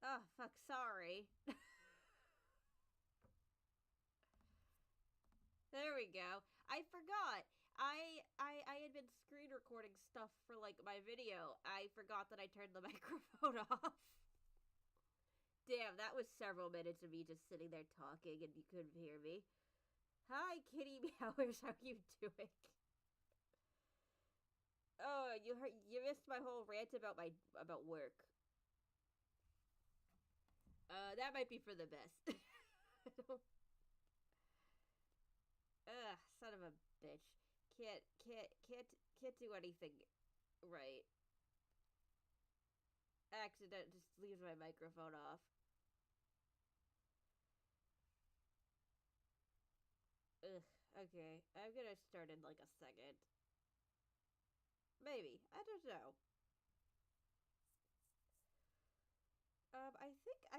Oh, fuck, sorry. There we go. I forgot. I had been screen recording stuff for like my video. I forgot that I turned the microphone off. Damn, that was several minutes of me just sitting there talking and you couldn't hear me. Hi, kitty meowers. How you doing? Oh, you missed my whole rant about work. That might be for the best. Ugh, son of a bitch. Can't do anything right. Accident just leaves my microphone off. Ugh, okay. I'm gonna start in like a second. Maybe. I don't know. I think I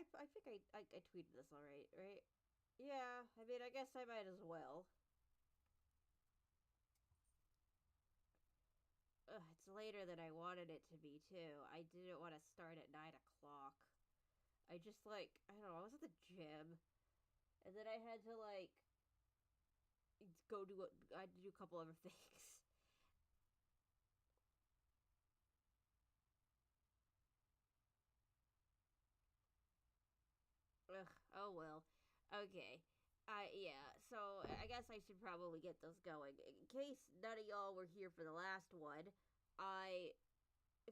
tweeted this alright, right? Yeah, I mean, I guess I might as well. Ugh, it's later than I wanted it to be, too. I didn't want to start at 9 o'clock. I just, like, I don't know, I was at the gym. And then I had to, like, I had to do a couple other things. Ugh, oh well. Okay. Yeah, so I guess I should probably get this going. In case none of y'all were here for the last one, I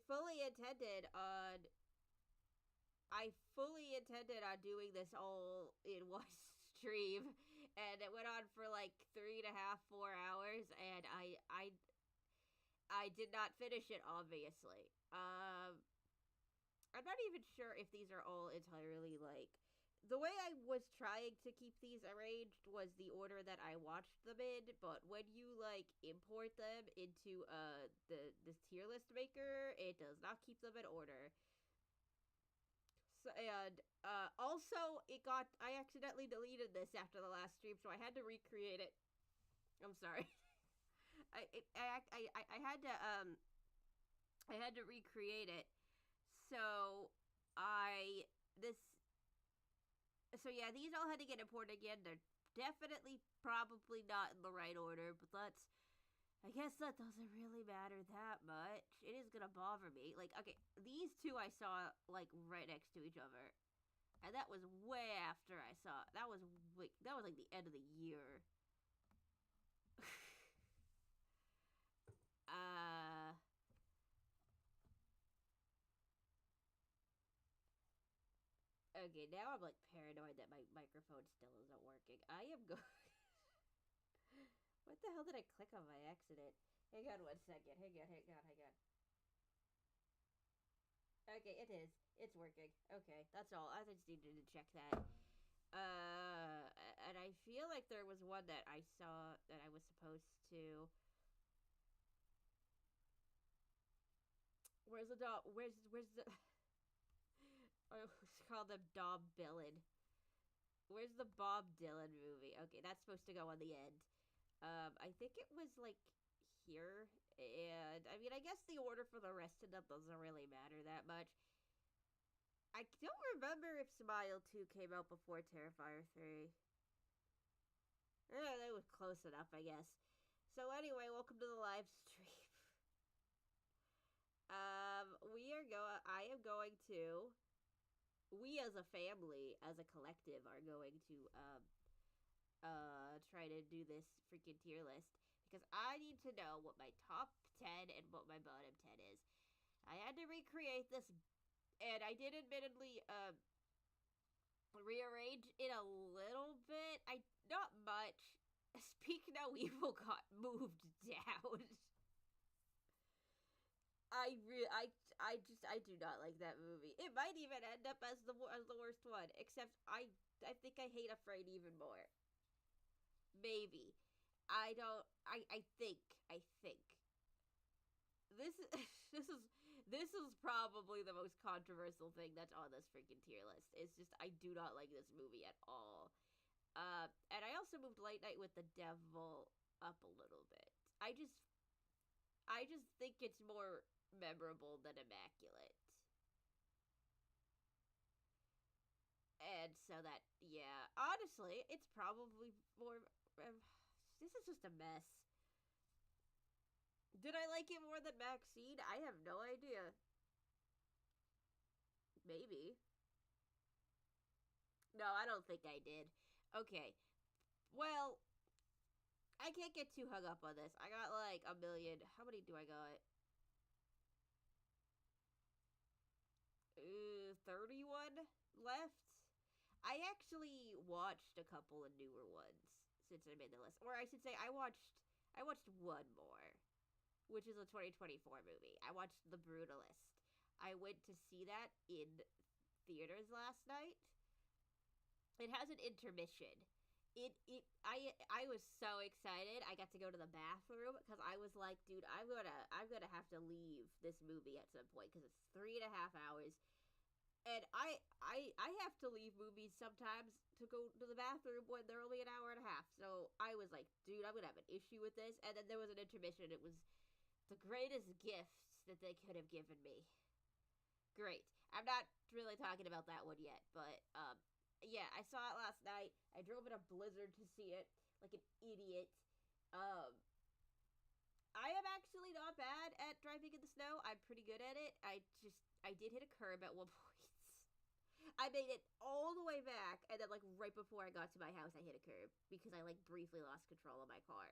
fully intended on I fully intended on doing this all in one stream, and it went on for like 3.5, 4 hours, and I did not finish it, obviously. I'm not even sure if these are all entirely like the way I was trying to keep these arranged was the order that I watched them in, but when you like import them into the tier list maker, it does not keep them in order. So and also it got I accidentally deleted this after the last stream, so I had to recreate it. I'm sorry. I had to I had to recreate it. So I this so yeah, these all had to get imported again. They're definitely probably not in the right order, but that's I guess that doesn't really matter that much. It is gonna bother me. Like, okay, these two I saw like right next to each other, and that was way after I saw. That was like the end of the year. uh. Okay, now I'm like paranoid that my microphone still isn't working. I am going. What the hell did I click on by accident? Hang on 1 second. Hang on. Okay, it is. It's working. Okay, that's all. I just needed to check that. And I feel like there was one that I saw that I was supposed to. Where's the dog? Where's the? I called them Bob Dylan. Where's the Bob Dylan movie? Okay, that's supposed to go on the end. I think it was like here, and I mean, I guess the order for the rest of them doesn't really matter that much. I don't remember if Smile 2 came out before Terrifier 3. That was close enough, I guess. So anyway, welcome to the live stream. I am going to, we as a family, as a collective, are going to, try to do this freaking tier list because I need to know what my top 10 and what my bottom 10 is. I had to recreate this, and I did admittedly rearrange it a little bit. I not much. Speak No Evil got moved down. I do not like that movie. It might even end up as the worst one. Except I think I hate Afraid even more. Maybe. I don't. I think this this is probably the most controversial thing that's on this freaking tier list. It's just I do not like this movie at all. And I also moved Late Night with the Devil up a little bit. I just think it's more memorable than immaculate. and so that, yeah, honestly, it's probably more. This is just a mess. Did I like it more than Maxine? I have no idea. Maybe. No, I don't think I did. Okay. Well, I can't get too hung up on this. I got like a million. How many do I got? 31 left. I actually watched a couple of newer ones since I made the list. Or I should say I watched one more, which is a 2024 movie. I watched The Brutalist. I went to see that in theaters last night. It has an intermission. I was so excited. I got to go to the bathroom because I was like, dude, I'm gonna have to leave this movie at some point because it's 3.5 hours, and I have to leave movies sometimes to go to the bathroom when they're only an hour and a half. So I was like, dude, I'm gonna have an issue with this. And then there was an intermission. It was the greatest gift that they could have given me. Great. I'm not really talking about that one yet, but yeah, I saw it last night. I drove in a blizzard to see it like an idiot. Um, I am actually not bad at driving in the snow. I'm pretty good at it. I did hit a curb at one point. I made it all the way back, and then like right before I got to my house, I hit a curb because I like briefly lost control of my car.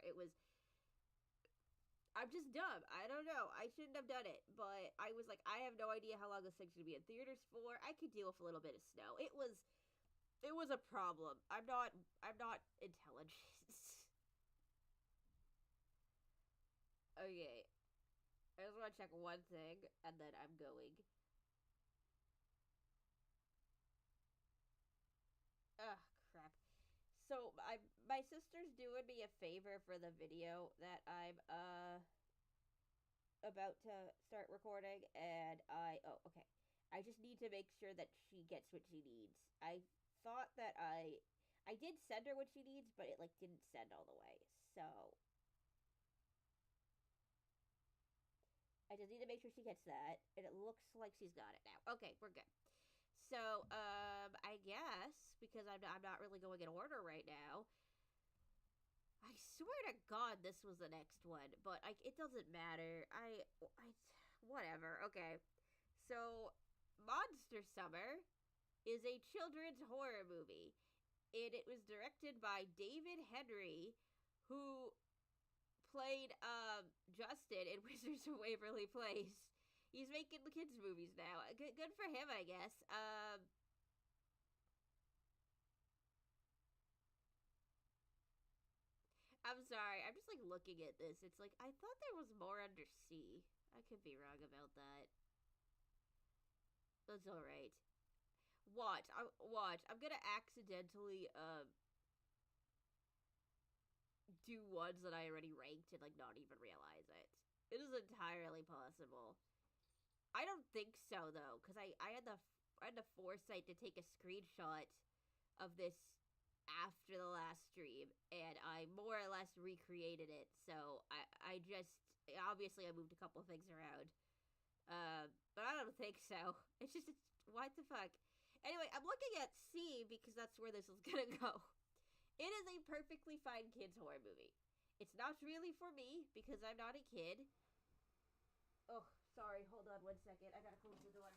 I'm just dumb. I don't know. I shouldn't have done it, but I was like, I have no idea how long this thing's gonna be in theaters for. I could deal with a little bit of snow. It was a problem. I'm not intelligent. Okay. I just want to check one thing and then I'm going. Ugh, crap. So my sister's doing me a favor for the video that I'm about to start recording, and oh, okay. I just need to make sure that she gets what she needs. I thought that I did send her what she needs, but it like didn't send all the way. So I just need to make sure she gets that, and it looks like she's got it now. Okay, we're good. So I guess because I'm not really going in order right now. I swear to God, this was the next one, but it doesn't matter. Whatever. Okay, so Monster Summer is a children's horror movie, and it was directed by David Henry, who played Justin in Wizards of Waverly Place. He's making the kids movies now. Good for him, I guess. I'm sorry. I'm just like looking at this. It's like I thought there was more under C. I could be wrong about that. That's all right. Watch. I'm gonna accidentally do ones that I already ranked and like not even realize it. It is entirely possible. I don't think so though, because I had the foresight to take a screenshot of this after the last stream, and I more or less recreated it. So I just obviously I moved a couple things around, but I don't think so. It's what the fuck. Anyway, I'm looking at C because that's where this is gonna go. It is a perfectly fine kids horror movie. It's not really for me because I'm not a kid. Oh, sorry. Hold on 1 second. I gotta close the door.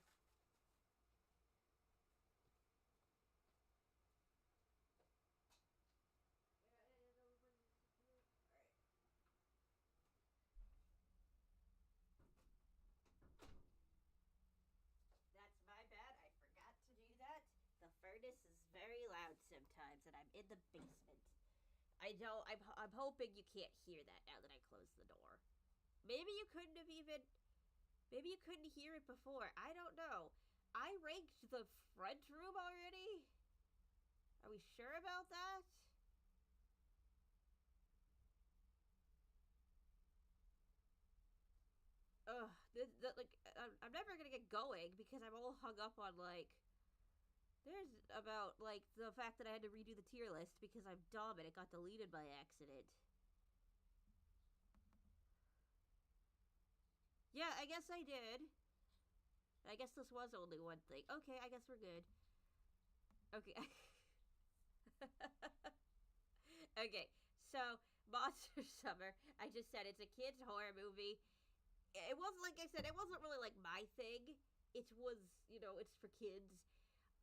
That's my bad. I forgot to do that. The furnace is very loud sometimes, and I'm in the basement. I know. I'm hoping you can't hear that now that I closed the door. Maybe you couldn't have even. Maybe you couldn't hear it before. I don't know. I ranked the front room already. Are we sure about that? Ugh, I'm never gonna get going because I'm all hung up on like. There's about like the fact that I had to redo the tier list because I'm dumb and it got deleted by accident. Yeah, I guess I did. I guess this was only one thing. Okay, I guess we're good. Okay. Okay, so Monster Summer. I just said it's a kids horror movie. It wasn't, like I said, it wasn't really like my thing. It was, it's for kids.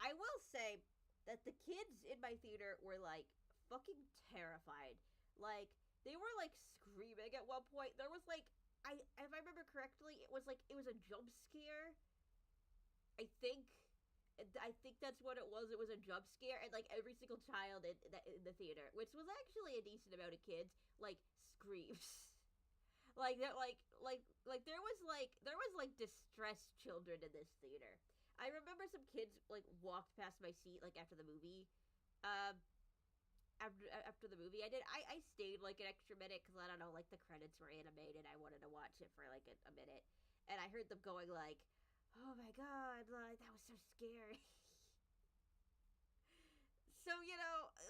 I will say that the kids in my theater were like fucking terrified. Like they were like screaming at one point. There was like, if I remember correctly, it was a jump scare. I think I think that's what it was. It was a jump scare, and like every single child in the theater, which was actually a decent amount of kids, like screams. Like that, there was like distressed children in this theater. I remember some kids like walked past my seat like after the movie. Um, after the movie, I stayed like an extra minute because I don't know, like the credits were animated. I wanted to watch it for like a minute, and I heard them going like, "Oh my god, like that was so scary." So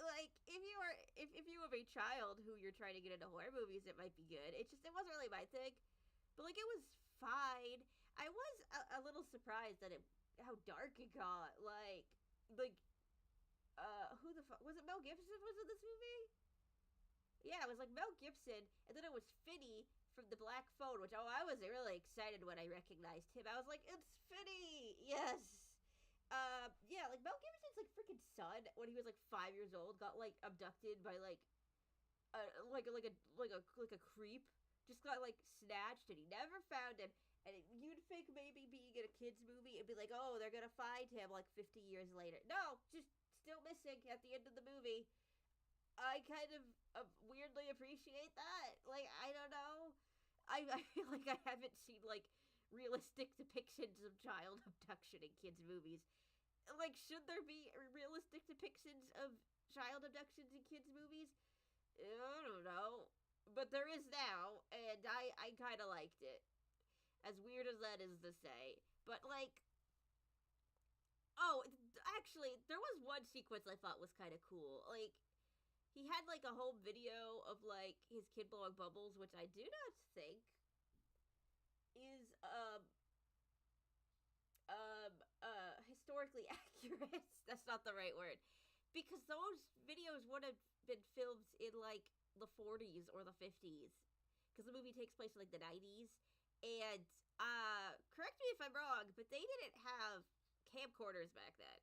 like if you have a child who you're trying to get into horror movies, it might be good. It wasn't really my thing, but like it was fine. I was a little surprised that it how dark it got. Like who the fuck was it? Mel Gibson was in this movie? Yeah, it was like Mel Gibson, and then it was Finney from the Black Phone, which I was really excited when I recognized him. I was like, it's Finney, yes. Yeah, like Mel Gibson's like freaking son when he was like 5 years old got like abducted by like a creep, just got like snatched, and he never found him. And you'd think maybe being in a kids movie, it'd be like, oh, they're gonna find him like 50 years later. No, just still missing at the end of the movie. I kind of weirdly appreciate that. Like, I don't know. I feel like I haven't seen like realistic depictions of child abduction in kids movies. Like, should there be realistic depictions of child abductions in kids movies? I don't know, but there is now, and I kind of liked it. As weird as that is to say, but like, oh, actually, there was one sequence I thought was kind of cool. Like, he had like a whole video of like his kid blowing bubbles, which I do not think is historically accurate. That's not the right word, because those videos would have been filmed in like the 40s or the 50s, because the movie takes place in like the 90s. And correct me if I'm wrong, but they didn't have camcorders back then.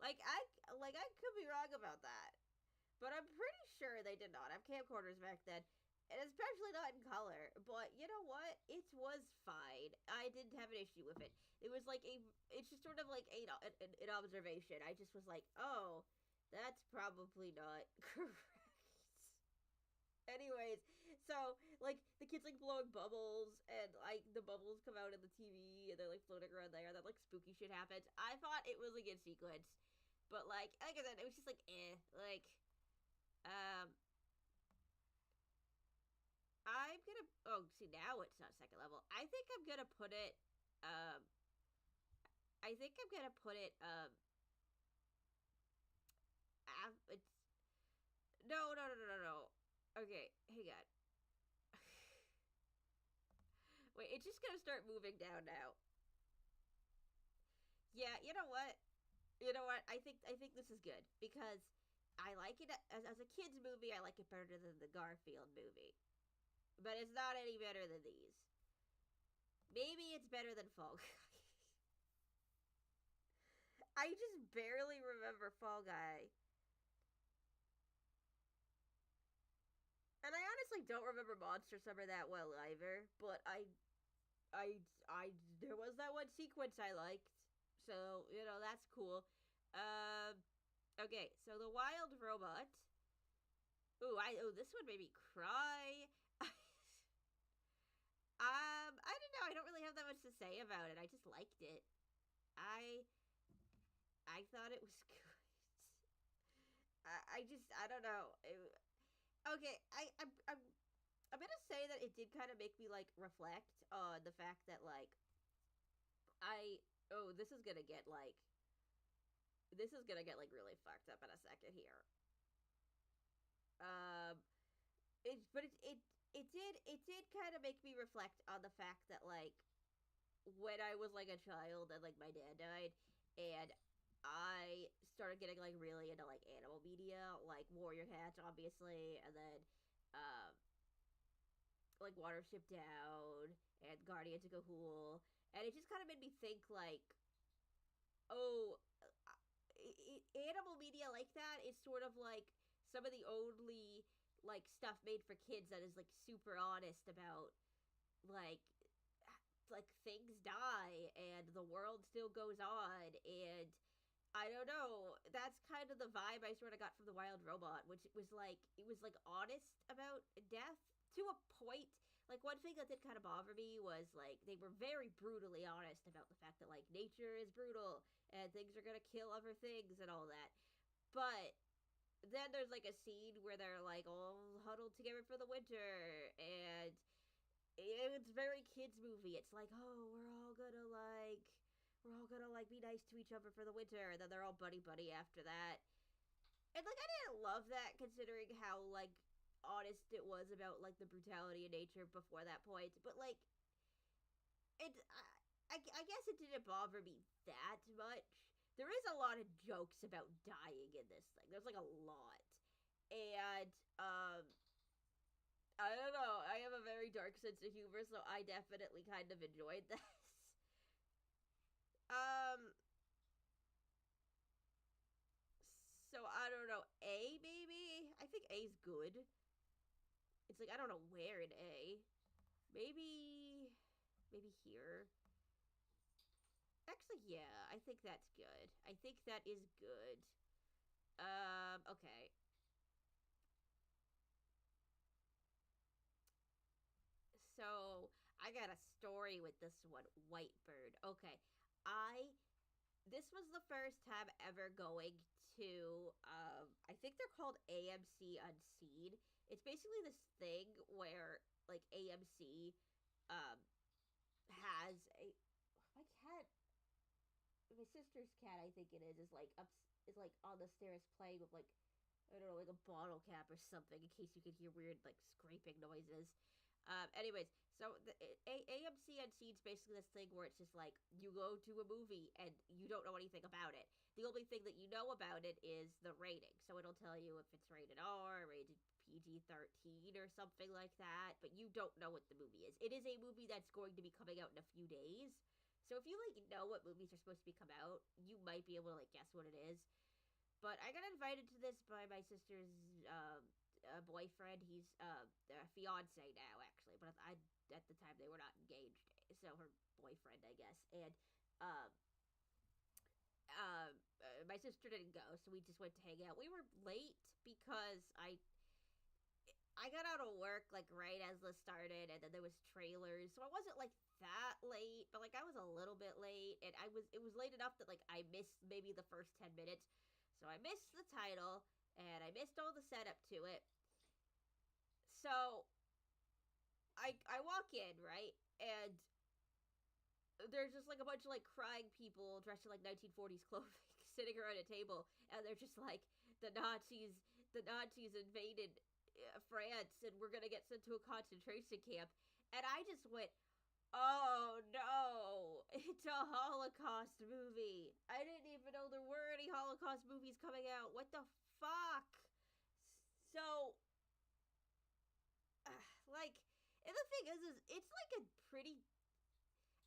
I could be wrong about that, but I'm pretty sure they did not have camcorders back then, and especially not in color. But you know what? It was fine. I didn't have an issue with it. It was like it's just sort of like an observation. I just was like, oh, that's probably not correct. Anyways, so like the kids like blowing bubbles, and like the bubbles come out of the TV, and they're like floating around there. That like spooky shit happens. I thought it was a good sequence, but like I said, it was just like like um I'm gonna, oh, see, now it's not second level. Um I think I'm gonna put it it's no. Okay, hang on. Wait, it's just gonna start moving down now. Yeah, you know what? You know what? I think this is good because I like it as a kids movie. I like it better than the Garfield movie, but it's not any better than these. Maybe it's better than Fall Guy. I just barely remember Fall Guy, and I honestly don't remember Monster Summer that well either. But I there was that one sequence I liked, so that's cool. Um, okay, so the wild robot. Oh, this one made me cry. I don't know. I don't really have that much to say about it. I just liked it. I I thought it was good. I don't know. Okay, I'm gonna say that it did kind of make me like reflect on the fact that like I oh this is gonna get like really fucked up in a second here. Um, it did kind of make me reflect on the fact that like when I was like a child and like my dad died, and I started getting like really into like animal media, like Warrior Cats, obviously, and then um, like Watership Down and Guardians of Gahul, and it just kind of made me think like, oh, animal media like that is sort of like some of the only like stuff made for kids that is like super honest about like things die and the world still goes on, and I don't know. That's kind of the vibe I sort of got from the Wild Robot, which was like it was like honest about death to a point. Like one thing that did kind of bother me was like they were very brutally honest about the fact that like nature is brutal and things are gonna kill other things and all that. But then there's like a scene where they're like all huddled together for the winter, and it's very kids movie. It's like, oh, we're all gonna like be nice to each other for the winter, and then they're all buddy buddy after that. And like I didn't love that considering how like honest it was about like the brutality of nature before that point. But like it, I guess it didn't bother me that much. There is a lot of jokes about dying in this thing. There's like a lot, and I don't know. I have a very dark sense of humor, so I definitely kind of enjoyed this. Um, so I don't know. A maybe. I think A's good. It's like I don't know where in A. Maybe here. Actually, yeah. I think that's good. I think that is good. Okay. So I got a story with this one, Whitebird. Okay, I this was the first time ever going to I think they're called AMC Unseen. It's basically this thing where like AMC um has a my cat my sister's cat I think it is like up is like on the stairs playing with like I don't know, like a bottle cap or something in case you could hear weird, like, scraping noises. Anyways, so the AMC Unseen's basically this thing where it's just like, you go to a movie and you don't know anything about it. The only thing that you know about it is the rating. So it'll tell you if it's rated R, rated PG-13 or something like that, but you don't know what the movie is. It is a movie that's going to be coming out in a few days. So if you, like, know what movies are supposed to be come out, you might be able to, like, guess what it is. But I got invited to this by my sister's boyfriend. He's a fiance now, actually. But at the time they were not engaged, so her boyfriend, I guess. And um, my sister didn't go, so we just went to hang out. We were late because I got out of work like right as this started, and then there was trailers, so I wasn't like that late, but like I was a little bit late, and it was late enough that like I missed maybe the first 10 minutes. So I missed the title, and I missed all the setup to it. So I walk in, right? And there's just like a bunch of like crying people dressed in like 1940s clothing sitting around a table, and they're just like the Nazis invaded France, and we're gonna get sent to a concentration camp. And I just went, oh no, it's a Holocaust movie. I didn't even know there were any Holocaust movies coming out. What the fuck? So, like, and the thing is it's like a pretty.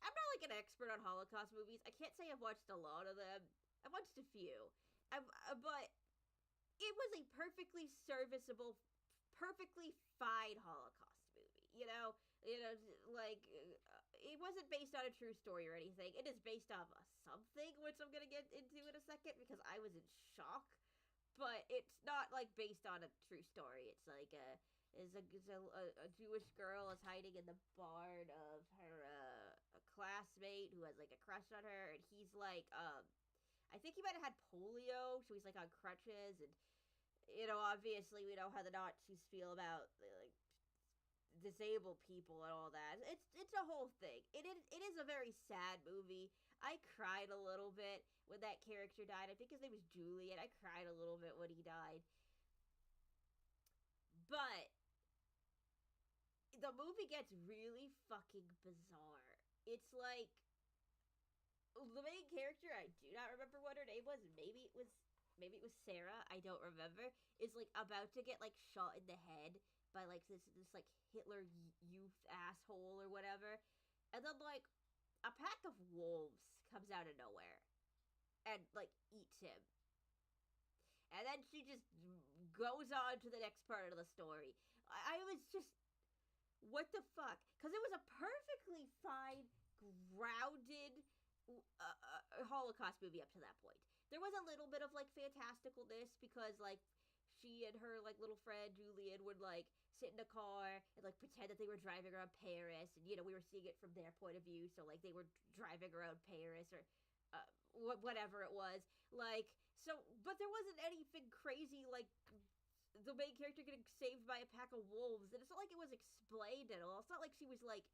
I'm not like an expert on Holocaust movies. I can't say I've watched a lot of them. I've watched a few. But it was a perfectly serviceable, perfectly fine Holocaust movie. Like it wasn't based on a true story or anything. It is based off of something, which I'm gonna get into in a second because I was in shock. But it's not like based on a true story. It's like a Jewish girl is hiding in the barn of her a classmate who has like a crush on her, and he's like I think he might have had polio, so he's like on crutches, and obviously we know how the Nazis feel about like disabled people and all that. It's a whole thing. It is a very sad movie. I cried a little bit when that character died. I think his name was Julie, and I cried a little bit when he died. But the movie gets really fucking bizarre. It's like the main character, I do not remember what her name was. Maybe it was maybe it was Sarah, I don't remember, is like about to get like shot in the head by like this like Hitler youth asshole or whatever, and then like a pack of wolves comes out of nowhere and like eats him, and then she just goes on to the next part of the story. I was just, what the fuck? Because it was a perfectly fine, grounded Holocaust movie up to that point. There was a little bit of like fantasticalness because like she and her like little friend Julian would like sit in a car and like pretend that they were driving around Paris, and we were seeing it from their point of view, so like they were driving around Paris or whatever it was, like, so, but there wasn't anything crazy like the main character getting saved by a pack of wolves, and it's not like it was explained at all. It's not like she was like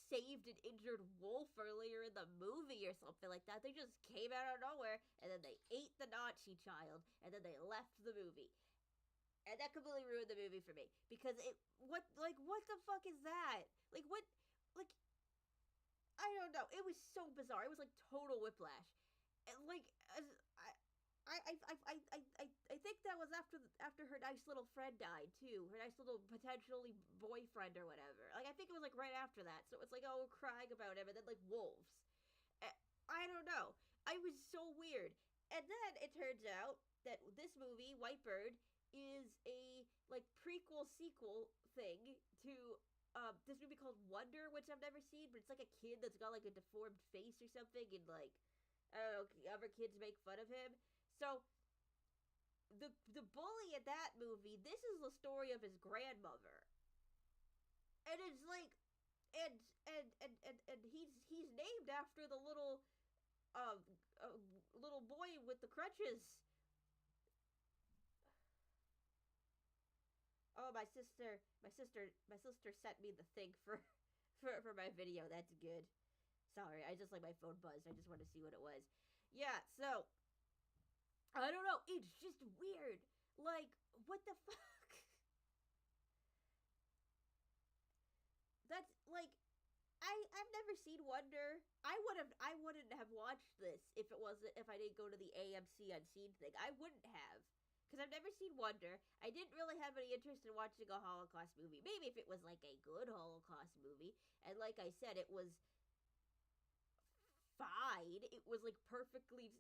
saved an injured wolf earlier in the movie or something like that. They just came out of nowhere and then they ate the Nazi child and then they left the movie. And that completely ruined the movie for me because what the fuck is that? Like what, like, I don't know. It was so bizarre. It was like total whiplash. And like I think that was after her nice little friend died too. Her nice little potentially boyfriend or whatever. Like I think it was like right after that. So it's like, oh, crying about him, and then like wolves. I don't know. I was so weird. And then it turns out that this movie, Whitebird, is a like prequel sequel thing to this movie called Wonder, which I've never seen, but it's like a kid that's got like a deformed face or something, and like I don't know, other kids make fun of him. So the bully in that movie, this is the story of his grandmother, and it's like, and he's named after the little boy with the crutches. Oh, my sister sent me the thing for my video. That's good. Sorry, I just like my phone buzzed. I just want to see what it was. Yeah, so I don't know. It's just weird. Like, what the fuck? That's like, I've never seen Wonder. I wouldn't have watched this if I didn't go to the AMC Unseen thing. I wouldn't have. Because I've never seen Wonder. I didn't really have any interest in watching a Holocaust movie. Maybe if it was like a good Holocaust movie. And like I said, it was fine. It was like perfectly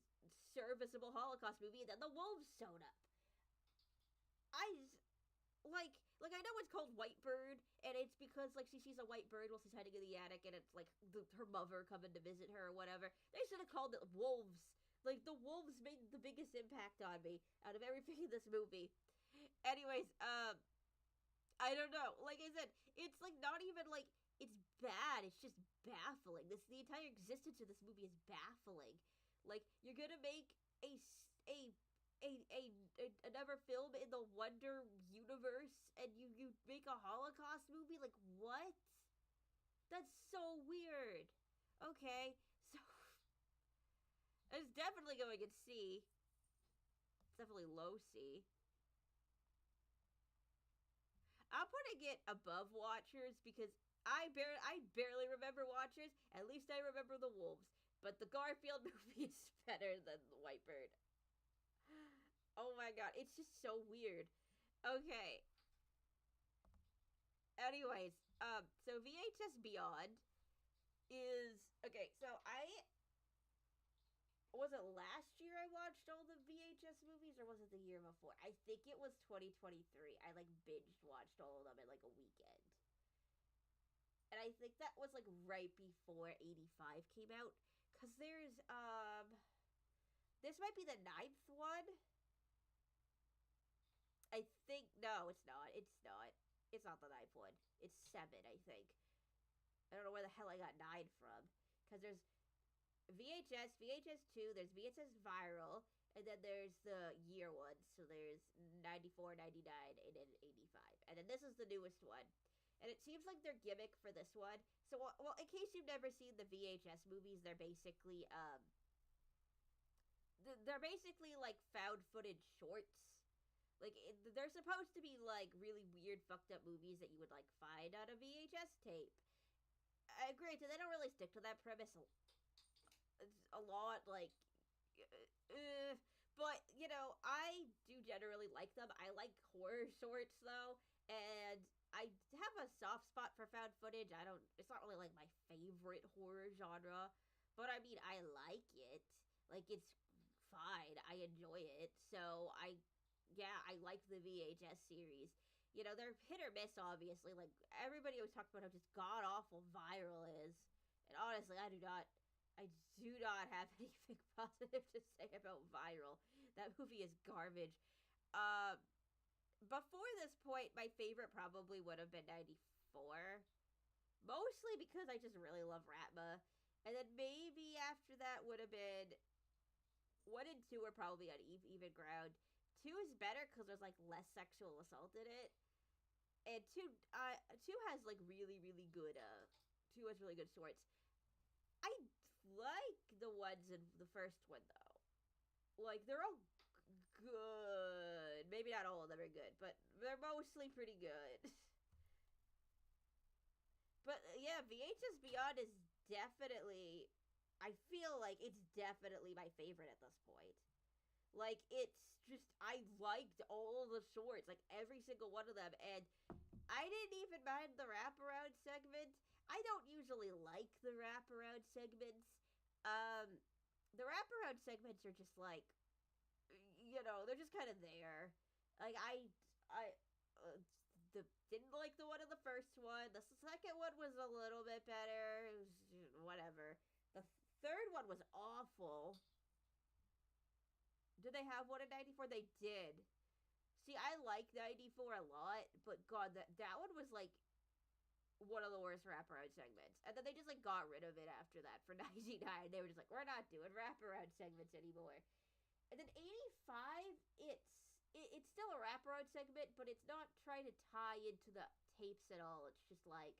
serviceable Holocaust movie, and then the wolves showed up. I just, like I know it's called Whitebird, and it's because like she sees a white bird while she's hiding in the attic, and it's like her mother coming to visit her or whatever. They should have called it Wolves. Like the wolves made the biggest impact on me out of everything in this movie. Anyways, I don't know. Like I said, it's like not even like it's bad. It's just baffling. The entire existence of this movie is baffling. Like you're gonna make another film in the Wonder universe, and you make a Holocaust movie. Like what? That's so weird. Okay, so it's definitely going in C. It's definitely low C. I'm putting it above Watchers because I barely remember Watchers. At least I remember the wolves. But the Garfield movie is better than the Whitebird. Oh my god, it's just so weird. Okay. Anyways, so VHS Beyond is okay. So was it last year I watched all the VHS movies, or was it the year before? I think it was 2023. I like binged watched all of them in like a weekend. And I think that was like right before 85 came out, cuz there's this might be the ninth one. I think no, it's not. It's not. It's not the ninth one. It's 7, I think. I don't know where the hell I got 9 from, cuz there's VHS, VHS2, there's VHS Viral, and then there's the year ones. So there's 94, 99, and then 85. And then this is the newest one. And it seems like their gimmick for this one. So, well, in case you've never seen the VHS movies, they're basically like found footage shorts. Like they're supposed to be like really weird, fucked up movies that you would like find on a VHS tape. Granted, they don't really stick to that premise a lot, like, But, I do generally like them. I like horror shorts, though, and I have a soft spot for found footage. It's not really like my favorite horror genre, but I mean, I like it. Like, it's fine. I enjoy it. So, yeah, I like the VHS series. They're hit or miss, obviously. Like, everybody always talks about how just god awful Viral is. And honestly, I do not have anything positive to say about Viral. That movie is garbage. Uh, Before this point, my favorite probably would have been 94. Mostly because I just really love Ratma. And then maybe after that would have been 1 and 2 are probably on even ground. 2 is better because there's like less sexual assault in it. And 2 has like really, really good, 2 has really good shorts. I like the ones in the first one though. Like, they're all good. Maybe not all of them are good, but they're mostly pretty good. But yeah, VHS Beyond is definitely. I feel like it's definitely my favorite at this point. Like, it's just. I liked all the shorts, like every single one of them, and I didn't even mind the wraparound segment. I don't usually like the wraparound segments. Um, the wraparound segments are just like, they're just kind of there. Like, I the didn't like the one in the first one. The second one was a little bit better. It was whatever. The third one was awful. Did they have one in 94? They did. See, I like 94 a lot, but God, that one was like one of the worst wraparound segments. And then they just like got rid of it after that for 99. They were just like, we're not doing wraparound segments anymore. And then 85, it's still a wraparound segment, but it's not trying to tie into the tapes at all. It's just like,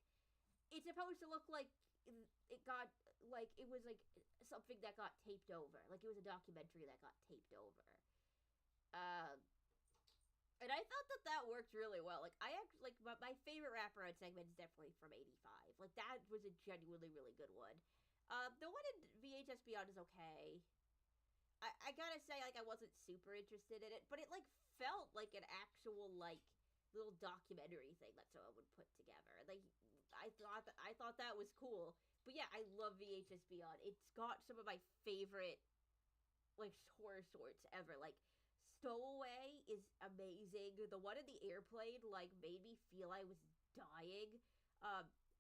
it's supposed to look like it got, like, it was like something that got taped over. Like, it was a documentary that got taped over. And I thought that worked really well. Like, I actually, like, my favorite wraparound segment is definitely from 85. Like, that was a genuinely really good one. The one in VHS Beyond is okay. I gotta say, like, I wasn't super interested in it, but it, like, felt like an actual, like, little documentary thing that someone would put together. Like, I thought that was cool. But yeah, I love VHS Beyond. It's got some of my favorite, like, horror shorts ever. Like, Stowaway is amazing. The one in the airplane, like, made me feel I was dying.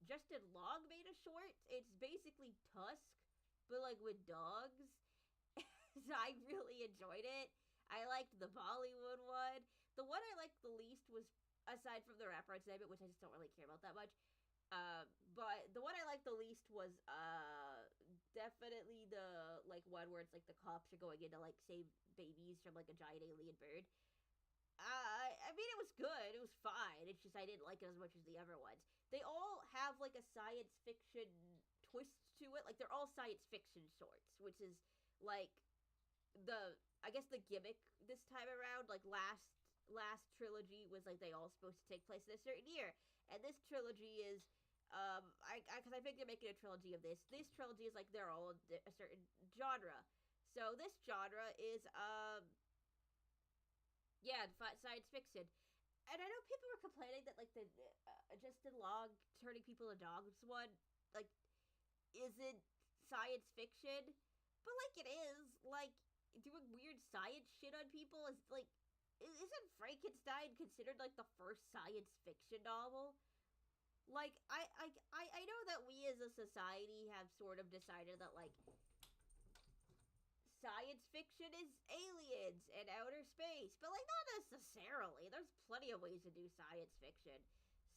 Justin Long made a short. It's basically Tusk, but, like, with dogs. So I really enjoyed it. I liked the Bollywood one. The one I liked the least was, aside from the wraparound segment, which I just don't really care about that much, but the one I liked the least was, definitely the, like, one where it's, like, the cops are going in to, like, save babies from, like, a giant alien bird. I mean, it was good. It was fine. It's just I didn't like it as much as the other ones. They all have, like, a science fiction twist to it. Like, they're all science fiction shorts, which is, like, I guess the gimmick this time around. Like, last trilogy was, like, they all supposed to take place in a certain year. And this trilogy is, because I think they're making a trilogy of this. This trilogy is, like, they're all a certain genre. So this genre is, yeah, science fiction. And I know people were complaining that, like, the Justin Long turning people into dogs one, like, isn't science fiction. But, like, it is. Like, doing weird science shit on people is, like, isn't Frankenstein considered, like, the first science fiction novel? Like, I know that we as a society have sort of decided that, like, science fiction is aliens and outer space, but, like, not necessarily. There's plenty of ways to do science fiction.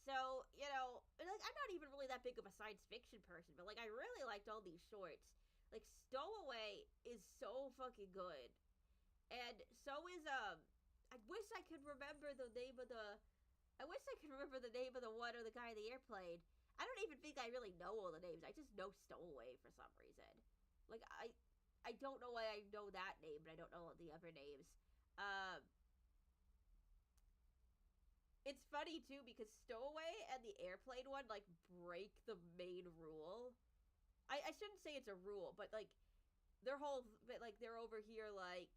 So, like, I'm not even really that big of a science fiction person, but, like, I really liked all these shorts. Like, Stowaway is so fucking good. And so is, I wish I could remember the name of the... I wish I could remember the name of the one or the guy in the airplane. I don't even think I really know all the names. I just know Stowaway for some reason. Like, I don't know why I know that name, but I don't know all the other names. It's funny, too, because Stowaway and the airplane one, like, break the main rule. I shouldn't say it's a rule, but, like, their whole, but, like, they're over here, like,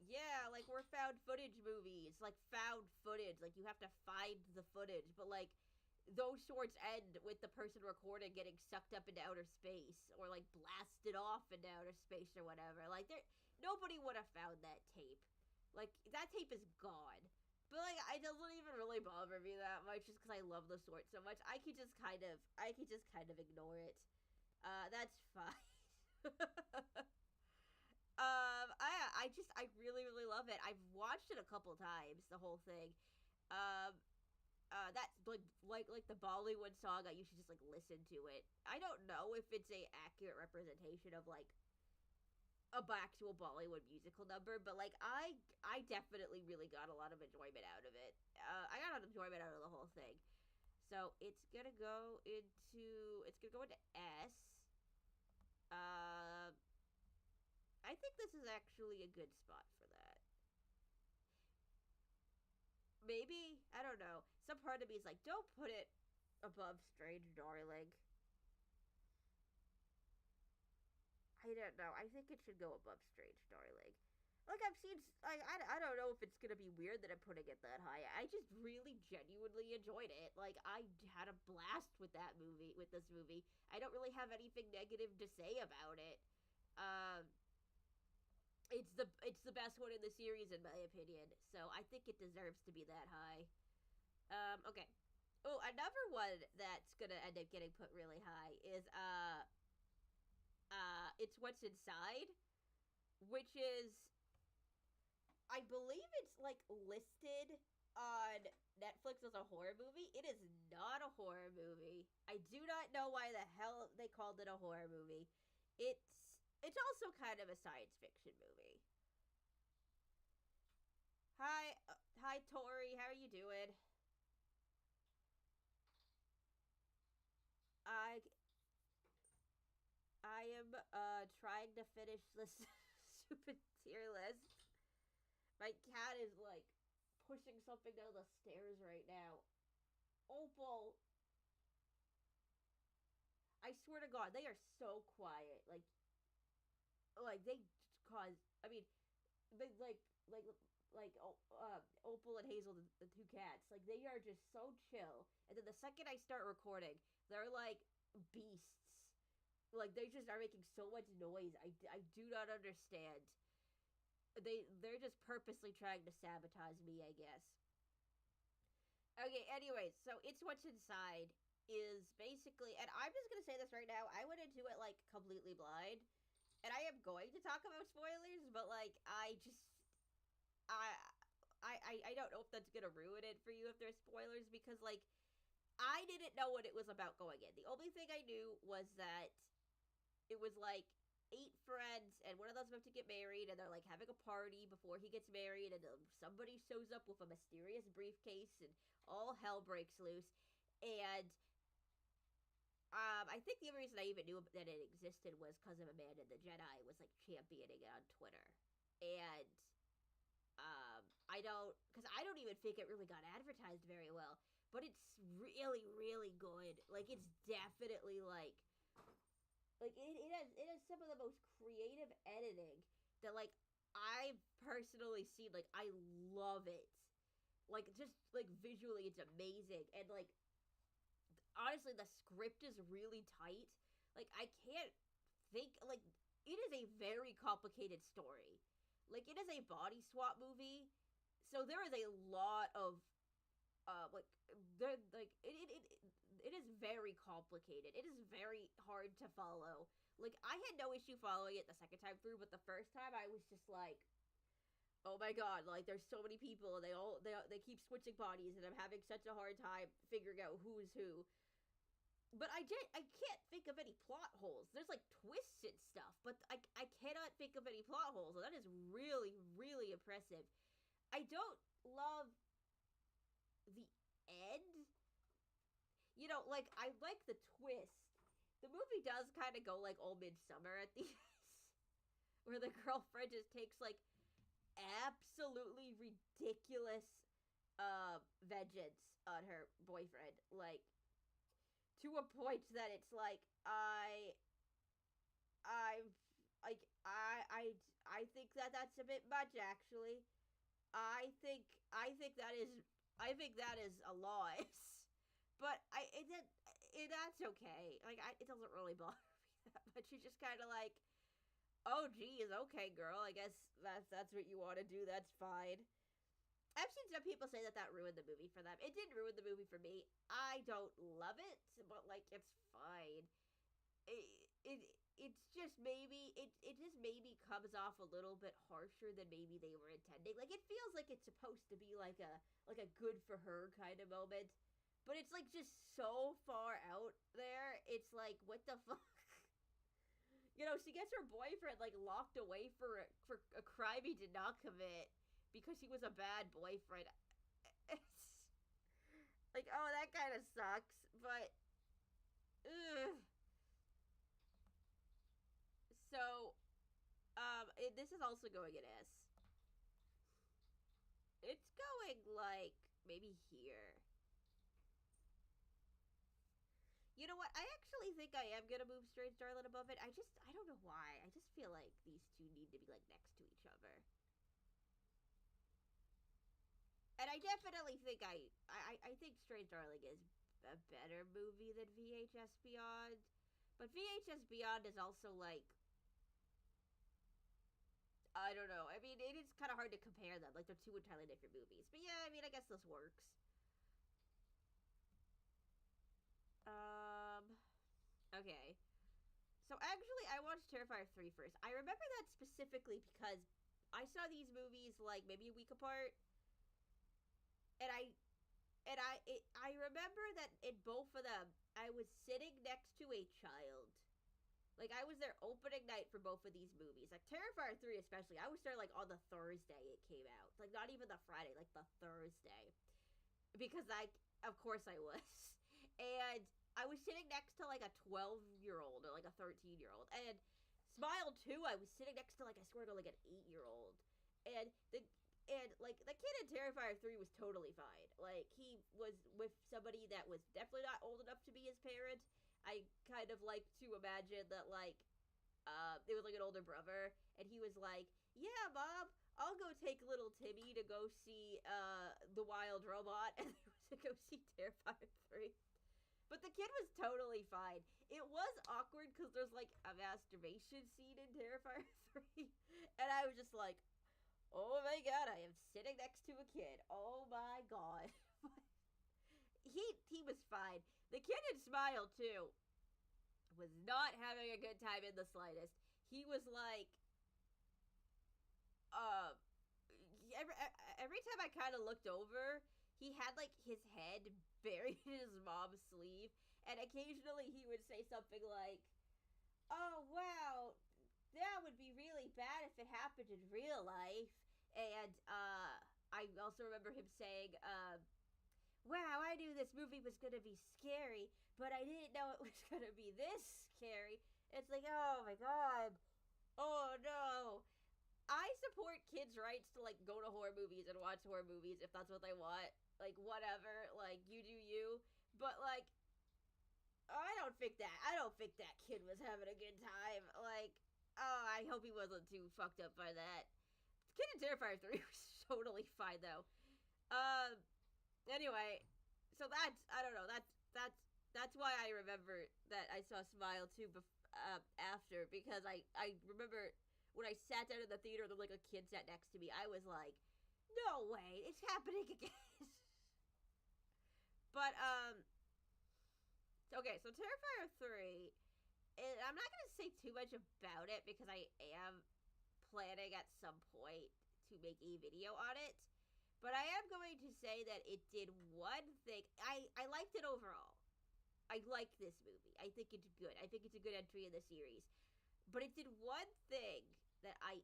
Yeah, like we're found footage movies, like found footage. Like you have to find the footage, but like those shorts end with the person recording getting sucked up into outer space or like blasted off into outer space or whatever. Like there, nobody would have found that tape. Like that tape is gone. But like, it doesn't even really bother me that much, just because I love the short so much. I could just kind of ignore it. That's fine. I really really love it. I've watched it a couple times, the whole thing. Um, that's like the Bollywood song. I usually just like listen to it. I don't know if it's a accurate representation of like a actual Bollywood musical number, but like I definitely really got a lot of enjoyment out of it. I got a lot of enjoyment out of the whole thing. So it's gonna go into S. Uh, I think this is actually a good spot for that. Maybe, I don't know. Some part of me is like, don't put it above Strange Darling. I don't know. I think it should go above Strange Darling. Like I've seen, I don't know if it's gonna be weird that I'm putting it that high. I just really genuinely enjoyed it. Like I had a blast with that movie, with this movie. I don't really have anything negative to say about it. Um, it's the best one in the series in my opinion. So I think it deserves to be that high. Okay. Oh, another one that's gonna end up getting put really high is it's What's Inside, which is, I believe it's like listed on Netflix as a horror movie. It is not a horror movie. I do not know why the hell they called it a horror movie. It's also kind of a science fiction movie. Hi Tori, how are you doing? I I am trying to finish this stupid tier list. My cat is like pushing something down the stairs right now. Opal, I swear to God, they are so quiet. Like they cause. I mean, they like Opal and Hazel, the two cats. Like they are just so chill. And then the second I start recording, they're like beasts. Like they just are making so much noise. I do not understand. They're just purposely trying to sabotage me, I guess. Okay, anyways, so It's What's Inside is basically, and I'm just gonna say this right now, I went into it like completely blind, and I am going to talk about spoilers, but like I I don't know if that's gonna ruin it for you if there's spoilers, because like I didn't know what it was about going in. The only thing I knew was that it was like eight friends, and one of them's about to get married, and they're like having a party before he gets married, and somebody shows up with a mysterious briefcase, and all hell breaks loose. And I think the only reason I even knew that it existed was because of Amanda the Jedi was like championing it on Twitter, and I don't even think it really got advertised very well, but it's really really good. Like it's definitely it has some of the most creative editing that like I've personally seen. Like I love it. Like just like visually it's amazing, and like honestly the script is really tight. Like I can't think, like it is a very complicated story. Like it is a body swap movie. So there is a lot of like there like it is very complicated. It is very hard to follow. Like I had no issue following it the second time through, but the first time I was just like, oh my god, like there's so many people, and they keep switching bodies, and I'm having such a hard time figuring out who's who. But I can't think of any plot holes. There's like twists and stuff, but I cannot think of any plot holes, and that is really really impressive. I don't love the end. You know, like I like the twist. The movie does kind of go like old Midsummer at the end, where the girlfriend just takes like absolutely ridiculous vengeance on her boyfriend, like to a point that it's like I'm like I think that that's a bit much actually. I think that is a lot. But that's okay. Like it doesn't really bother me that much. You're just kind of like, oh geez, okay, girl. I guess that's what you want to do. That's fine. I've seen some people say that that ruined the movie for them. It didn't ruin the movie for me. I don't love it, but like it's fine. It's just maybe it just maybe comes off a little bit harsher than maybe they were intending. Like it feels like it's supposed to be like a good for her kind of moment, but it's like just so far out there. It's like what the fuck. You know, she gets her boyfriend like locked away for a crime he did not commit because he was a bad boyfriend. It's like, oh, that kind of sucks. But, ugh. So, this is also going in S. It's going like maybe here. You know what? I actually think I am gonna move Strange Darling above it. I don't know why. I just feel like these two need to be like next to each other. And I definitely think I think Strange Darling is a better movie than VHS Beyond. But VHS Beyond is also like, I don't know. I mean, it is kind of hard to compare them. Like they're two entirely different movies. But yeah, I mean, I guess this works. Um. Okay. So actually, I watched Terrifier 3 first. I remember that specifically because I saw these movies like maybe a week apart, and I remember that in both of them, I was sitting next to a child. Like I was there opening night for both of these movies. Like Terrifier 3 especially. I was there like on the Thursday it came out. Like not even the Friday, like the Thursday. Because like of course I was. And I was sitting next to like a 12-year-old or like a 13-year-old. And Smile 2, I was sitting next to like I swear to like an 8-year-old. And like the kid in Terrifier 3 was totally fine. Like he was with somebody that was definitely not old enough to be his parent. I kind of like to imagine that like it was like an older brother and he was like, "Yeah, Mom, I'll go take little Timmy to go see the Wild Robot," and they were to go see Terrifier 3. But the kid was totally fine. It was awkward because there's like a masturbation scene in Terrifier 3. And I was just like, oh my god, I am sitting next to a kid. Oh my god. he was fine. The kid in Smile too was not having a good time in the slightest. He was like, uh, every time I kind of looked over, he had like his head buried in his mom's sleeve, and occasionally he would say something like, "Oh wow, that would be really bad if it happened in real life." And I also remember him saying, "Wow, I knew this movie was gonna be scary, but I didn't know it was gonna be this scary." It's like, oh my god, oh no. I support kids' rights to like go to horror movies and watch horror movies if that's what they want. Like whatever, like you do you. But like I don't think that kid was having a good time. Like, oh, I hope he wasn't too fucked up by that. The kid in Terrifier 3 was totally fine though. Um anyway, so that's I don't know, that's why I remember that I saw Smile too after, because I remember when I sat down in the theater and like a kid sat next to me, I was like, no way, it's happening again. But okay, so Terrifier 3, and I'm not gonna say too much about it because I am planning at some point to make a video on it. But I am going to say that it did one thing. I liked it overall. I like this movie. I think it's good. I think it's a good entry in the series. But it did one thing that I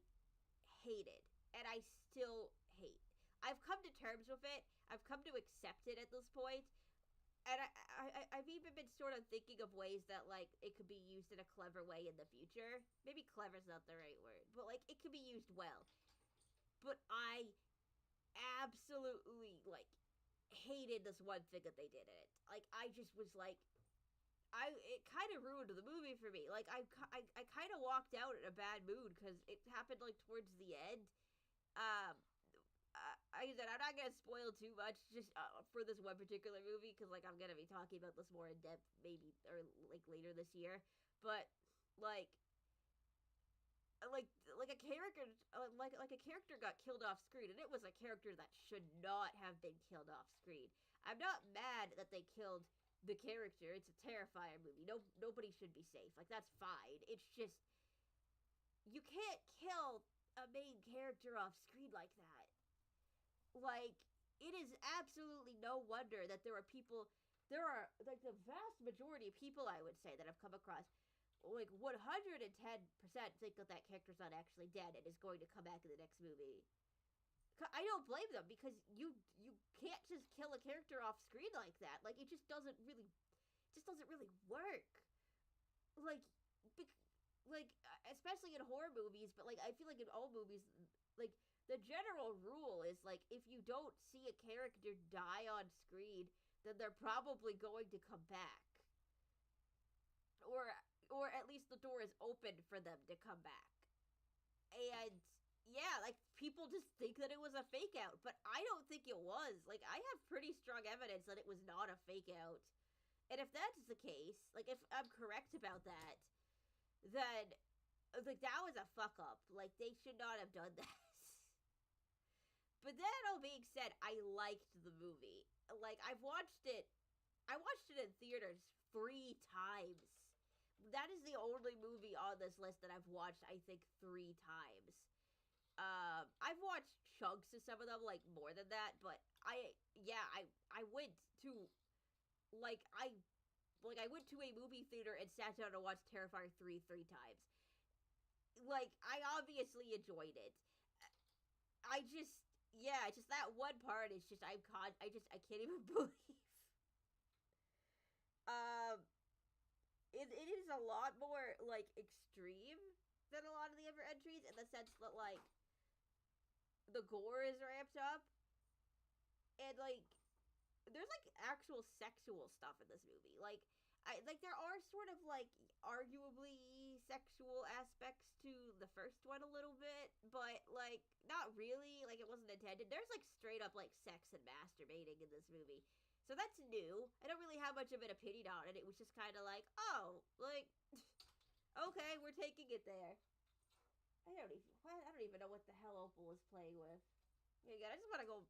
hated, and I still hate. I've come to terms with it. I've come to accept it at this point. And I've even been sort of thinking of ways that, like, it could be used in a clever way in the future. Maybe clever's not the right word, but, like, it could be used well. But I absolutely, like, hated this one thing that they did in it. Like, I just was like, it kind of ruined the movie for me. Like I kind of walked out in a bad mood because it happened like towards the end. Um, I said I'm not gonna spoil too much just for this one particular movie because like I'm gonna be talking about this more in depth maybe or like later this year. But like like a character like a character got killed off screen and it was a character that should not have been killed off screen. I'm not mad that they killed the character. It's a Terrifier movie. Nobody should be safe. Like that's fine. It's just you can't kill a main character off screen like that. Like it is absolutely no wonder that there are like the vast majority of people I would say that I've come across like 110% think that that character's not actually dead and is going to come back in the next movie. I don't blame them because you can't just kill a character off screen like that. Like it just doesn't really work. Like like especially in horror movies, but like I feel like in all movies like the general rule is like if you don't see a character die on screen, then they're probably going to come back. Or or at least the door is open for them to come back. And yeah, like people just think that it was a fake out, but I don't think it was. Like I have pretty strong evidence that it was not a fake out. And if that's the case, like if I'm correct about that, then like that was a fuck up. Like they should not have done that. But that all being said, I liked the movie. Like I watched it in theaters 3 times. That is the only movie on this list that I've watched, I think, 3 times. I've watched chunks of some of them, like more than that, but I went to I went to a movie theater and sat down to watch Terrifier 3 times. Like I obviously enjoyed it. Just that one part is just I can't even believe. It is a lot more like extreme than a lot of the other entries in the sense that like the gore is ramped up and like there's like actual sexual stuff in this movie. Like there are sort of like arguably sexual aspects to the first one a little bit, but like not really. Like it wasn't intended. There's like straight up like sex and masturbating in this movie. So that's new. I don't really have much of an opinion on it. It was just kind of like, oh, like, okay, we're taking it there. I don't even know what the hell Opal was playing with. Oh my God, I just want to go.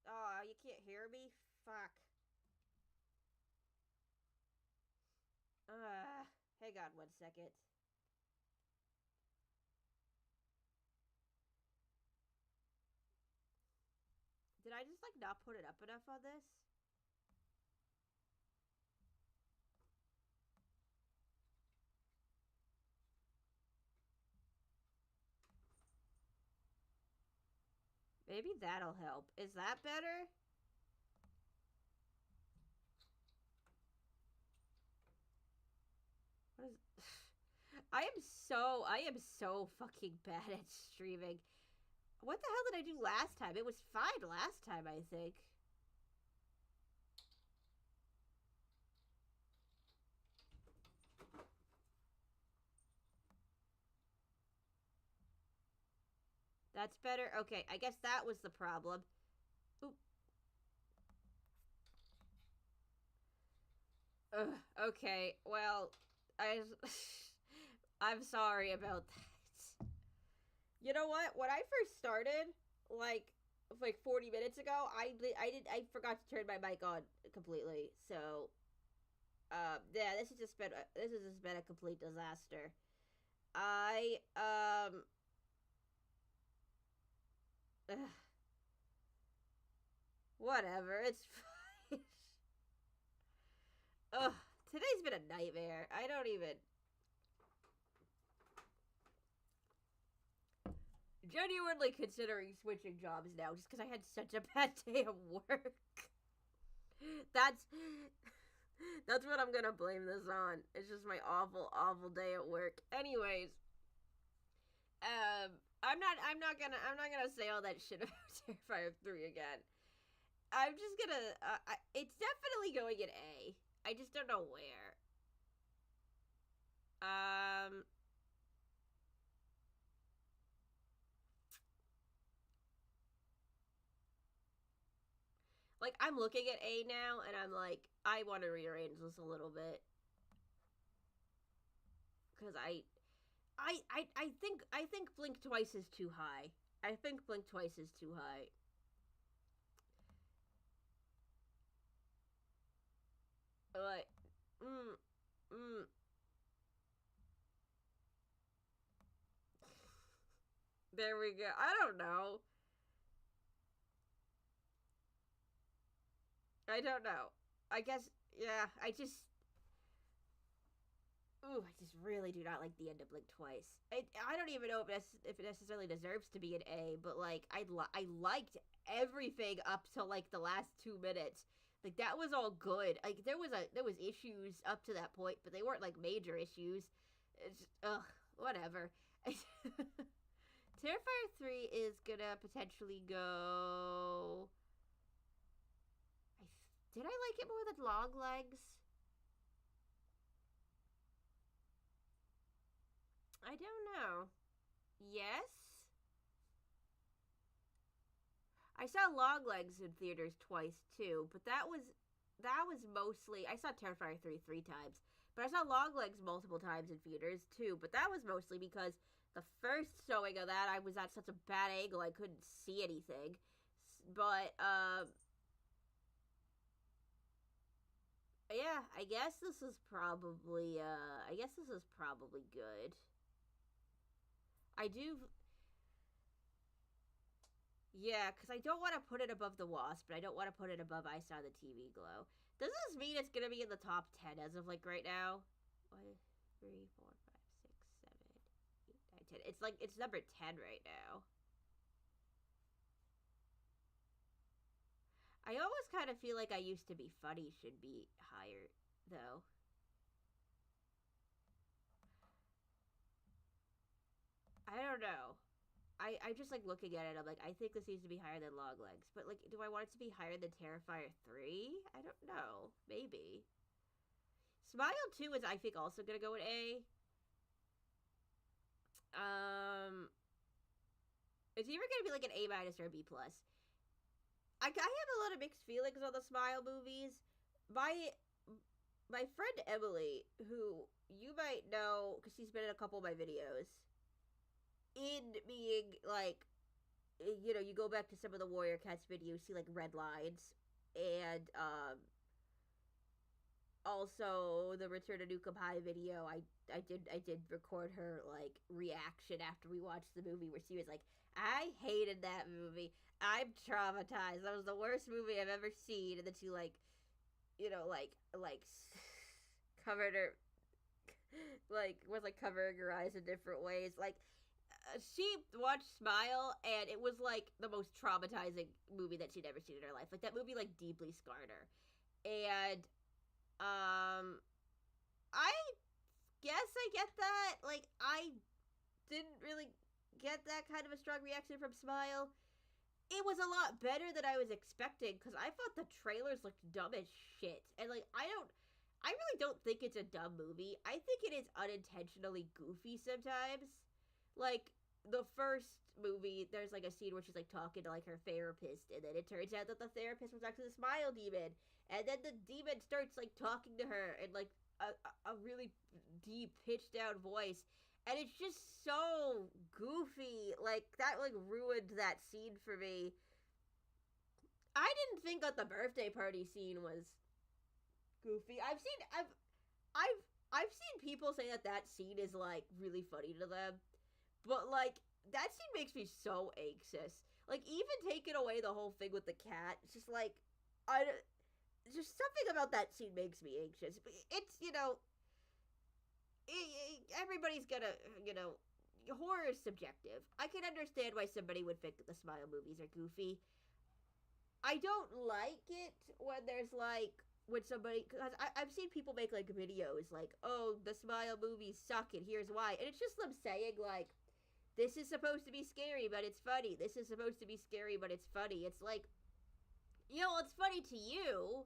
Oh, you can't hear me? Fuck. Hang on 1 second. Did I just like not put it up enough on this? Maybe that'll help. Is that better? What is I am so fucking bad at streaming. What the hell did I do last time? It was fine last time, I think. That's better? Okay, I guess that was the problem. Oop. Ugh, okay, well, I'm sorry about that. You know what? When I first started, like 40 minutes ago, I forgot to turn my mic on completely. So, yeah, this has just been a complete disaster. I ugh, whatever. It's fine. Ugh, today's been a nightmare. I don't even genuinely considering switching jobs now just because I had such a bad day at work. That's that's what I'm gonna blame this on. It's just my awful, awful day at work. Anyways, I'm not gonna say all that shit about Terrifier 3 again. I'm just gonna. It's definitely going in A. I just don't know where. Um, like I'm looking at A now, and I'm like, I want to rearrange this a little bit because I think Blink Twice is too high. I think Blink Twice is too high. Like, mm, mm. There we go. I don't know. I don't know. I guess yeah. I just really do not like the end of Blink Twice. I don't even know if it necessarily deserves to be an A, but like I liked everything up till like the last 2 minutes. Like that was all good. Like there was issues up to that point, but they weren't like major issues. It's ugh, whatever. Terrifier 3 is gonna potentially go. Did I like it more than Long Legs? I don't know. Yes? I saw Long Legs in theaters twice too, but that was mostly I saw Terrifier 3 times. But I saw Long Legs multiple times in theaters too, but that was mostly because the first showing of that I was at such a bad angle I couldn't see anything. But yeah, I guess this is probably good. I do. Yeah, because I don't want to put it above the Wasp, but I don't want to put it above I Saw the TV Glow. Does this mean it's gonna be in the top 10 as of like right now? 1, 2, 3, 4, 5, 6, 7, 8, 9, 10. It's like it's number 10 right now. I almost kind of feel like I Used to Be Funny should be higher though. I don't know. I just like looking at it. I'm like, I think this needs to be higher than Long Legs, but like, do I want it to be higher than Terrifier 3? I don't know. Maybe. Smile 2 is I think also gonna go in A. Um, it's either gonna be like an A minus or a B plus. I have a lot of mixed feelings on the Smile movies. My my friend Emily, who you might know because she's been in a couple of my videos, in being like, you go back to some of the Warrior Cats videos, see like red lines, and also the Return to Nukem High video. I did record her like reaction after we watched the movie, where she was like, "I hated that movie. I'm traumatized. That was the worst movie I've ever seen." And then she like, like covered her like was like covering her eyes in different ways. Like she watched Smile, and it was like the most traumatizing movie that she'd ever seen in her life. Like that movie like deeply scarred her. And I guess I get that. Like I didn't really get that kind of a strong reaction from Smile. It was a lot better than I was expecting because I thought the trailers looked dumb as shit. And like I really don't think it's a dumb movie. I think it is unintentionally goofy sometimes. Like the first movie, there's like a scene where she's like talking to like her therapist, and then it turns out that the therapist was actually the Smile demon, and then the demon starts like talking to her in like a really deep pitched down voice, and it's just so goofy. Like that like ruined that scene for me. I didn't think that the birthday party scene was goofy. I've I've seen people say that that scene is like really funny to them, but like that scene makes me so anxious. Like even taking away the whole thing with the cat, it's just like I just something about that scene makes me anxious. It's everybody's gonna horror is subjective. I can understand why somebody would think that the Smile movies are goofy. I don't like it when there's like when somebody because I've seen people make like videos like, oh, the Smile movies suck and here's why, and it's just them saying like, this is supposed to be scary but it's funny, this is supposed to be scary but it's funny. It's like It's funny to you,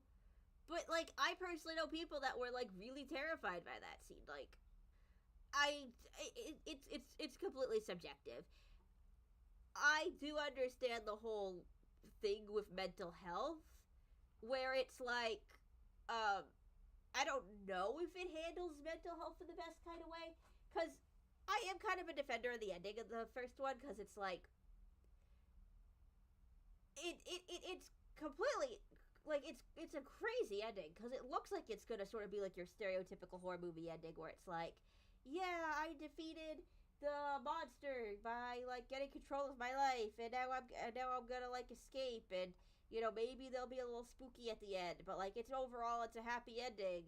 but like I personally know people that were like really terrified by that scene. Like I, it's completely subjective. I do understand the whole thing with mental health, where it's like, um, I don't know if it handles mental health in the best kind of way, because I am kind of a defender of the ending of the first one, because it's like it's completely like it's a crazy ending because it looks like it's gonna sort of be like your stereotypical horror movie ending where it's like, yeah, I defeated the monster by like getting control of my life, and now I'm gonna like escape, and maybe they'll be a little spooky at the end, but like it's a happy ending.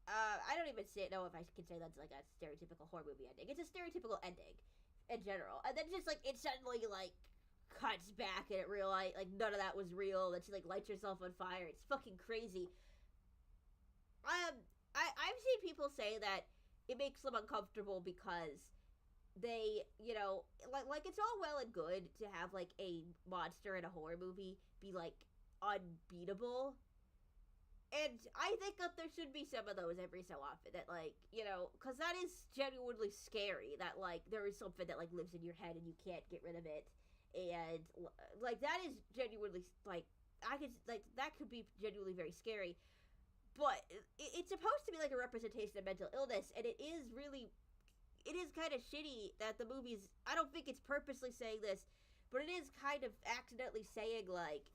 I don't even know if I can say that's like a stereotypical horror movie ending. It's a stereotypical ending in general, and then just like it suddenly like cuts back and it realized like none of that was real. That she like lights herself on fire. It's fucking crazy. I've seen people say that it makes them uncomfortable because they like it's all well and good to have like a monster in a horror movie be like unbeatable, and I think that there should be some of those every so often that like because that is genuinely scary, that like there is something that like lives in your head and you can't get rid of it, and like that is genuinely like I could like that could be genuinely very scary, but it's supposed to be like a representation of mental illness, and it is kind of shitty that the movies, I don't think it's purposely saying this, but it is kind of accidentally saying like,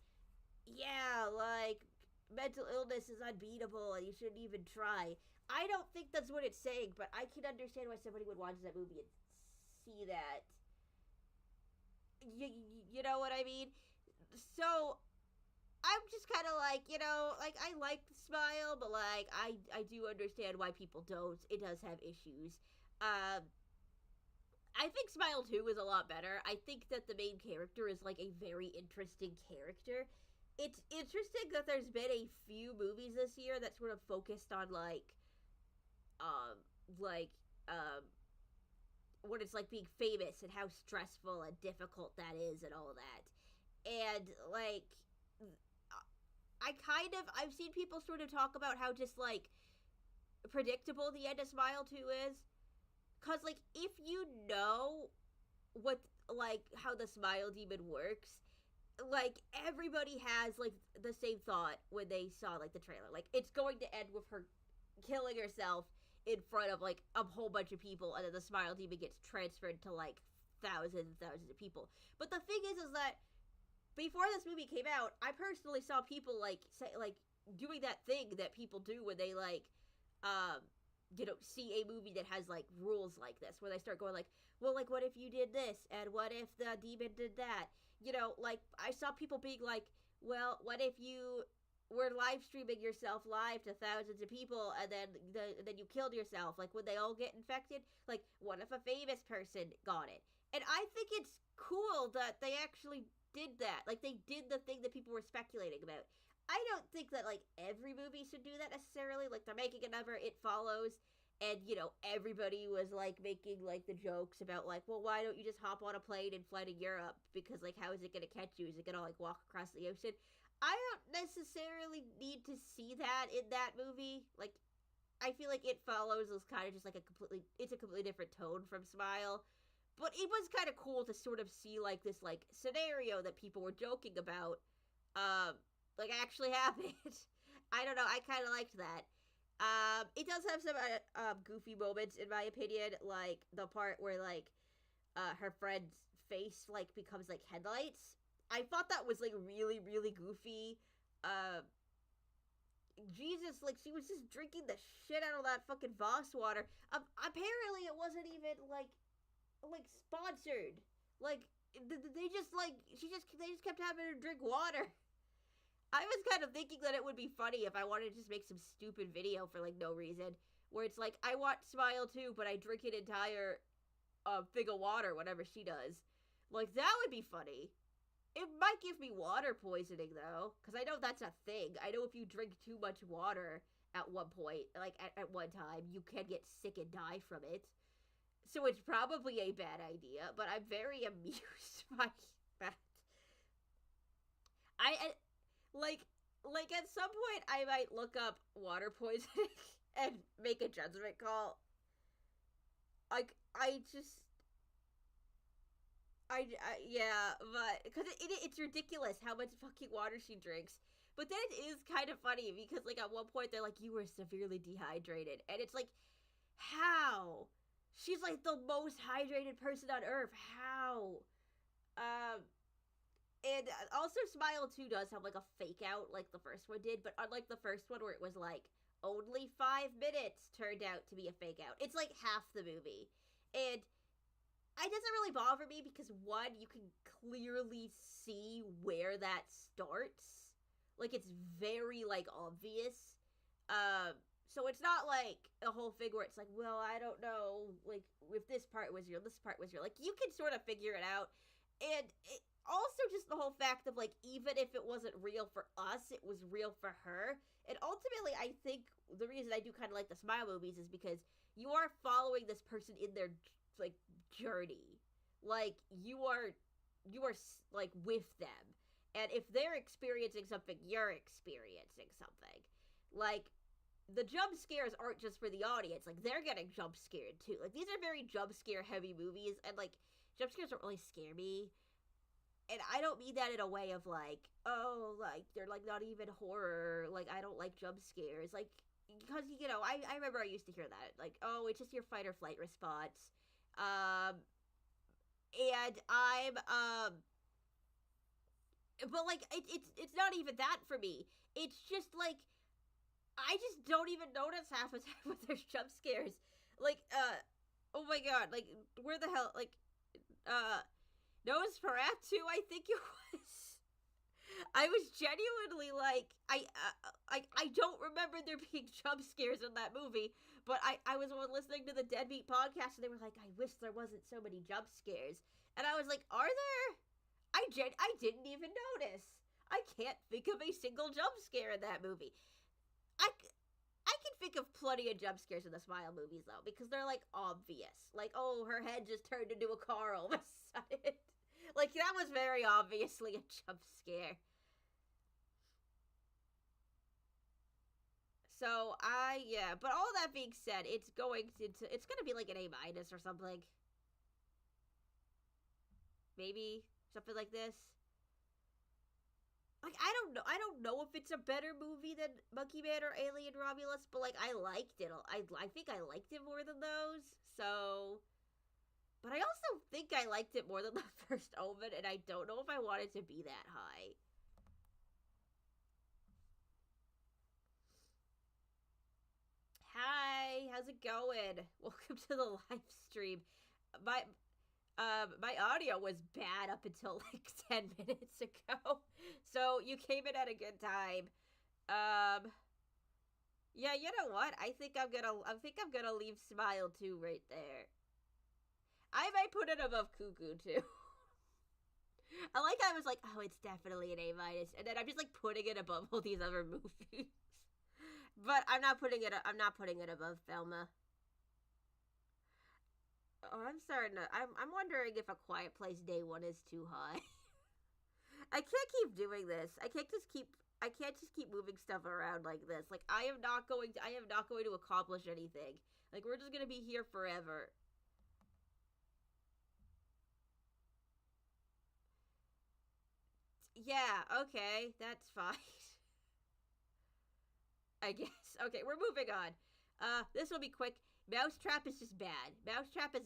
yeah, like mental illness is unbeatable and you shouldn't even try. I don't think that's what it's saying, but I can understand why somebody would watch that movie and see that. You know what I mean? So I'm just kind of like, like I like Smile, but like I do understand why people don't. It does have issues. Um, I think Smile 2 is a lot better. I think that the main character is like a very interesting character. It's interesting that there's been a few movies this year that sort of focused on um like um what it's like being famous and how stressful and difficult that is and all of that. And like I've seen people sort of talk about how just like predictable the end of Smile 2 is. Cause like if you know what like how the smile demon works, like everybody has like the same thought when they saw like the trailer. Like it's going to end with her killing herself in front of like a whole bunch of people, and then the smile demon gets transferred to like thousands and thousands of people. But the thing is that before this movie came out, I personally saw people like say like doing that thing that people do when they like um see a movie that has like rules like this, where they start going like, well, like what if you did this, and what if the demon did that? Like I saw people being like, well, what if you were live streaming yourself live to thousands of people, and then you killed yourself? Like, would they all get infected? Like, what if a famous person got it? And I think it's cool that they actually did that. Like, they did the thing that people were speculating about. I don't think that like every movie should do that necessarily. Like they're making another It Follows, and everybody was like making like the jokes about like, well, why don't you just hop on a plane and fly to Europe, because like how is it gonna catch you? Is it gonna like walk across the ocean? I don't necessarily need to see that in that movie. Like I feel like It Follows is kind of just like it's a completely different tone from Smile. But it was kind of cool to sort of see like this like scenario that people were joking about um like actually happened. I don't know. I kind of liked that. It does have some goofy moments in my opinion, like the part where like her friend's face like becomes like headlights. I thought that was like really really goofy. Jesus, like she was just drinking the shit out of that fucking Voss water. Apparently it wasn't even like sponsored. Like they just like they just kept having her drink water. I was kind of thinking that it would be funny if I wanted to just make some stupid video for like no reason, where it's like I want Smile too, but I drink an entire thing of water whenever she does. Like that would be funny. It might give me water poisoning though, because I know that's a thing. I know if you drink too much water at one point, like at one time, you can get sick and die from it. So it's probably a bad idea, but I'm very amused by that. I like Like, at some point, I might look up water poisoning and make a judgment call. Like, yeah, but because it's ridiculous how much fucking water she drinks. But then it is kind of funny because, like, at one point they're like, "You were severely dehydrated," and it's like, how? She's like the most hydrated person on earth. How? Um, and also Smile 2 does have like a fake out like the first one did, but unlike the first one where it was like only 5 minutes turned out to be a fake out. It's like half the movie. And it doesn't really bother me because one, you can clearly see where that starts. Like it's very like obvious. So it's not like a whole thing where it's like, well, I don't know, like if this part was real, this part was real. Like you can sort of figure it out. And it, also just the whole fact of like, even if it wasn't real for us, it was real for her. And ultimately, I think the reason I do kind of like the Smile movies is because you are following this person in their like journey. Like you are like with them. And if they're experiencing something, you're experiencing something. Like the jump scares aren't just for the audience. Like they're getting jump scared too. Like these are very jump scare heavy movies, and like jump scares don't really scare me. And I don't mean that in a way of like, oh, like they're like not even horror. Like I don't like jump scares. Like because you know, I remember I used to hear that. Like, oh, it's just your fight or flight response. And but like it's not even that for me. It's just like I just don't even notice half the time when there's jump scares. Like, oh my god, like where the hell, like, Nosferatu, I think it was. I was genuinely like, I don't remember there being jump scares in that movie, but I was listening to the Deadbeat podcast and they were like, I wish there wasn't so many jump scares, and I was like, are there? I didn't even notice. I can't think of a single jump scare in that movie. I can think of plenty of jump scares in the Smile movies though, because they're like obvious. Like, oh, her head just turned into a car all of a sudden. Like that was very obviously a jump scare. So yeah, but all that being said, it's gonna be like an A- or something. Maybe something like this. Like I don't know if it's a better movie than Monkey Man or Alien Romulus, but like I liked it. I think I liked it more than those. So, but I also think I liked it more than the first Omen, and I don't know if I want it to be that high. Hi, how's it going? Welcome to the live stream. My my audio was bad up until like 10 minutes ago, so you came in at a good time. Um, yeah, you know what? I think I'm gonna leave Smile 2 right there. I might put it above Cuckoo too. I like I was like, oh, it's definitely an A-, and then I'm just like putting it above all these other movies. But I'm not putting it above Thelma. Oh, I'm starting to. I'm wondering if A Quiet Place Day 1 is too high. I can't keep doing this. I can't just keep moving stuff around like this. Like I am not going to accomplish anything. Like we're just gonna be here forever. Yeah, okay, that's fine. I guess. Okay, we're moving on. This will be quick. Mousetrap is just bad. Mousetrap is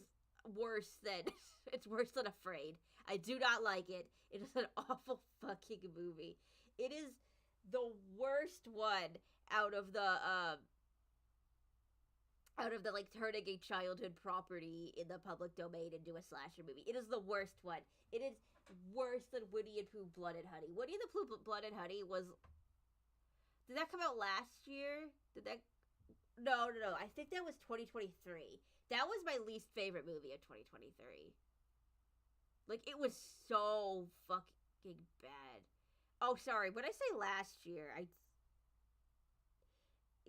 worse than it's worse than Afraid. I do not like it. It is an awful fucking movie. It is the worst one out of the like turning a childhood property in the public domain into a slasher movie. It is the worst one. It is worse than Woody and Pooh Blood and Honey. Woody and the Pooh Blood and Honey was, did that come out last year? Did that, no. I think that was 2023. That was my least favorite movie of 2023. Like it was so fucking bad. Oh, sorry. When I say last year, I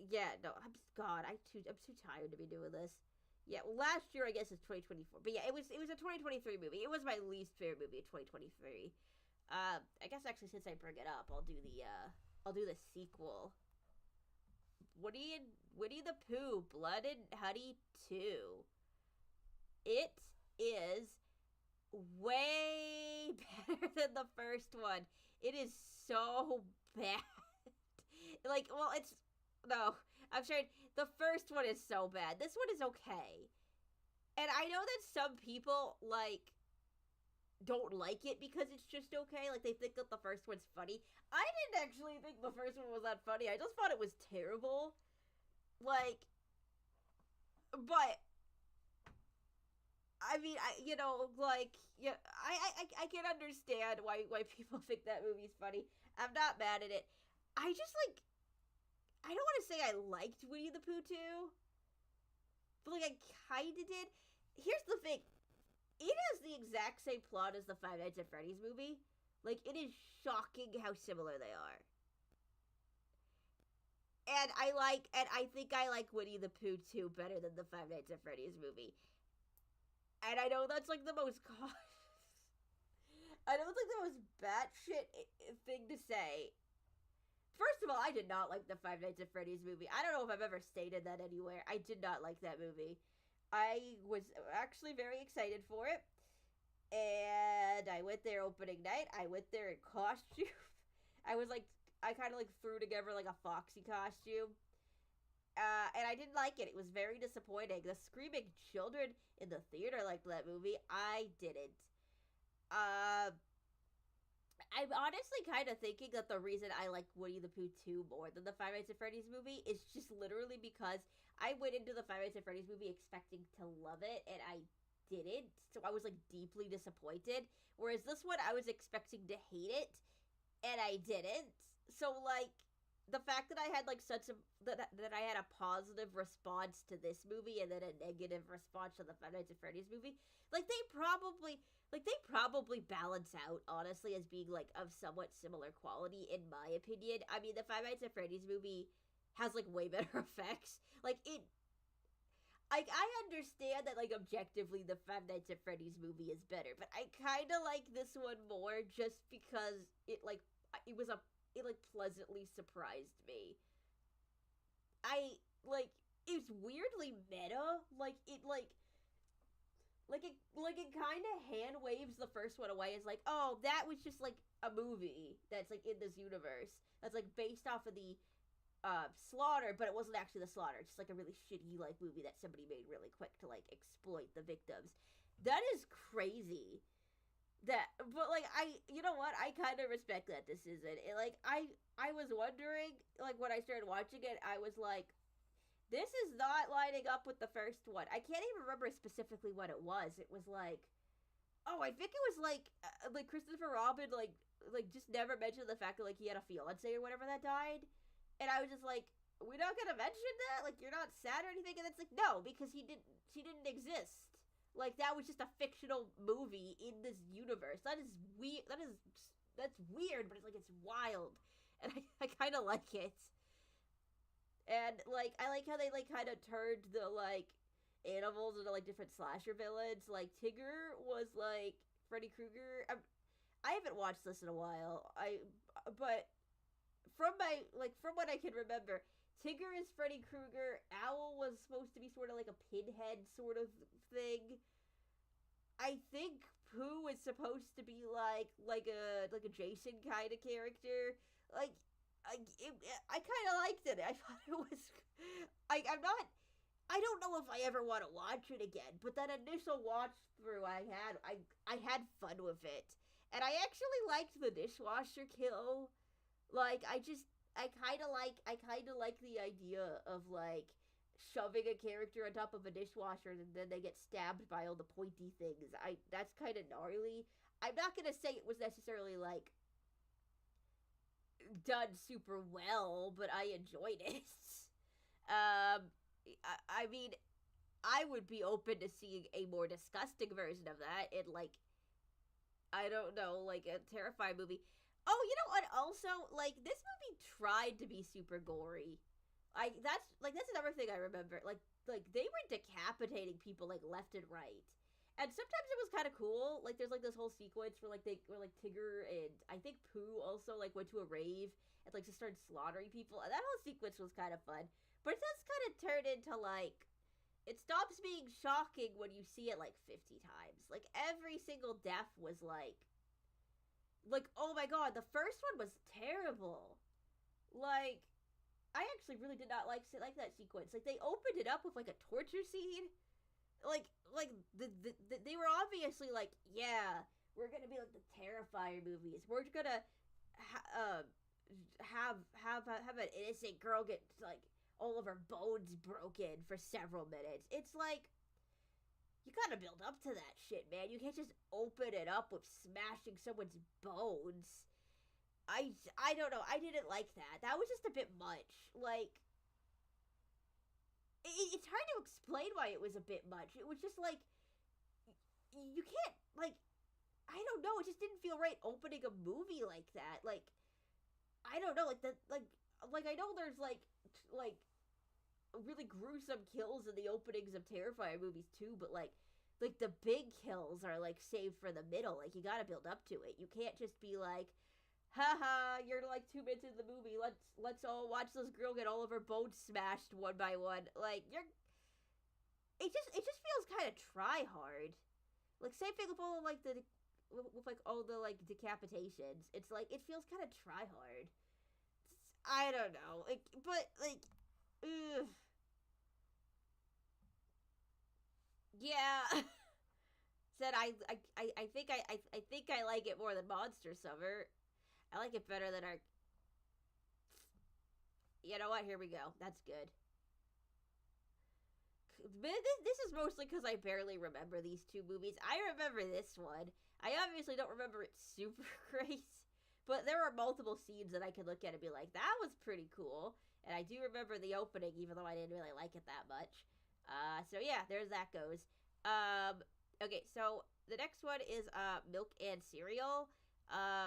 yeah, no. I'm too tired to be doing this. Yeah, well, last year I guess is 2024. But yeah, it was a 2023 movie. It was my least favorite movie of 2023. I guess actually since I bring it up, I'll do the I'll do the sequel. Winnie the Pooh, Blood and Honey 2. It is way better than the first one. It is so bad. Like, well, it's no. I'm sure the first one is so bad. This one is okay. And I know that some people don't like it because it's just okay. Like they think that the first one's funny. I didn't actually think the first one was that funny. I just thought it was terrible. Like, but I mean, I can understand why people think that movie's funny. I'm not mad at it. I just I don't want to say I liked Winnie the Pooh 2, but I kind of did. Here's the thing. It has the exact same plot as the Five Nights at Freddy's movie. Like, it is shocking how similar they are. And I think I like Winnie the Pooh 2 better than the Five Nights at Freddy's movie. And I know that's the most I know it's the most batshit thing to say. First of all, I did not like the Five Nights at Freddy's movie. I don't know if I've ever stated that anywhere. I did not like that movie. I was actually very excited for it. And I went there opening night. I went there in costume. I kind of threw together a Foxy costume. And I didn't like it. It was very disappointing. The screaming children in the theater liked that movie. I didn't. I'm honestly kind of thinking that the reason I like Winnie the Pooh 2 more than the Five Nights at Freddy's movie is just literally because I went into the Five Nights at Freddy's movie expecting to love it, and I didn't. So I was deeply disappointed. Whereas this one, I was expecting to hate it, and I didn't. So the fact that I had such a that I had a positive response to this movie and then a negative response to the Five Nights at Freddy's movie, they probably balance out, honestly, as being of somewhat similar quality, in my opinion. I mean, the Five Nights at Freddy's movie has way better effects. I understand that objectively the Five Nights at Freddy's movie is better, but I kind of like this one more just because it pleasantly surprised me. It's weirdly meta. It kind of hand waves the first one away as oh, that was just a movie that's in this universe that's based off of the Slaughter, but it wasn't actually the Slaughter. It's just a really shitty movie that somebody made really quick to exploit the victims. That is crazy. But you know what? I kind of respect that this isn't. I was wondering when I started watching it, I was this is not lining up with the first one. I can't even remember specifically what it was. It was oh, I think it was Christopher Robin just never mentioned the fact that he had a fiance or whatever that died, and I was just we're not gonna mention that. You're not sad or anything, and it's no, because she didn't exist. That was just a fictional movie in this universe. That is weird. That's weird, but it's wild, and I kind of like it. And I like how they kind of turned the animals into different slasher villains. Tigger was Freddy Krueger. I haven't watched this in a while. But from what I can remember, Tigger is Freddy Krueger. Owl was supposed to be sort of a pinhead sort of thing. I think Pooh is supposed to be like a Jason kind of character. I kind of liked it. I thought it was. I don't know if I ever want to watch it again, but that initial watch through I had fun with it, and I actually liked the dishwasher kill. I kind of like the idea of shoving a character on top of a dishwasher and then they get stabbed by all the pointy things. That's kind of gnarly. I'm not gonna say it was necessarily done super well, but I enjoyed it. I mean, I would be open to seeing a more disgusting version of that in I don't know, a Terrifying movie. Oh, you know what? Also, this movie tried to be super gory. That's another thing I remember. They were decapitating people left and right. And sometimes it was kind of cool. There's this whole sequence where Tigger and I think Pooh also went to a rave and like just started slaughtering people. And that whole sequence was kind of fun, but it does kind of turn into like it stops being shocking when you see it like 50 times. Like every single death was like oh my god, the first one was terrible. Like I actually really did not like that sequence. Like they opened it up with like a torture scene. Like they were obviously like, yeah, we're gonna be like the Terrifier movies. We're gonna have an innocent girl get like all of her bones broken for several minutes. It's like you gotta build up to that shit, man. You can't just open it up with smashing someone's bones. I don't know. I didn't like that. That was just a bit much. Like it's hard to explain why it was a bit much. It was just like you can't like I don't know. It just didn't feel right opening a movie like that. Like I don't know. Like I know there's like really gruesome kills in the openings of Terrifier movies too, but like the big kills are like saved for the middle. Like you got to build up to it. You can't just be like, haha, you're like 2 minutes in the movie. Let's all watch this girl get all of her bones smashed one by one. Like it just feels kind of try hard. Like same thing with all like with like all the like decapitations. It's like it feels kind of try hard. I don't know. Like but like ugh. Yeah. Said I think I think I like it more than Monster Summer. I like it better than our. You know what? Here we go. That's good. This is mostly because I barely remember these two movies. I remember this one. I obviously don't remember it super great, but there are multiple scenes that I could look at and be like, that was pretty cool. And I do remember the opening, even though I didn't really like it that much. So yeah, there's that goes. Okay, so the next one is Milk and Cereal.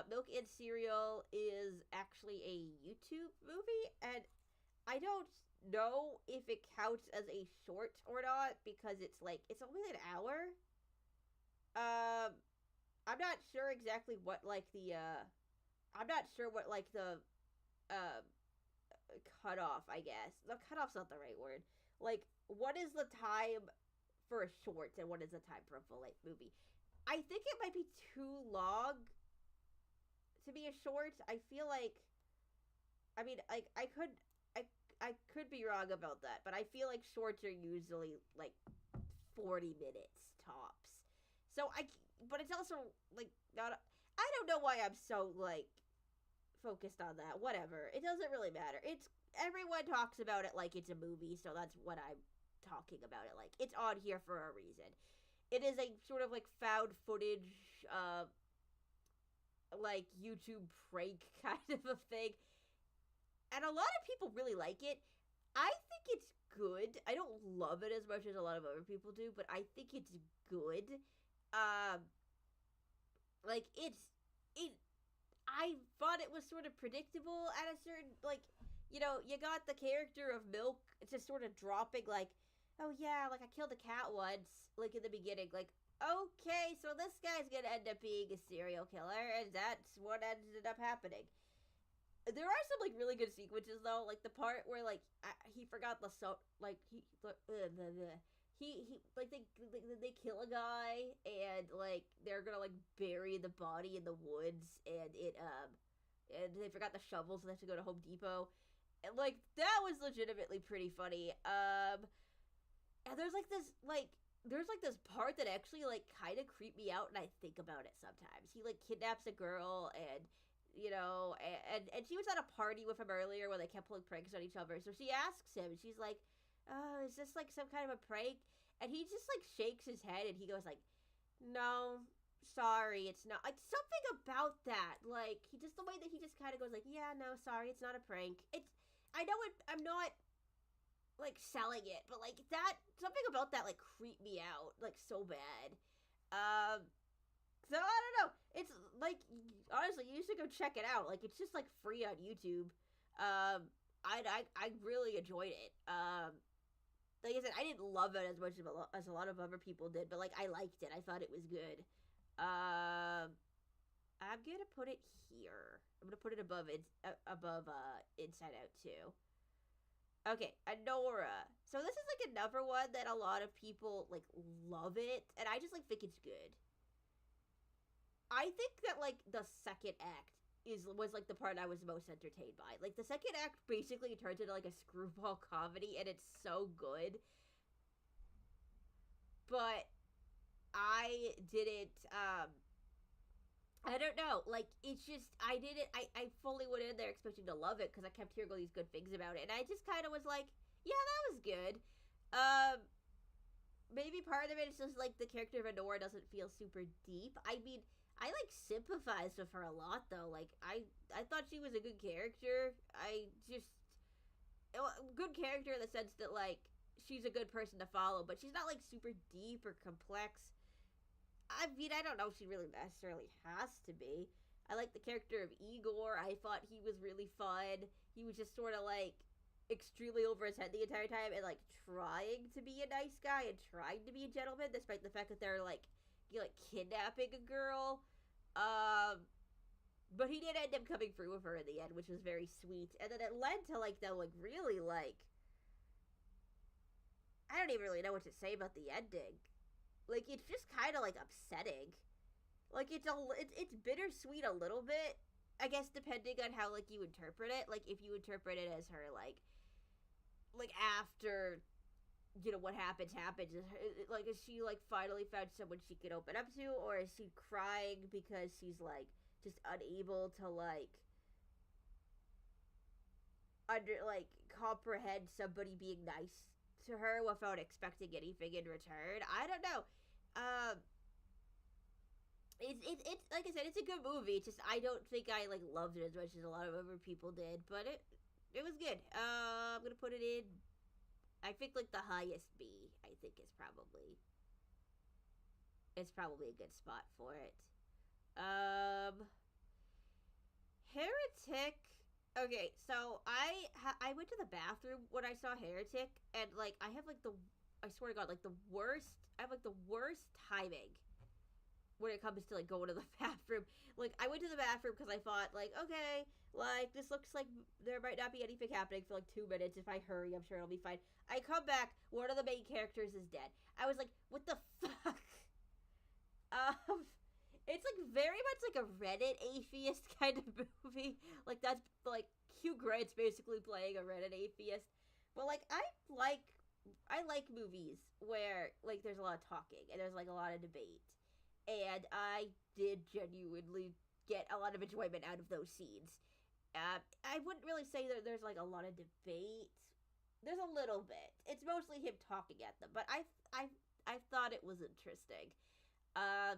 Milk and Cereal is actually a YouTube movie, and I don't know if it counts as a short or not because it's only an hour. I'm not sure exactly what like the I'm not sure what like the cutoff. I guess the cutoff's not the right word. Like, what is the time for a short and what is the time for a full length movie? I think it might be too long to be a short. I feel like, I mean, like I could be wrong about that, but I feel like shorts are usually like 40 minutes tops. So but it's also like not. I don't know why I'm so like focused on that. Whatever, it doesn't really matter. It's everyone talks about it like it's a movie, so that's what I'm talking about it like. It's on here for a reason. It is a sort of like found footage, like YouTube prank kind of a thing. And a lot of people really like it. I think it's good. I don't love it as much as a lot of other people do, but I think it's good. Like I thought it was sort of predictable at a certain, like, you know, you got the character of Milk just sort of dropping like, oh yeah, like I killed a cat once, like in the beginning, like, okay, so this guy's gonna end up being a serial killer, and that's what ended up happening. There are some like really good sequences though, like the part where like he forgot the like he like they kill a guy and like they're gonna like bury the body in the woods and and they forgot the shovels and they have to go to Home Depot, and like that was legitimately pretty funny. And there's this part that actually like kind of creeped me out, and I think about it sometimes. He like kidnaps a girl and you know, and she was at a party with him earlier where they kept pulling pranks on each other. So she asks him, and she's like, "Oh, is this like some kind of a prank?" And he just like shakes his head, and he goes like, "No, sorry, it's not." Like something about that, like he just the way that he just kind of goes like, "Yeah, no, sorry, it's not a prank." I know I'm not like selling it, but like that something about that like creeped me out like so bad. So I don't know. It's like honestly, you should go check it out. Like it's just like free on YouTube. I really enjoyed it. Like I said, I didn't love it as much as a lot of other people did, but like I liked it. I thought it was good. I I'm gonna put it here. I'm gonna put it above above Inside Out 2. Okay, Anora. So this is like another one that a lot of people like love it, and I just like think it's good. I think that like the second act is was like the part I was most entertained by. Like the second act basically turns into like a screwball comedy, and it's so good. But I didn't. I don't know. Like it's just I didn't. I fully went in there expecting to love it because I kept hearing all these good things about it, and I just kind of was like, yeah, that was good. Um, maybe part of it is just like the character of Honora doesn't feel super deep. I mean, I like sympathized with her a lot though. Like I thought she was a good character. I just good character in the sense that like she's a good person to follow, but she's not like super deep or complex. I mean, I don't know if she really necessarily has to be. I like the character of Igor. I thought he was really fun. He was just sort of like extremely over his head the entire time and like trying to be a nice guy and trying to be a gentleman despite the fact that they're like like kidnapping a girl. Um but he did end up coming through with her in the end, which was very sweet. And then it led to like the like really like I don't even really know what to say about the ending. Like it's just kind of like upsetting. Like it's bittersweet a little bit. I guess depending on how like you interpret it. Like if you interpret it as her like after what happens like is she like finally found someone she could open up to, or is she crying because she's like just unable to like under like comprehend somebody being nice to her without expecting anything in return. I don't know. Um, it's like I said, it's a good movie. It's just I don't think I like loved it as much as a lot of other people did, but it was good. I'm gonna put it in. I think like the highest B. I think is probably it's probably a good spot for it. Um, Heretic. Okay, so I went to the bathroom when I saw Heretic, and like I have like the I swear to God like the worst. I have like the worst timing when it comes to like going to the bathroom. Like I went to the bathroom because I thought like okay, like this looks like there might not be anything happening for like 2 minutes. If I hurry, I'm sure it'll be fine. I come back, one of the main characters is dead. I was like, what the fuck? Um, it's like very much like a Reddit atheist kind of movie. Like that's like Hugh Grant's basically playing a Reddit atheist. But like I like movies where like there's a lot of talking and there's like a lot of debate. And I did genuinely get a lot of enjoyment out of those scenes. I wouldn't really say that there's like a lot of debate. There's a little bit. It's mostly him talking at them, but I thought it was interesting. Uh,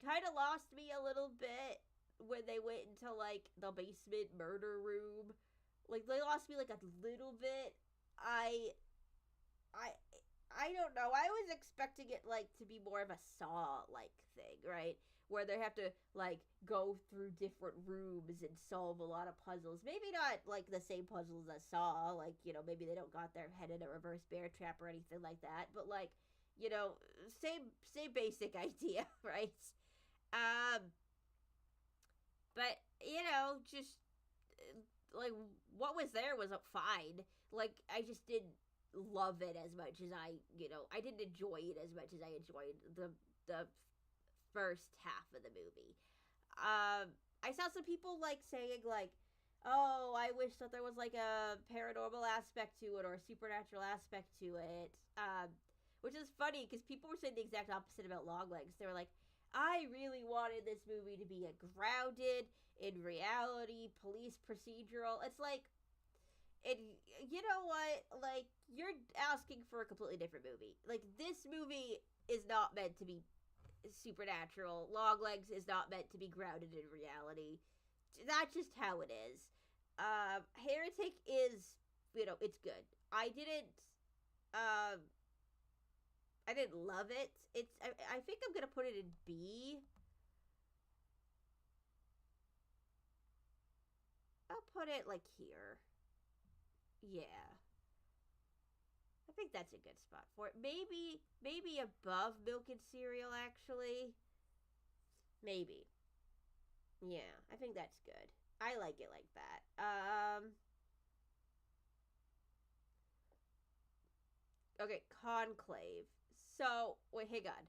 Kind of lost me a little bit when they went into like the basement murder room. Like they lost me like a little bit. I I I don't know. I was expecting it like to be more of a Saw like thing, right? Where they have to like go through different rooms and solve a lot of puzzles. Maybe not like the same puzzles as Saw, like, maybe they don't got their head in a reverse bear trap or anything like that, but like, same basic idea, right? Um but just like what was there was fine. Like I just didn't love it as much as I didn't enjoy it as much as I enjoyed the first half of the movie. I saw some people like saying like, "Oh, I wish that there was like a paranormal aspect to it or a supernatural aspect to it." Which is funny because people were saying the exact opposite about Longlegs. They were like, "I really wanted this movie to be a grounded in reality police procedural." It's like, and you know what? Like, you're asking for a completely different movie. Like, this movie is not meant to be supernatural. Longlegs is not meant to be grounded in reality. That's just how it is. Heretic is, it's good. Um, I didn't love it. I think I'm gonna put it in B. I'll put it like here. Yeah. I think that's a good spot for it. Maybe above Milk and Cereal, actually. Maybe. Yeah, I think that's good. I like it like that. Okay, Conclave. So wait, hang on.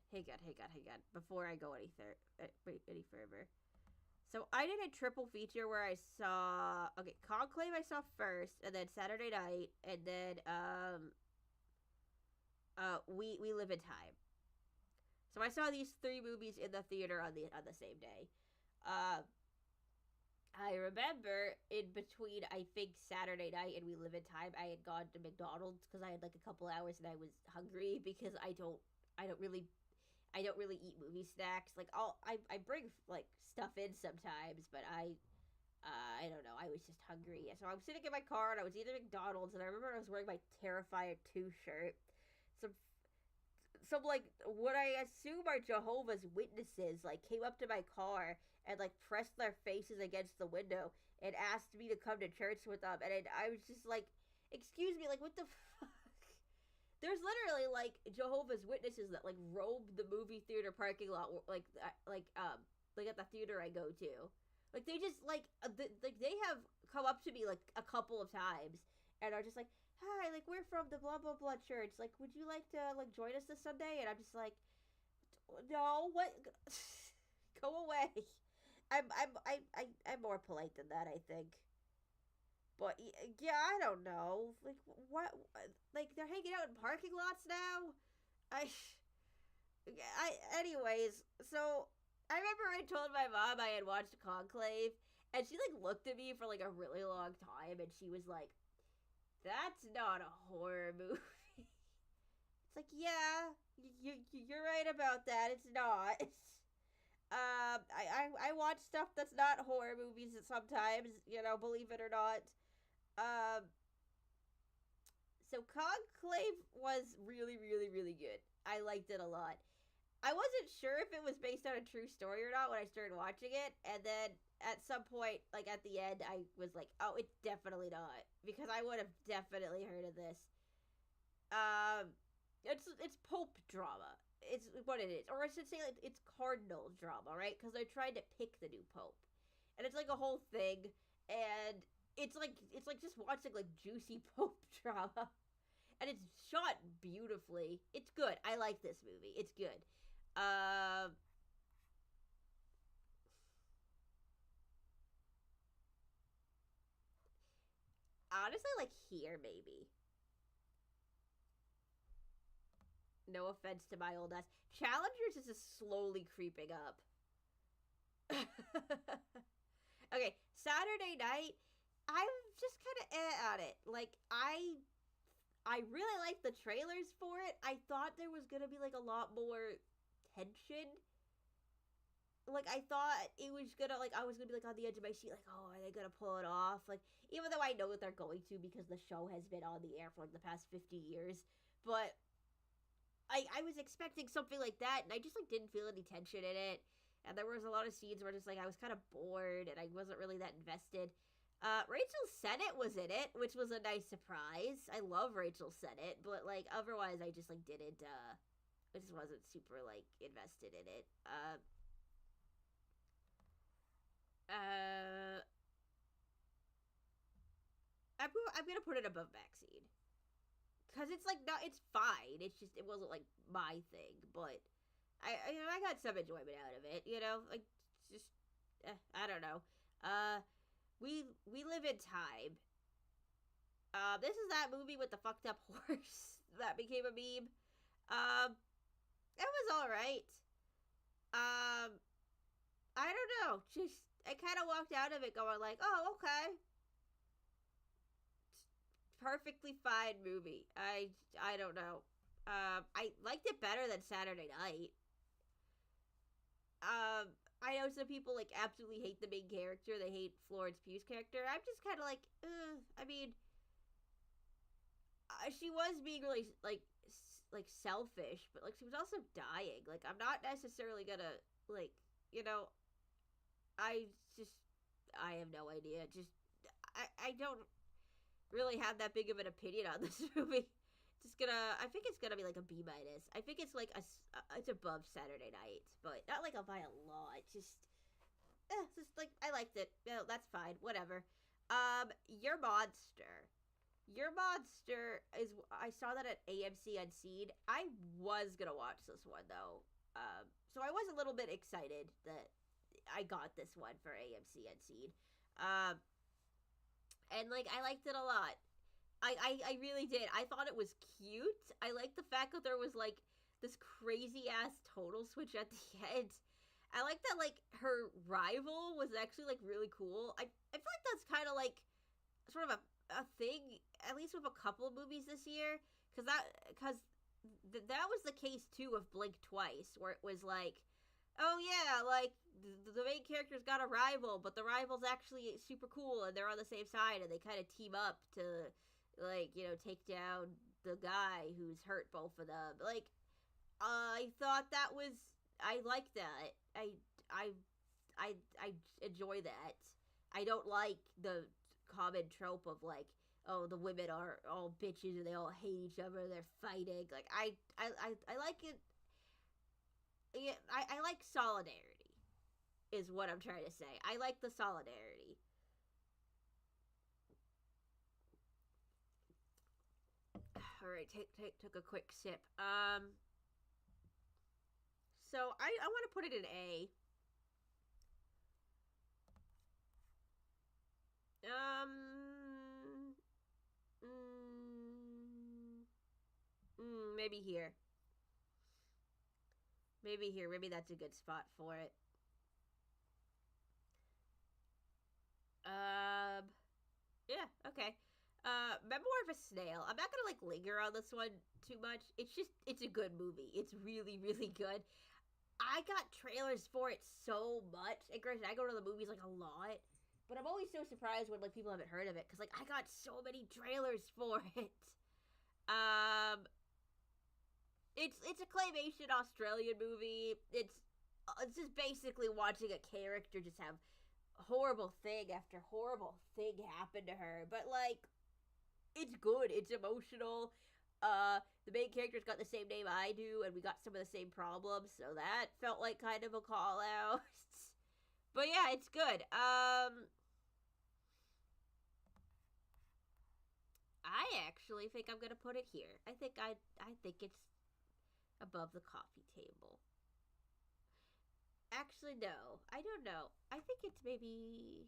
Before I go any further, so I did a triple feature where I saw Conclave I saw first, and then Saturday Night, and then We Live in Time. So I saw these three movies in the theater on the same day. Uh, I remember in between, I think Saturday Night and We Live in Time, I had gone to McDonald's because I had like a couple hours and I was hungry because I don't really I don't really eat movie snacks. Like I bring like stuff in sometimes, but I don't know. I was just hungry, so I was sitting in my car and I was eating McDonald's, and I remember I was wearing my Terrifier 2 shirt. Some some like what I assume are Jehovah's Witnesses like came up to my car and like pressed their faces against the window and asked me to come to church with them, and I was just like, "Excuse me, like what the fuck?" There's literally like Jehovah's Witnesses that like roam the movie theater parking lot, like at the theater I go to. Like they just like they have come up to me like a couple of times and are just like, "Hi, like we're from the blah blah blah church. Like, would you like to like join us this Sunday?" And I'm just like, "No, what? Go away." I'm more polite than that, I think. But yeah, I don't know. Like what? Like they're hanging out in parking lots now. I anyways. So I remember I told my mom I had watched Conclave, and she like looked at me for like a really long time, and she was like, "That's not a horror movie." It's like, yeah, you're right about that. It's not. I watch stuff that's not horror movies sometimes, believe it or not. Um, so Conclave was really, really, really good. I liked it a lot. I wasn't sure if it was based on a true story or not when I started watching it, and then at some point, like at the end, I was like, "Oh, it's definitely not," because I would have definitely heard of this. Um, it's Pope drama. It's what it is, or I should say, like, it's cardinal drama, right? Because they're trying to pick the new pope, and it's like a whole thing, and it's like just watching like juicy Pope drama, and it's shot beautifully. It's good. I like this movie. It's good. Um, Honestly, like here maybe. No offense to my old ass. Challengers is just slowly creeping up. Okay, Saturday Night. I'm just kind of on it. Like I really like the trailers for it. I thought there was gonna be like a lot more tension. Like I thought it was gonna like I was gonna be like on the edge of my seat, like, oh, are they gonna pull it off? Like, even though I know that they're going to because the show has been on the air for like the past 50 years. But I was expecting something like that, and I just like didn't feel any tension in it. And there was a lot of scenes where just like I was kind of bored and I wasn't really that invested. Rachel Sennett was in it, which was a nice surprise. I love Rachel Sennett, but like otherwise, I just like didn't. I just wasn't super like invested in it. Uh, I'm gonna put it above Maxine because it's like not. It's fine. It's just it wasn't like my thing, but I got some enjoyment out of it. Like just I don't know. Uh, we live in time. This is that movie with the fucked up horse that became a meme. It was all right. Um, I don't know. Just I kind of walked out of it going like, oh, okay, perfectly fine movie. I don't know. I liked it better than Saturday Night. I know some people like absolutely hate the main character. They hate Florence Pugh's character. I'm just kind of like, I mean, she was being really like selfish, but like she was also dying. Like I'm not necessarily gonna like you know I just I have no idea. Just I don't really have that big of an opinion on this movie. Just gonna I think it's gonna be like a B minus. I think it's like it's above Saturday Night, but not like a by a lot. Just it's just like I liked it. Yeah, that's fine. Whatever. Your monster. Your monster is. I saw that at AMC Unseen. I was gonna watch this one though. So I was a little bit excited that I got this one for AMC Unseen. Um, and like I liked it a lot. I really did. I thought it was cute. I like the fact that there was like this crazy ass tonal switch at the end. I like that like her rival was actually like really cool. I feel like that's kind of like sort of a thing, at least with a couple of movies this year, because that was the case too of Blink Twice, where it was like, oh yeah, like the main character's got a rival, but the rival's actually super cool and they're on the same side and they kind of team up to like take down the guy who's hurt both of them. Like I thought that was I like that. I I enjoy that. I don't like the common trope of like, oh, the women are all bitches and they all hate each other, they're fighting. Like I like it. Yeah, I like solidarity is what I'm trying to say. I like the solidarity. All right, took a quick sip. So I want to put it in A. Maybe here. Maybe here. Maybe that's a good spot for it. Yeah, okay. Memoir of a Snail. I'm not gonna like linger on this one too much. It's a good movie. It's really, really good. I got trailers for it so much. And granted, I go to the movies like a lot, but I'm always so surprised when like people haven't heard of it because like I got so many trailers for it. Um, it's a claymation Australian movie. It's just basically watching a character just have horrible thing after horrible thing happen to her, but like it's good. It's emotional. The main character's got the same name I do, and we got some of the same problems, so that felt like kind of a call out. But yeah, it's good. I actually think I'm gonna put it here. I think it's above the coffee table. Actually, no. I don't know. I think it's maybe.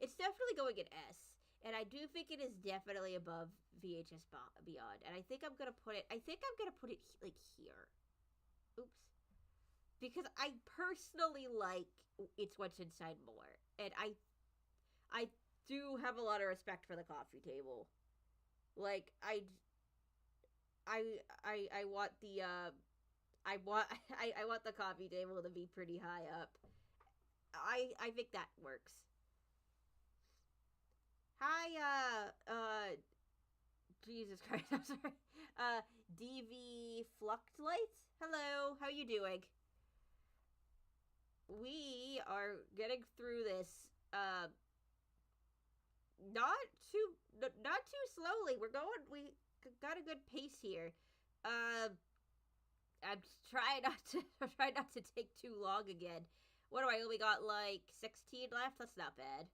It's definitely going in S. And I do think it is definitely above VHS Beyond. And I think I'm going to put it. I think I'm going to put it like here. Oops. Because I personally like It's What's Inside more. And I do have a lot of respect for the coffee table. Like I want the I want I want the coffee table to be pretty high up. I think that works. Hi, Jesus Christ, I'm sorry. DV Fluctlight? Hello, how you doing? We are getting through this, not not too slowly. We got a good pace here. I'm trying not to, I'm trying not to take too long again. What do I only got like 16 left? That's not bad.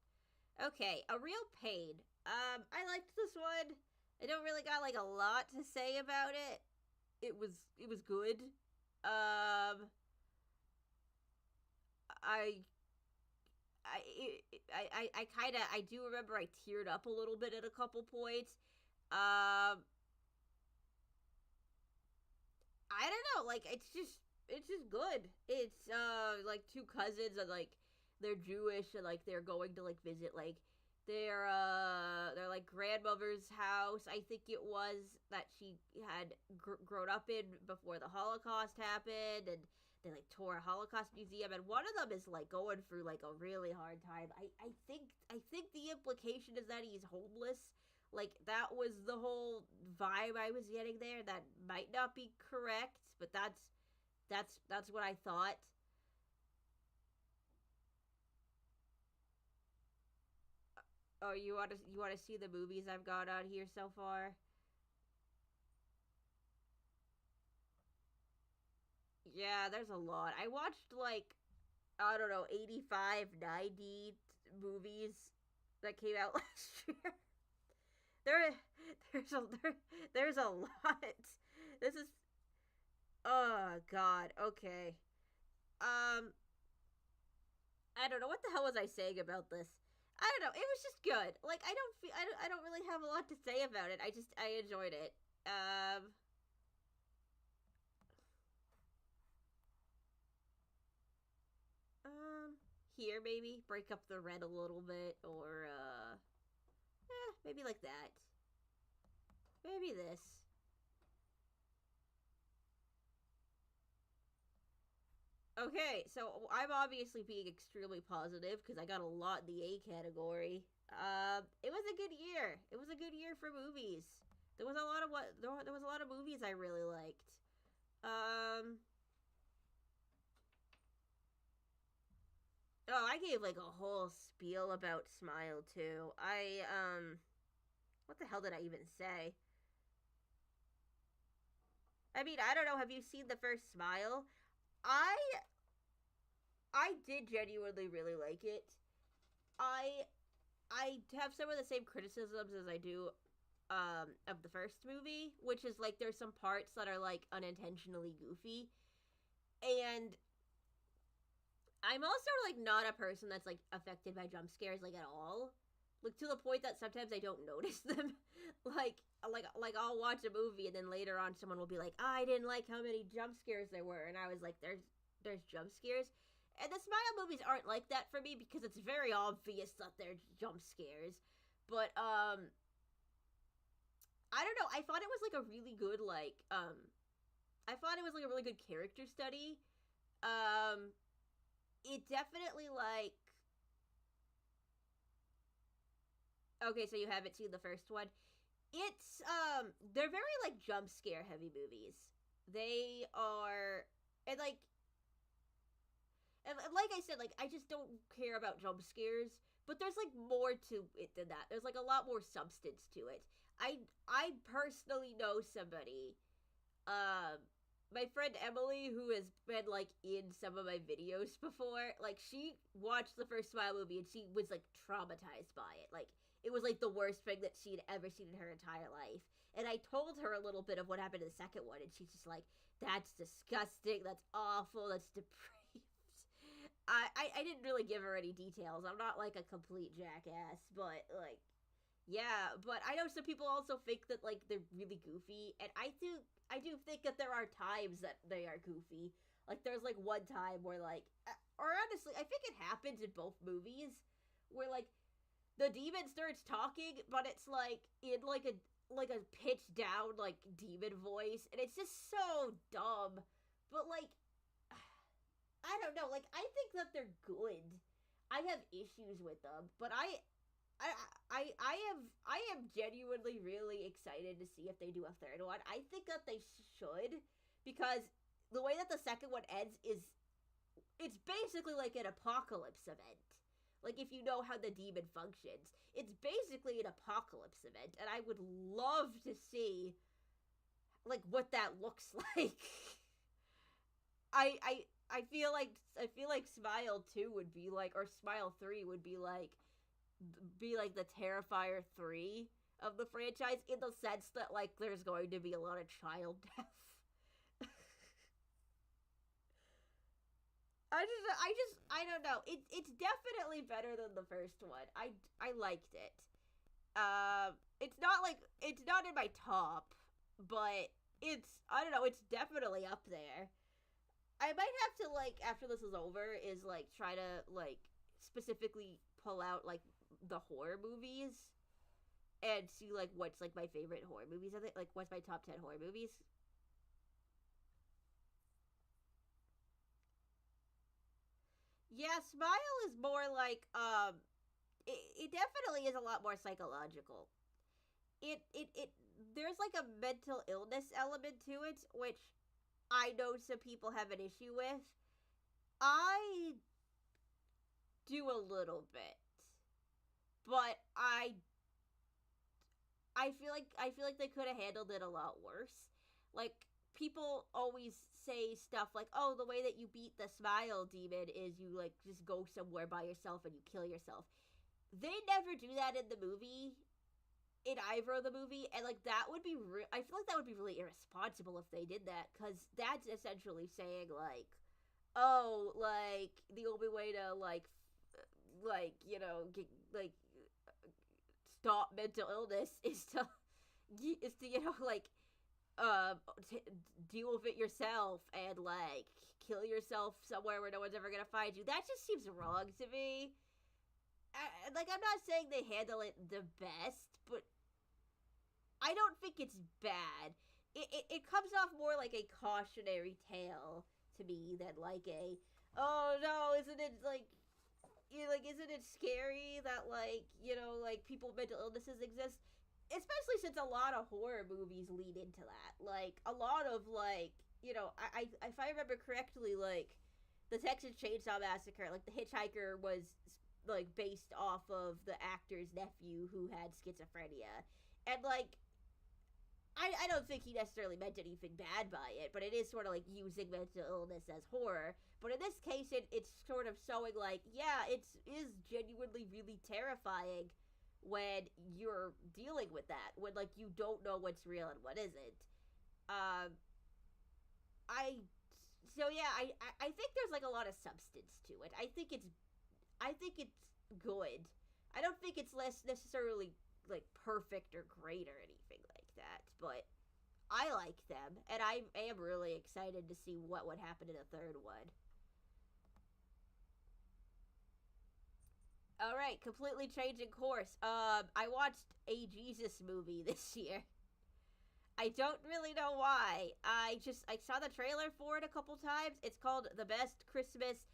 Okay, A Real Pain. I liked this one. I don't really got like a lot to say about it. It was good. I I kind of I do remember I teared up a little bit at a couple points. I don't know, like it's just good. It's like two cousins and like they're Jewish and like they're going to like visit like their like grandmother's house. I think it was that she had grown up in before the Holocaust happened, and they like tour a Holocaust museum, and one of them is like going through like a really hard time. I think the implication is that he's homeless. Like that was the whole vibe I was getting there. That might not be correct, but that's what I thought. Oh, you want to see the movies I've got on here so far? Yeah, there's a lot. I watched like I don't know, 85, 90 movies that came out last year. There there's a there's a lot. This is oh god. Okay. Um I don't know what the hell was I saying about this. I don't know. It was just good. Like I don't really have a lot to say about it. I enjoyed it. Um here maybe break up the red a little bit or maybe like that. Maybe this. Okay, so I'm obviously being extremely positive because I got a lot in the A category. It was a good year. It was a good year for movies. There was a lot of there was a lot of movies I really liked. Um, oh, I gave like a whole spiel about Smile too. What the hell did I even say? I mean, I don't know. Have you seen the first Smile? I I did genuinely really like it. I I have some of the same criticisms as I do of the first movie, which is like there's some parts that are like unintentionally goofy. And I'm also like not a person that's like affected by jump scares like at all. Like to the point that sometimes I don't notice them. like I'll watch a movie and then later on someone will be like, oh, I didn't like how many jump scares there were, and I was like, there's jump scares. And the Smile movies aren't like that for me because it's very obvious that they're jump scares. But I don't know. I thought it was like a really good I thought it was like a really good character study. Um it definitely like okay, so you haven't seen the first one. It's they're very like jump scare heavy movies. They are and like I said, like I just don't care about jump scares, but there's like more to it than that. There's like a lot more substance to it. I personally know somebody, um, my friend Emily, who has been like in some of my videos before. Like she watched the first Smile movie and she was like traumatized by it. Like it was like the worst thing that she'd ever seen in her entire life. And I told her a little bit of what happened in the second one, and she's just like, "That's disgusting. That's awful. That's depraved." I didn't really give her any details. I'm not like a complete jackass, but like yeah, but I know some people also think that like they're really goofy, and I do think that there are times that they are goofy. Like there's like one time where like or honestly, I think it happens in both movies where like the demon starts talking, but it's like in like a pitched down like demon voice, and it's just so dumb. But like I don't know. Like I think that they're good. I have issues with them, but I I am genuinely really excited to see if they do a third one. I think that they should because the way that the second one ends is it's basically like an apocalypse event. Like if you know how the demon functions, it's basically an apocalypse event, and I would love to see like what that looks like. I I I feel like Smile 2 would be like or Smile 3 would be like the Terrifier 3 of the franchise in the sense that like there's going to be a lot of child death. I don't know. It's definitely better than the first one. I liked it. It's not in my top, but it's I don't know. It's definitely up there. I might have to like after this is over is like try to like specifically pull out like the horror movies and see like what's like my favorite horror movies. I think like what's my top 10 horror movies. Yeah, Smile is more like it definitely is a lot more psychological. It there's like a mental illness element to it which I know some people have an issue with. I do a little bit, but I feel like they could have handled it a lot worse. Like people always say stuff like, "Oh, the way that you beat the smile demon is you like just go somewhere by yourself and you kill yourself." They never do that in the movie, in either of the movie, and like that would be I feel like that would be really irresponsible if they did that, because that's essentially saying like, oh, like the only way to you know get, like stop mental illness is to you know like uh deal with it yourself and like kill yourself somewhere where no one's ever gonna find you. That just seems wrong to me. Like, I'm not saying they handle it the best, but I don't think it's bad. It comes off more like a cautionary tale to me than like a, oh no, isn't it like, you know, like, isn't it scary that like, you know, like people with mental illnesses exist? Especially since a lot of horror movies lead into that. Like a lot of like, you know, I if I remember correctly, like the Texas Chainsaw Massacre, like the hitchhiker was like based off of the actor's nephew who had schizophrenia, and like I don't think he necessarily meant anything bad by it, but it is sort of like using mental illness as horror. But in this case, it's sort of showing like, yeah, it is genuinely really terrifying when you're dealing with that, when like you don't know what's real and what isn't. Um, I so yeah, I think there's like a lot of substance to it. I think it's good. I don't think it's less necessarily like perfect or great or anything like that, but I like them, and I am really excited to see what would happen in a third one. All right, completely changing course. I watched a Jesus movie this year. I don't really know why. I saw the trailer for it a couple times. It's called The Best Christmas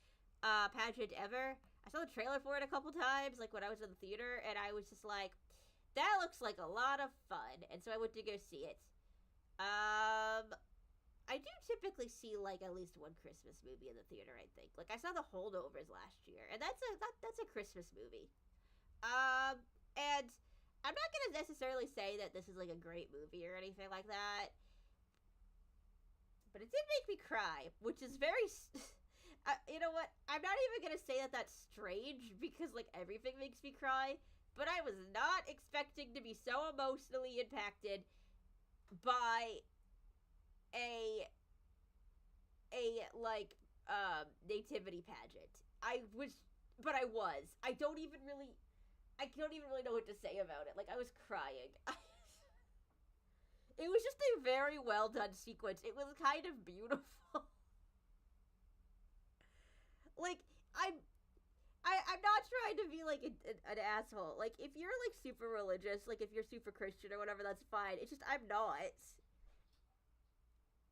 Pageant Ever. I saw the trailer for it a couple times, like when I was in the theater, and I was just like, that looks like a lot of fun. And so I went to go see it. I do typically see like at least one Christmas movie in the theater, I think. Like I saw The Holdovers last year, and that's a Christmas movie. And I'm not gonna necessarily say that this is like a great movie or anything like that, but it did make me cry, which is very. You know what? I'm not even gonna say that that's strange because like everything makes me cry, but I was not expecting to be so emotionally impacted by a like nativity pageant. I was, but I was. I don't even really know what to say about it. Like I was crying. It was just a very well done sequence. It was kind of beautiful. Like I'm not trying to be like an asshole. Like if you're like super religious, like if you're super Christian or whatever, that's fine. It's just I'm not.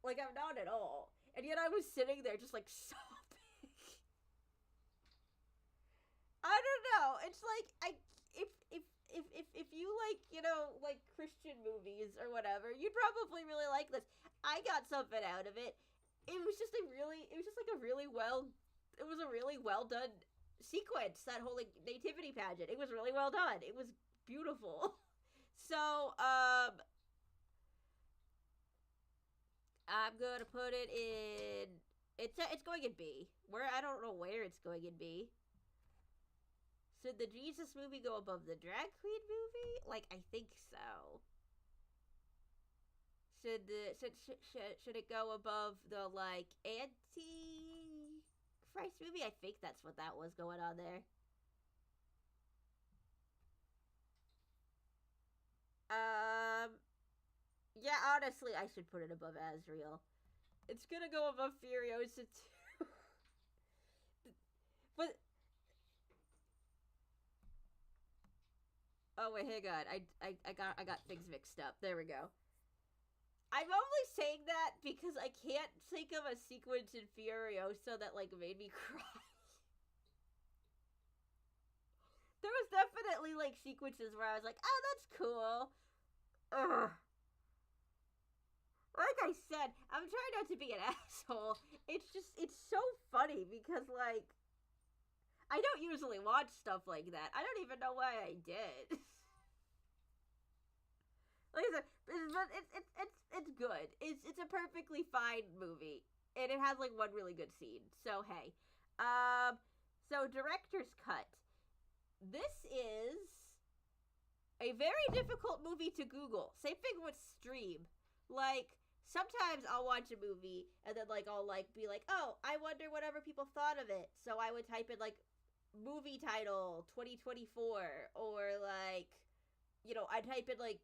Like I'm not at all. And yet I was sitting there just like sobbing. I don't know. It's like if you like, you know, like Christian movies or whatever, you'd probably really like this. I got something out of it. It was just like a really well it was a really well done sequence, that whole like nativity pageant. It was really well done. It was beautiful. So, I'm gonna put it in. It's going in B. Where I don't know where it's going in B. Should the Jesus movie go above the drag queen movie? Like I think so. Should it go above the like anti Christ movie? I think that's what that was going on there. Um, yeah, honestly, I should put it above Asriel. It's gonna go above Furiosa too. But oh wait, hang on. I got things mixed up. There we go. I'm only saying that because I can't think of a sequence in Furiosa that like made me cry. There was definitely like sequences where I was like, "Oh, that's cool." Ugh. Like I said, I'm trying not to be an asshole. It's so funny because like I don't usually watch stuff like that. I don't even know why I did. Like I said, it's good. It's a perfectly fine movie, and it has like one really good scene. So hey, um, so director's cut. This is a very difficult movie to Google. Same thing with stream. Like sometimes I'll watch a movie and then like I'll like be like, oh, I wonder whatever people thought of it. So I would type in like movie title 2024 or like I type in like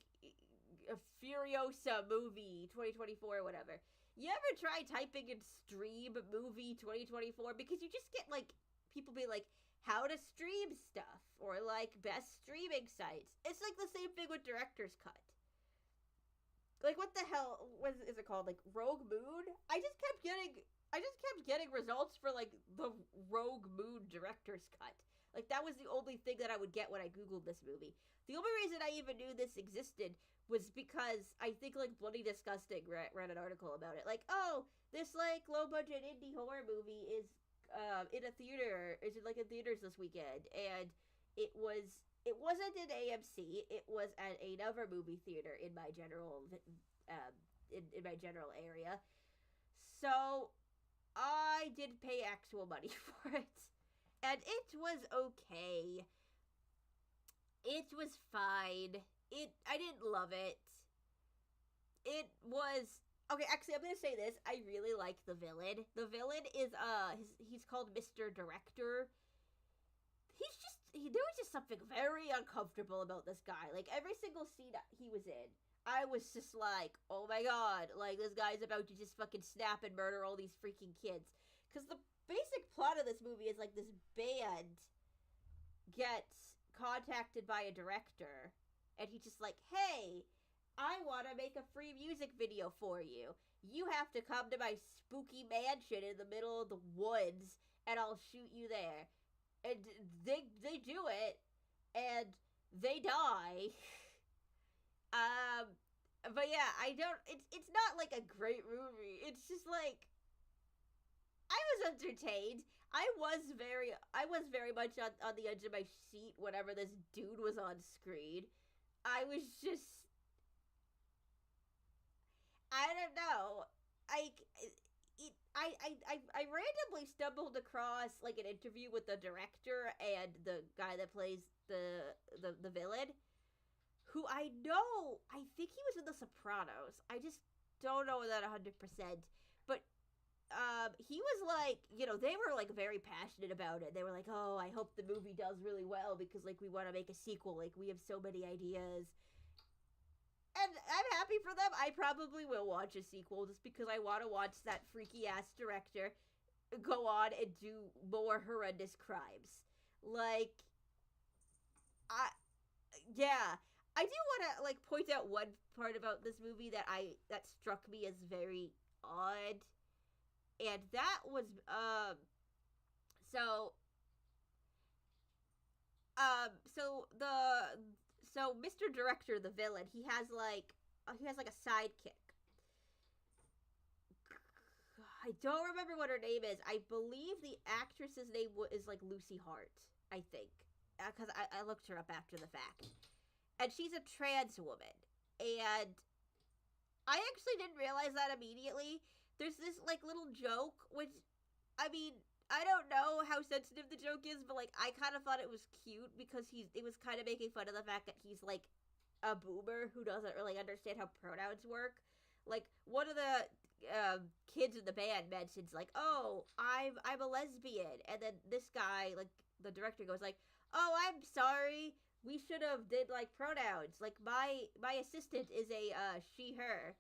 a Furiosa movie 2024 or whatever. You ever try typing in stream movie 2024 because you just get like people be like how to stream stuff or like best streaming sites. It's like the same thing with director's cut. Like what the hell is it called? Like Rogue Moon? I just kept getting results for like the Rogue Moon director's cut. Like that was the only thing that I would get when I googled this movie. The only reason I even knew this existed was because I think like Bloody Disgusting read an article about it. Like, oh, this like low budget indie horror movie is in a theater. Is it like in theaters this weekend? And it wasn't in AMC. It was at another movie theater in my general in my general area. So I did pay actual money for it, and it was okay. It was fine. I didn't love it. It was okay. Actually, I'm gonna say this. I really like the villain. The villain is he's called Mr. Director. There was just something very uncomfortable about this guy. Like every single scene he was in, I was just like, oh my god, like this guy's about to just fucking snap and murder all these freaking kids. Because the basic plot of this movie is like this band gets contacted by a director, and he's just like, hey, I want to make a free music video for you. You have to come to my spooky mansion in the middle of the woods, and I'll shoot you there. And they do it, and they die. But yeah, I don't. It's not like a great movie. It's just like I was entertained. I was very much on the edge of my seat whenever this dude was on screen. I was just I don't know. I randomly stumbled across like an interview with the director and the guy that plays the villain, who I know. I think he was in The Sopranos. I just don't know that 100%. But he was like, they were like very passionate about it. They were like, oh, I hope the movie does really well because like we want to make a sequel. Like we have so many ideas. And I'm happy for them. I probably will watch a sequel just because I want to watch that freaky ass director go on and do more horrendous crimes. Like, yeah. I do want to like point out one part about this movie that struck me as very odd, and that was so so the so Mr. Director, the villain, he has like a sidekick. I don't remember what her name is. I believe the actress's name is like Lucy Hart, I think, because I looked her up after the fact, and she's a trans woman, and I actually didn't realize that immediately. There's this like little joke, which I mean, I don't know how sensitive the joke is, but like I kind of thought it was cute because it was kind of making fun of the fact that he's like a boomer who doesn't really understand how pronouns work. Like one of the kids in the band mentions like, "Oh, I'm a lesbian," and then this guy, like the director, goes like, "Oh, I'm sorry. We should have did like pronouns. Like my assistant is a she/her."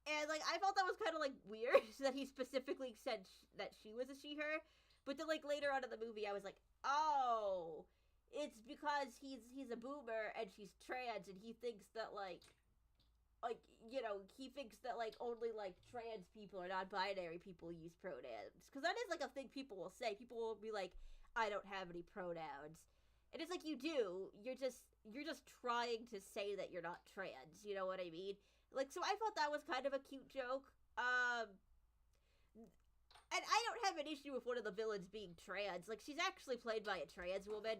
And, like, I felt that was kind of, like, weird that he specifically said that she was a she/her. But then, like, later on in the movie, I was like, oh, it's because he's a boomer and she's trans and he thinks that, like, he thinks that, like, only, like, trans people or non-binary people use pronouns. Because that is, like, a thing people will say. People will be like, I don't have any pronouns. And it's like, you do. You're just trying to say that you're not trans. You know what I mean? Like, so I thought that was kind of a cute joke. And I don't have an issue with one of the villains being trans. Like, she's actually played by a trans woman.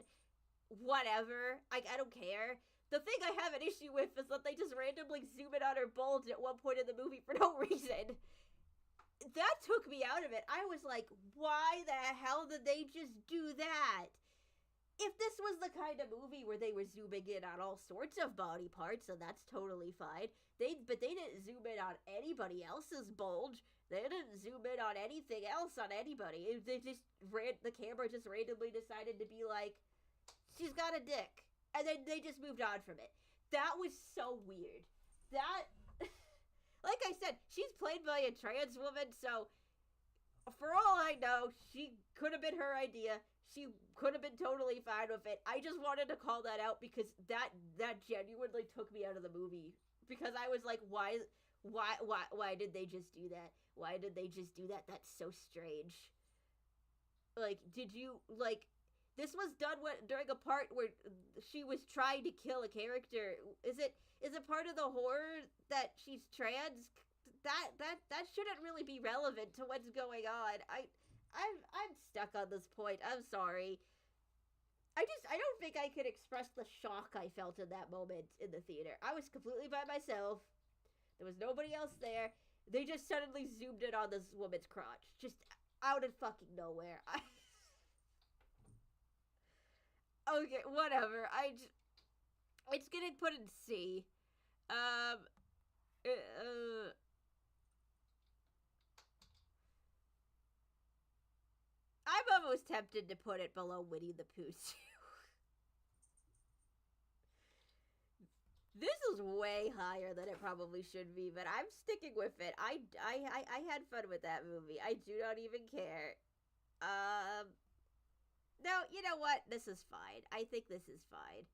Whatever. I don't care. The thing I have an issue with is that they just randomly zoom in on her bulge at one point in the movie for no reason. That took me out of it. I was like, why the hell did they just do that? If this was the kind of movie where they were zooming in on all sorts of body parts, then that's totally fine. But they didn't zoom in on anybody else's bulge. They didn't zoom in on anything else on anybody. The camera just randomly decided to be like, she's got a dick, and then they just moved on from it. That was so weird. That, like I said, she's played by a trans woman, so for all I know, she could have been her idea. She could have been totally fine with it. I just wanted to call that out because that genuinely took me out of the movie. Because I was like, why did they just do that? Why did they just do that? That's so strange. Like, did you, like, this was done during a part where she was trying to kill a character. Is it part of the horror that she's trans? That shouldn't really be relevant to what's going on. I'm stuck on this point. I'm sorry. I don't think I could express the shock I felt in that moment in the theater. I was completely by myself. There was nobody else there. They just suddenly zoomed in on this woman's crotch. Just out of fucking nowhere. Okay, whatever. It's getting put in C. I'm almost tempted to put it below Winnie the Pooh too. This is way higher than it probably should be, but I'm sticking with it. I had fun with that movie. I do not even care. No, you know what? This is fine. I think this is fine.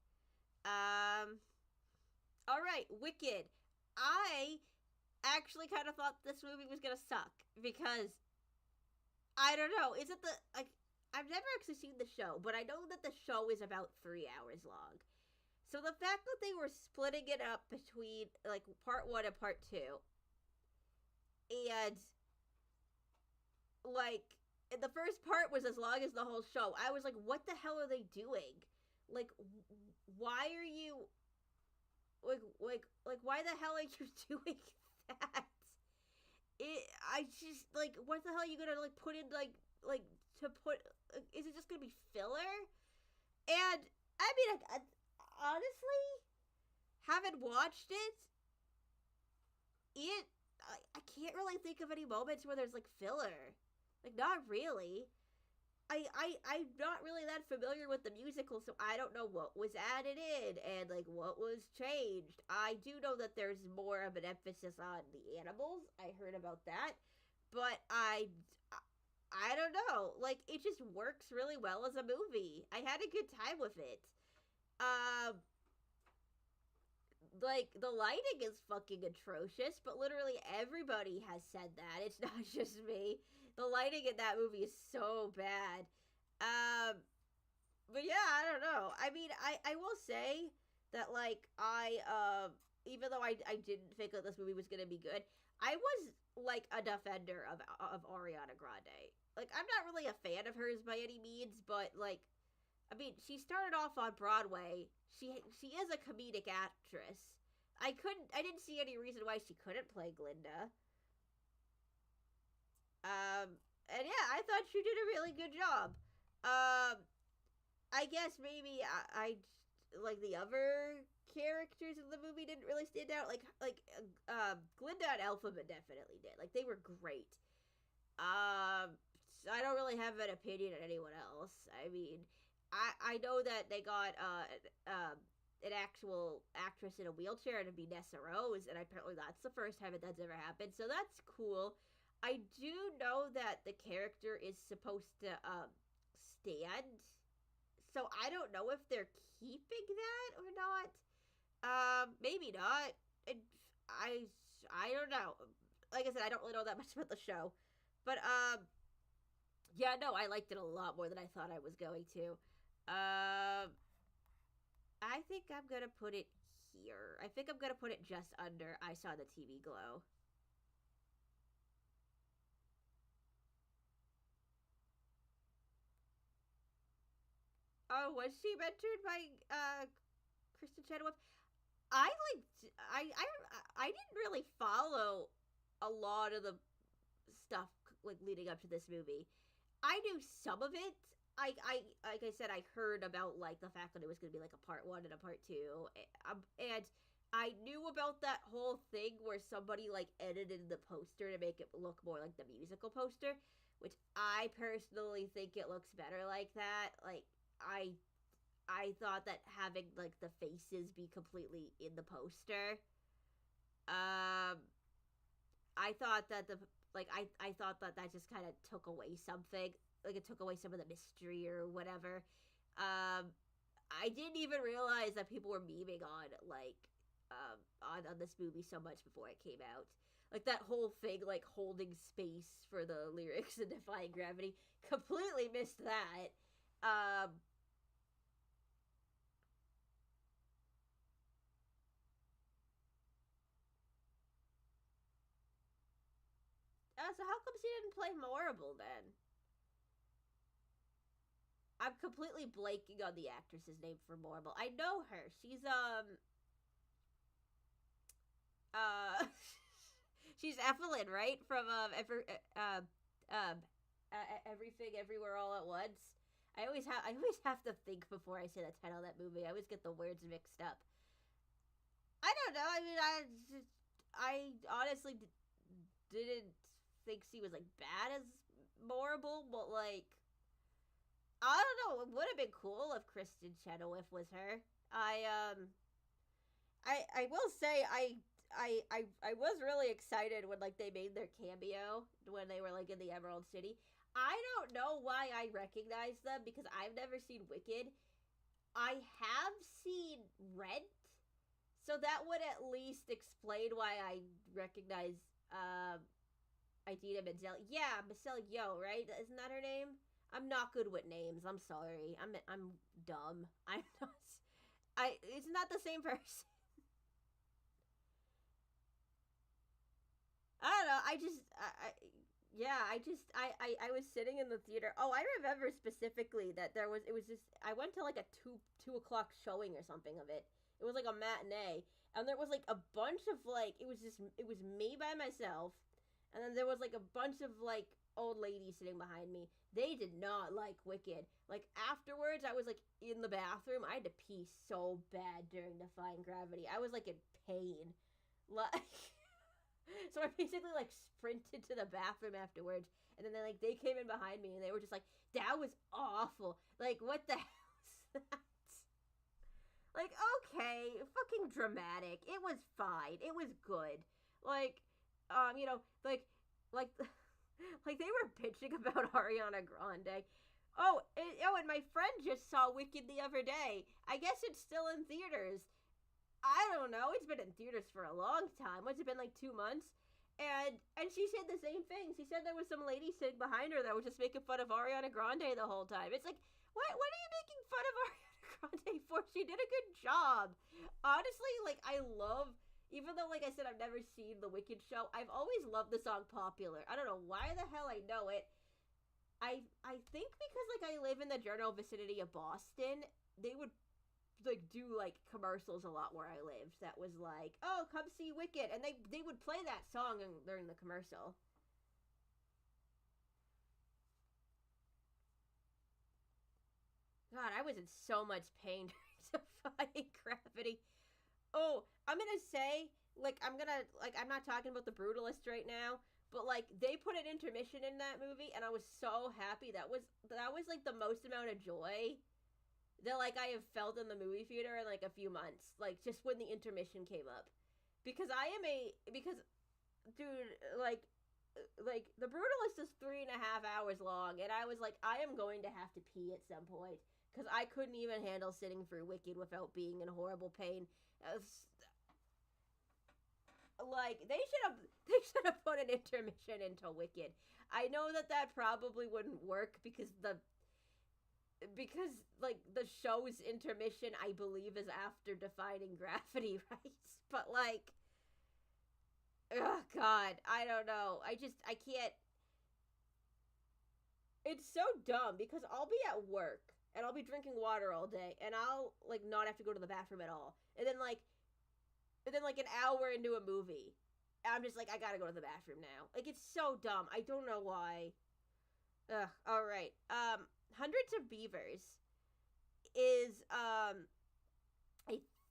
All right, Wicked. I actually kind of thought this movie was gonna suck because I don't know. Is it I've never actually seen the show, but I know that the show is about 3 hours long. So the fact that they were splitting it up between like part 1 and part 2, and like the first part was as long as the whole show, I was like, what the hell are they doing? Like, why are you like why the hell are you doing that? I just, like, what the hell are you gonna, like, put in, like, to put, is it just gonna be filler? And, I mean, honestly, having watched it, I can't really think of any moments where there's, like, filler. Like, not really. I'm not really that familiar with the musical, so I don't know what was added in and, like, what was changed. I do know that there's more of an emphasis on the animals. I heard about that. But I don't know. Like, it just works really well as a movie. I had a good time with it. Like, the lighting is fucking atrocious, but literally everybody has said that. It's not just me. The lighting in that movie is so bad. But yeah, I don't know. I mean, I will say that, like, even though I didn't think that this movie was gonna be good, I was, like, a defender of Ariana Grande. Like, I'm not really a fan of hers by any means, but, like, I mean, she started off on Broadway. She is a comedic actress. I didn't see any reason why she couldn't play Glinda. And yeah, I thought she did a really good job. I guess maybe I like the other characters in the movie didn't really stand out. Like Glinda and Elphaba definitely did. Like, they were great. I don't really have an opinion on anyone else. I mean, I know that they got an actual actress in a wheelchair to be Nessa Rose, and apparently that's the first time that's ever happened. So that's cool. I do know that the character is supposed to stand, so I don't know if they're keeping that or not. Maybe not. I don't know. Like I said, I don't really know that much about the show, but yeah, no, I liked it a lot more than I thought I was going to. I think I'm gonna put it here. I think I'm gonna put it just under I Saw the TV Glow. Oh, was she mentored by Kristen Chenoweth. I like I didn't really follow a lot of the stuff like leading up to this movie. I knew some of it. I like I said, I heard about like the fact that it was going to be like a part one and a part two, and I knew about that whole thing where somebody like edited the poster to make it look more like the musical poster, which I personally think it looks better like that. Like I I thought that having like the faces be completely in the poster, um, I thought that I thought that that just kind of took away something. Like it took away some of the mystery or whatever. Um, I didn't even realize that people were memeing on on this movie so much before it came out. Like that whole thing, like holding space for the lyrics and defying gravity, completely missed that. Um, so how come she didn't play Morrible then? I'm completely blanking on the actress's name for Morrible. I know her. She's uh she's Evelyn, right? From everything everywhere all at once. I always have to think before I say the title of that movie. I always get the words mixed up. I don't know. I mean, I honestly didn't think she was like bad as Morrible, but like I don't know. It would have been cool if Kristen Chenoweth was her. I will say I was really excited when like they made their cameo when they were like in the Emerald City. I don't know why I recognize them because I've never seen Wicked. I have seen Rent, so that would at least explain why I recognize Idina Menzel. Yeah, Michelle Yeoh, right? Isn't that her name? I'm not good with names. I'm sorry. I'm dumb. I'm not. I. It's not the same person. I don't know. Yeah. I was sitting in the theater. Oh, I remember specifically that there was. It was just. I went to like a two o'clock showing or something of it. It was like a matinee, and there was like a bunch of like. It was me by myself, and then there was like a bunch of like old ladies sitting behind me. They did not like Wicked. Like afterwards, I was like in the bathroom. I had to pee so bad during Defying Gravity. I was like in pain. Like so I basically like sprinted to the bathroom afterwards, and then they came in behind me and they were just like, "That was awful. Like what the hell is that?" Like okay, fucking dramatic. It was fine. It was good. Like, you know, like like they were bitching about Ariana Grande. And my friend just saw Wicked the other day. I guess it's still in theaters. I don't know. It's been in theaters for a long time. What's it been like 2 months? And she said the same thing. She said there was some lady sitting behind her that was just making fun of Ariana Grande the whole time. It's like, what are you making fun of Ariana Grande for? She did a good job. Honestly, like I love even though like I said I've never seen the Wicked show, I've always loved the song Popular. I don't know why the hell I know it. I think because like I live in the general vicinity of Boston, they would like do like commercials a lot where I lived that was like, "Oh, come see Wicked." And they would play that song during the commercial. God, I was in so much pain during Defying Gravity. Oh, I'm gonna say, like, I'm not talking about the Brutalist right now, but like, they put an intermission in that movie, and I was so happy. That was like the most amount of joy that like I have felt in the movie theater in like a few months. Like, just when the intermission came up, because dude, like, the Brutalist is 3.5 hours long, and I was like, I am going to have to pee at some point because I couldn't even handle sitting through Wicked without being in horrible pain. Like they should have put an intermission into Wicked. I know that that probably wouldn't work because like the show's intermission I believe is after Defining Gravity, right? But like oh god, I don't know. I can't. It's so dumb because I'll be at work and I'll be drinking water all day, and I'll like not have to go to the bathroom at all. And then like an hour into a movie, I'm just like, I gotta go to the bathroom now. Like, it's so dumb. I don't know why. Ugh. All right. Hundreds of Beavers is I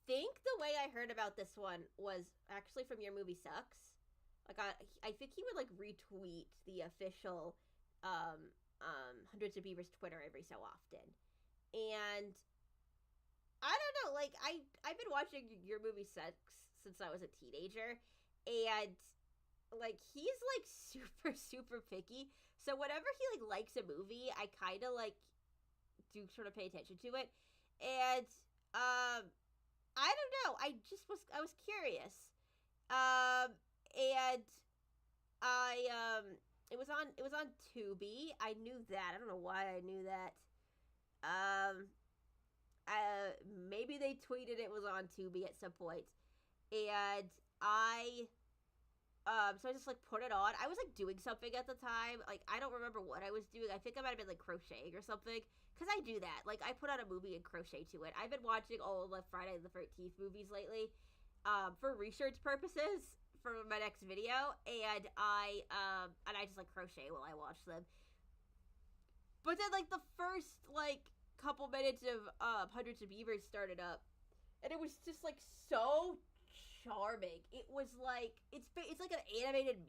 think the way I heard about this one was actually from Your Movie Sucks. Like, I think he would like retweet the official Hundreds of Beavers Twitter every so often, and I don't know. Like, I've been watching Your Movie Sucks since I was a teenager, and like he's like super super picky. So whenever he like likes a movie, I kind of like do sort of pay attention to it, and I don't know. I was curious, and it was on Tubi. I knew that. I don't know why I knew that. Um, Maybe they tweeted it was on Tubi at some point, and so I just like put it on. I was like doing something at the time. Like, I don't remember what I was doing. I think I might have been like crocheting or something. Cause I do that. Like, I put on a movie and crochet to it. I've been watching all the Friday the 13th movies lately, for research purposes for my next video, and I just like crochet while I watch them. But then like the first like couple minutes of Hundreds of Beavers started up, and it was just like so charming. It was like it's like an animated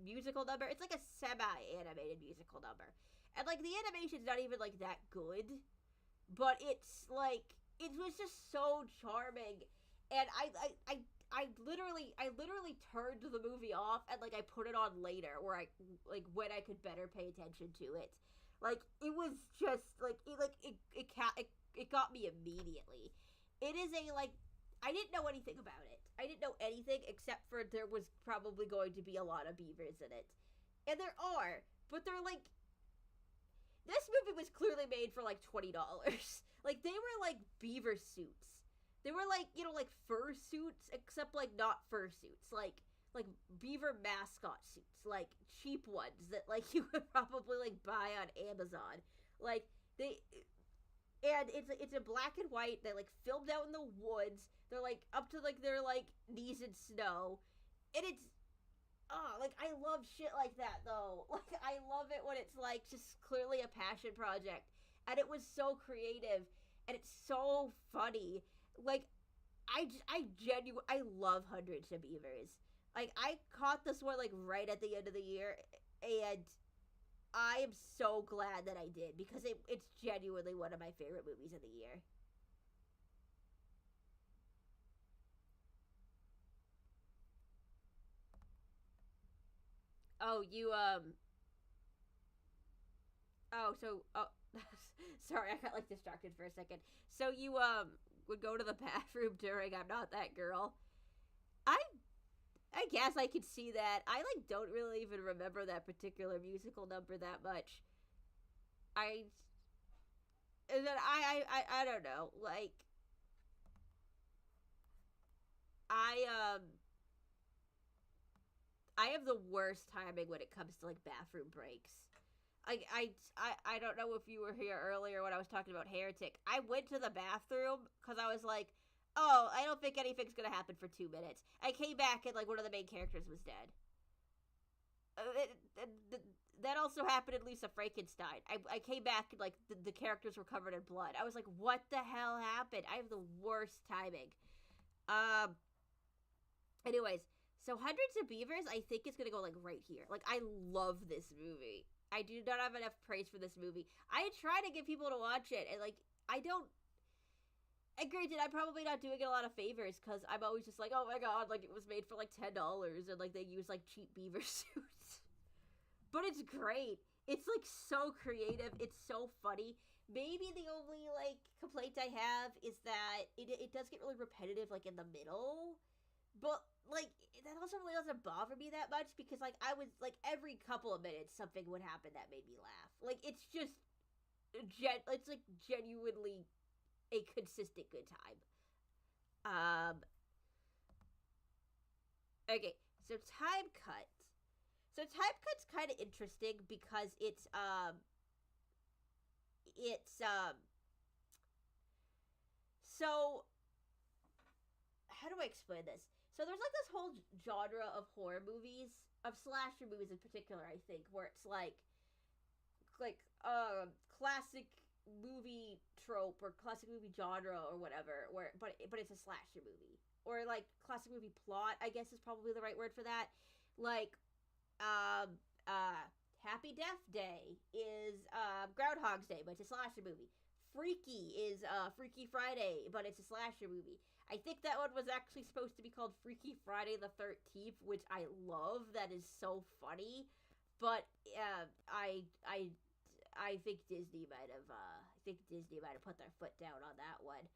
musical number. It's like a semi-animated musical number, and like the animation's not even like that good, but it's like it was just so charming, and I literally turned the movie off and like I put it on later where I like when I could better pay attention to it. Like, it was just like it got me immediately. It is a like I didn't know anything about it. I didn't know anything except for there was probably going to be a lot of beavers in it. And there are, but they're like this movie was clearly made for like $20. Like, they were like beaver suits. They were like, like fur suits, except like not fur suits. Like beaver mascot suits, like cheap ones that like you could probably like buy on Amazon. Like, and it's a black and white. They like filmed out in the woods. They're like up to like their like knees in snow, and it's like I love shit like that though. Like, I love it when it's like just clearly a passion project, and it was so creative, and it's so funny. Like, I love Hundreds of Beavers. Like, I caught this one like right at the end of the year, and I am so glad that I did because it's genuinely one of my favorite movies of the year. Oh, oh, sorry, I got like distracted for a second. So you would go to the bathroom during I'm Not That Girl. I I guess I could see that. I like don't really even remember that particular musical number that much. I and then I don't know. Like, I I have the worst timing when it comes to like bathroom breaks. I don't know if you were here earlier when I was talking about Heretic. I went to the bathroom because I was like, oh, I don't think anything's gonna happen for 2 minutes. I came back and like one of the main characters was dead. That also happened in Lisa Frankenstein. I came back and like the characters were covered in blood. I was like, what the hell happened? I have the worst timing. Um. Anyways, so Hundreds of Beavers, I think is gonna go like right here. Like, I love this movie. I do not have enough praise for this movie. I try to get people to watch it, and like I don't. And granted, I'm probably not doing it a lot of favors because I'm always just like, oh my god, like it was made for like $10, and like they use like cheap beaver suits. But it's great. It's like so creative. It's so funny. Maybe the only like complaint I have is that it does get really repetitive like in the middle. But like that also really doesn't bother me that much because like I was like every couple of minutes something would happen that made me laugh. Like, it's just it's like genuinely a consistent good time. Um okay, so Time Cut. So Time Cut's kind of interesting because it's how do I explain this? So there's like this whole genre of horror movies, of slasher movies in particular, I think, where it's like classic movie trope or classic movie genre or whatever, where but it's a slasher movie, or like classic movie plot, I guess is probably the right word for that. Like um Happy Death Day is Groundhog's Day, but it's a slasher movie. Freaky is Freaky Friday, but it's a slasher movie. I think that one was actually supposed to be called Freaky Friday the 13th, which I love. That is so funny. But I think Disney might have put their foot down on that one.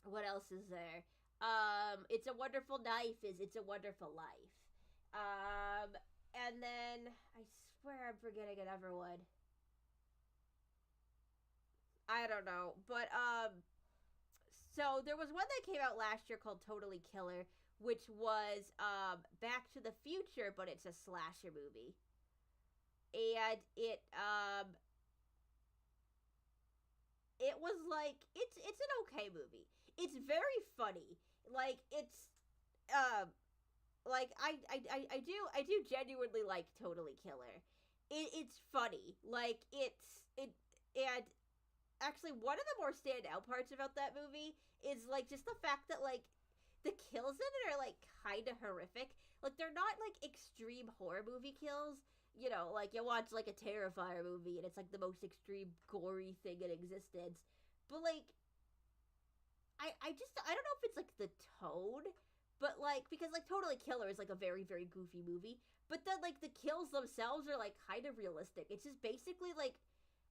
What else is there? It's a Wonderful Knife is It's a Wonderful Life. And then I swear I'm forgetting another one. I don't know, but so there was one that came out last year called Totally Killer, which was Back to the Future, but it's a slasher movie, and it was like it's an okay movie. It's very funny. Like I do genuinely like Totally Killer. It's funny. Like it and actually one of the more standout parts about that movie is like just the fact that like the kills in it are like kind of horrific. Like they're not like extreme horror movie kills. You know, like you watch like a Terrifier movie and it's like the most extreme gory thing in existence. But like I don't know if it's like the tone, but like because like Totally Killer is like a very very goofy movie, but then like the kills themselves are like kind of realistic. It's just basically like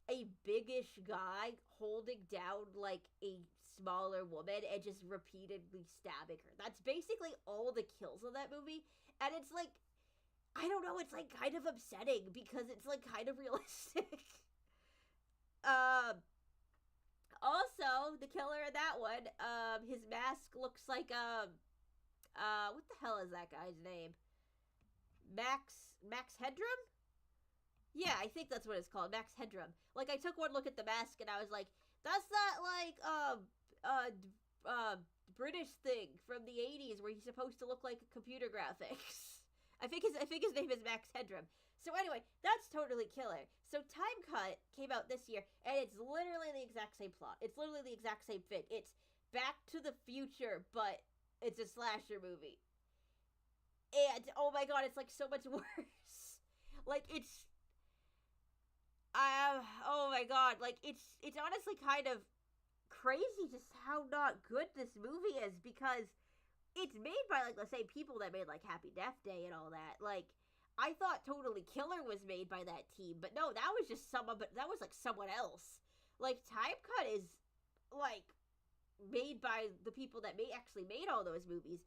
a biggish guy holding down like a smaller woman and just repeatedly stabbing her. That's basically all the kills of that movie, and it's like I don't know, it's like kind of upsetting because it's like kind of realistic. Also, the killer in that one, his mask looks like what the hell is that guy's name? Max Headroom? Yeah, I think that's what it's called, Max Headroom. Like I took one look at the mask and I was like, that's that like British thing from the 80s where he's supposed to look like computer graphics. I think his name is Max Headroom. So anyway, that's Totally Killer. So Time Cut came out this year, and it's literally the exact same plot. It's literally the exact same thing. It's Back to the Future, but it's a slasher movie. And oh my god, it's like so much worse. Like it's, oh my god, like it's honestly kind of crazy just how not good this movie is because it's made by like the same people that made like Happy Death Day and all that. Like I thought Totally Killer was made by that team, but no, that was just that was like someone else. Like Time Cut is like made by the people that actually made all those movies,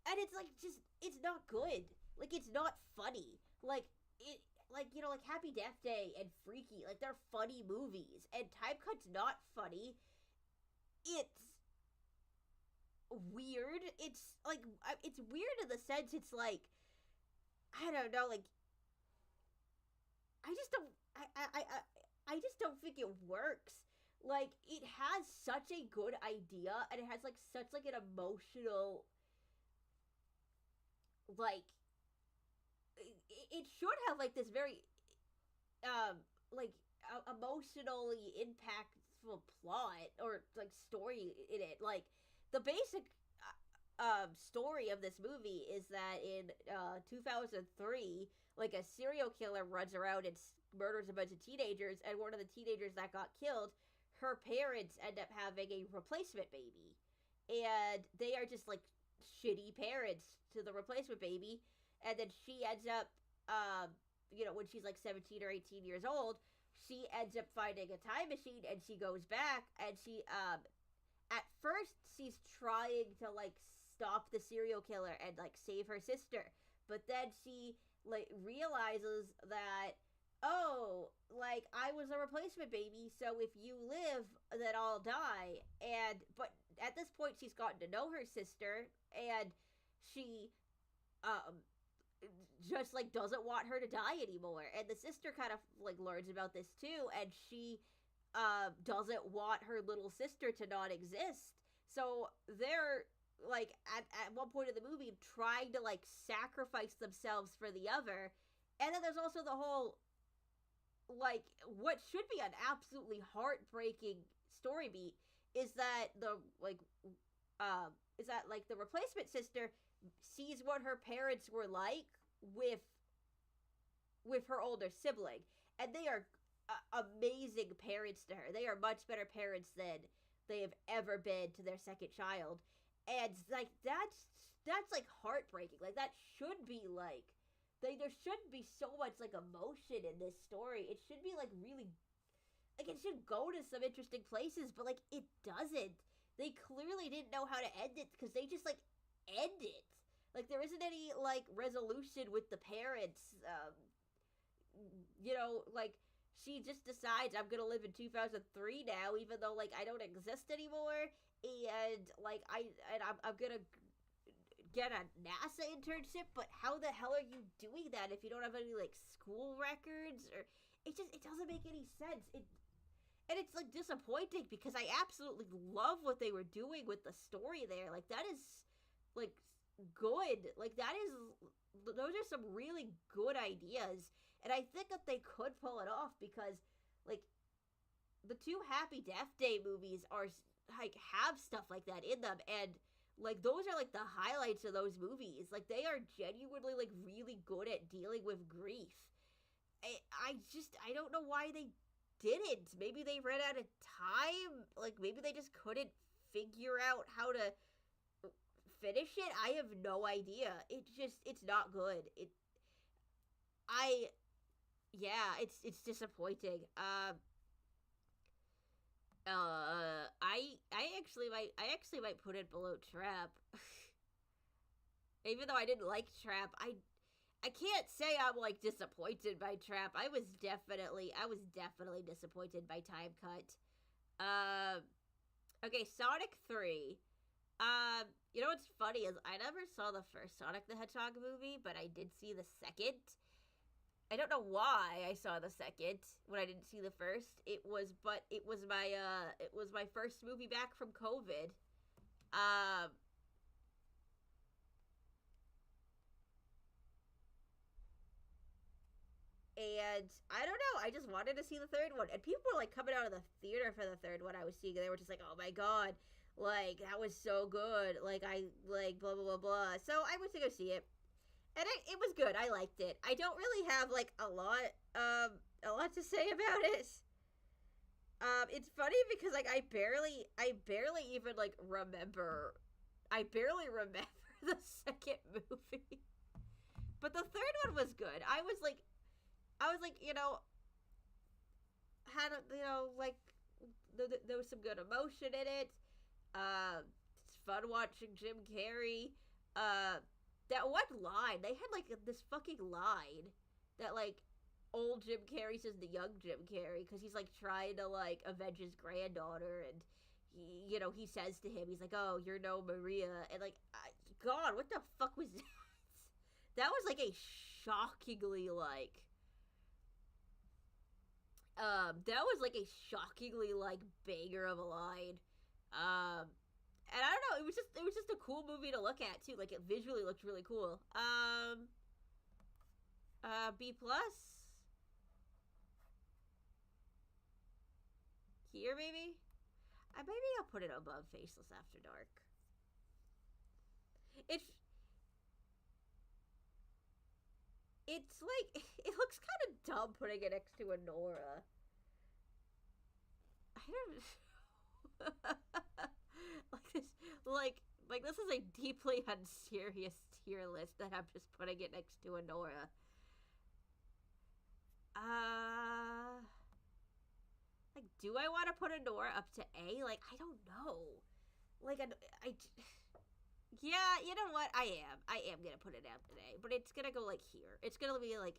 and it's like just it's not good. Like it's not funny. Like it like you know like Happy Death Day and Freaky, like they're funny movies, and Time Cut's not funny. It's weird. It's like it's weird in the sense it's like I don't know, like I just don't I just don't think it works. Like it has such a good idea and it has like such like an emotional like it should have like this very like emotionally impactful plot or like story in it. Like the basic story of this movie is that in 2003, like a serial killer runs around and murders a bunch of teenagers, and one of the teenagers that got killed, her parents end up having a replacement baby, and they are just like shitty parents to the replacement baby, and then she ends up you know when she's like 17 or 18 years old, she ends up finding a time machine and she goes back and she at first she's trying to like stop the serial killer and like save her sister, but then she like realizes that oh like I was a replacement baby, so if you live then I'll die. And but at this point she's gotten to know her sister, and she just like doesn't want her to die anymore, and the sister kind of like learns about this too, and she doesn't want her little sister to not exist. So they're like at one point in the movie trying to like sacrifice themselves for the other. And then there's also the whole like what should be an absolutely heartbreaking story beat is that the like is that like the replacement sister sees what her parents were like with her older sibling, and they are amazing parents to her. They are much better parents than they have ever been to their second child, and like that's like heartbreaking. Like that should be like there shouldn't be so much like emotion in this story. It should be like really like it should go to some interesting places, but like it doesn't. They clearly didn't know how to end it because they just like end it. Like there isn't any like resolution with the parents. Like she just decides I'm gonna live in 2003 now, even though like I don't exist anymore, and like I'm gonna get a NASA internship. But how the hell are you doing that if you don't have any like school records? Or it doesn't make any sense. And it's like disappointing because I absolutely love what they were doing with the story there. Like that is like good. Like that is those are some really good ideas. And I think that they could pull it off because like the two Happy Death Day movies are like have stuff like that in them, and like those are like the highlights of those movies. Like they are genuinely like really good at dealing with grief. I don't know why they didn't. Maybe they ran out of time. Like maybe they just couldn't figure out how to finish it. I have no idea. It's not good. It's disappointing. I actually might put it below Trap. Even though I didn't like Trap, I can't say I'm like disappointed by Trap. I was definitely disappointed by Time Cut. Okay, Sonic 3. You know what's funny is I never saw the first Sonic the Hedgehog movie, but I did see the second. I don't know why I saw the second when I didn't see the first. It was my first movie back from COVID. And I don't know, I just wanted to see the third one. And people were like coming out of the theater for the third one I was seeing, and they were just like, oh my god, like that was so good. Like I like blah blah blah blah. So I went to go see it. And it was good. I liked it. I don't really have like a lot to say about it. It's funny because like I barely even like remember the second movie. But the third one was good. I was like, had like there was some good emotion in it. It's fun watching Jim Carrey. That one line, they had like this fucking line that like old Jim Carrey says to young Jim Carrey because he's like trying to like avenge his granddaughter, and he says to him, he's like, oh, you're no Maria, and like god, what the fuck was that? That was like a shockingly like banger of a line. And I don't know, it was just a cool movie to look at too. Like it visually looked really cool. B plus. Here maybe? Maybe I'll put it above Faceless After Dark. It's like it looks kind of dumb putting it next to Nora. I don't like this is a deeply unserious tier list that I'm just putting it next to Nora. Like, do I want to put Nora up to A? Like, I don't know. Like, yeah, you know what? I am gonna put it out today, but it's gonna go like here. It's gonna be like,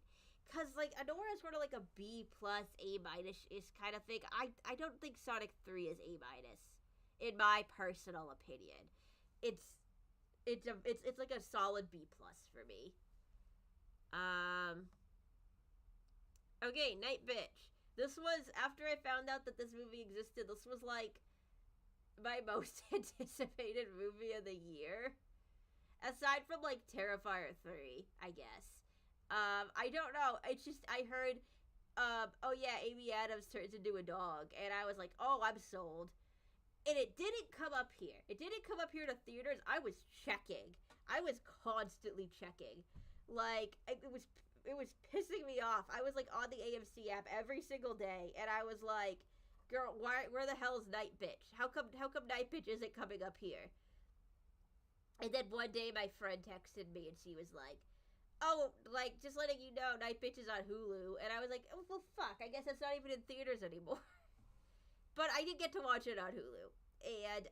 cause like Anora is sort of like a B plus A minus ish kind of thing. I don't think Sonic 3 is A minus, in my personal opinion. It's like a solid B plus for me. Okay, Night Bitch. This was after I found out that this movie existed. This was like my most anticipated movie of the year, aside from like Terrifier 3, I guess. I don't know. It's just I heard oh yeah, Amy Adams turns into a dog, and I was like, oh, I'm sold. And it didn't come up here. It didn't come up here to theaters. I was checking. I was constantly checking. Like it was pissing me off. I was like on the AMC app every single day, and I was like, girl, where the hell is Night Bitch? How come Night Bitch isn't coming up here? And then one day my friend texted me and she was like, oh, like, just letting you know, Night Bitch is on Hulu. And I was like, oh, well, fuck, I guess it's not even in theaters anymore. But I did get to watch it on Hulu. And,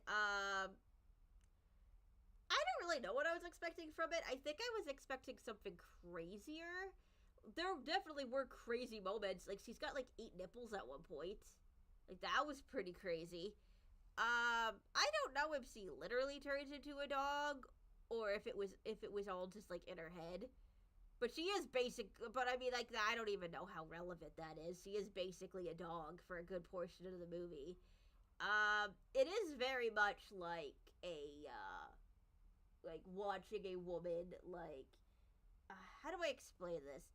I don't really know what I was expecting from it. I think I was expecting something crazier. There definitely were crazy moments. Like, she's got, like, 8 nipples at one point. Like, that was pretty crazy. I don't know if she literally turns into a dog or if it was all just like in her head. But she is basic. But I mean, like, I don't even know how relevant that is. She is basically a dog for a good portion of the movie. It is very much like like watching a woman like. How do I explain this?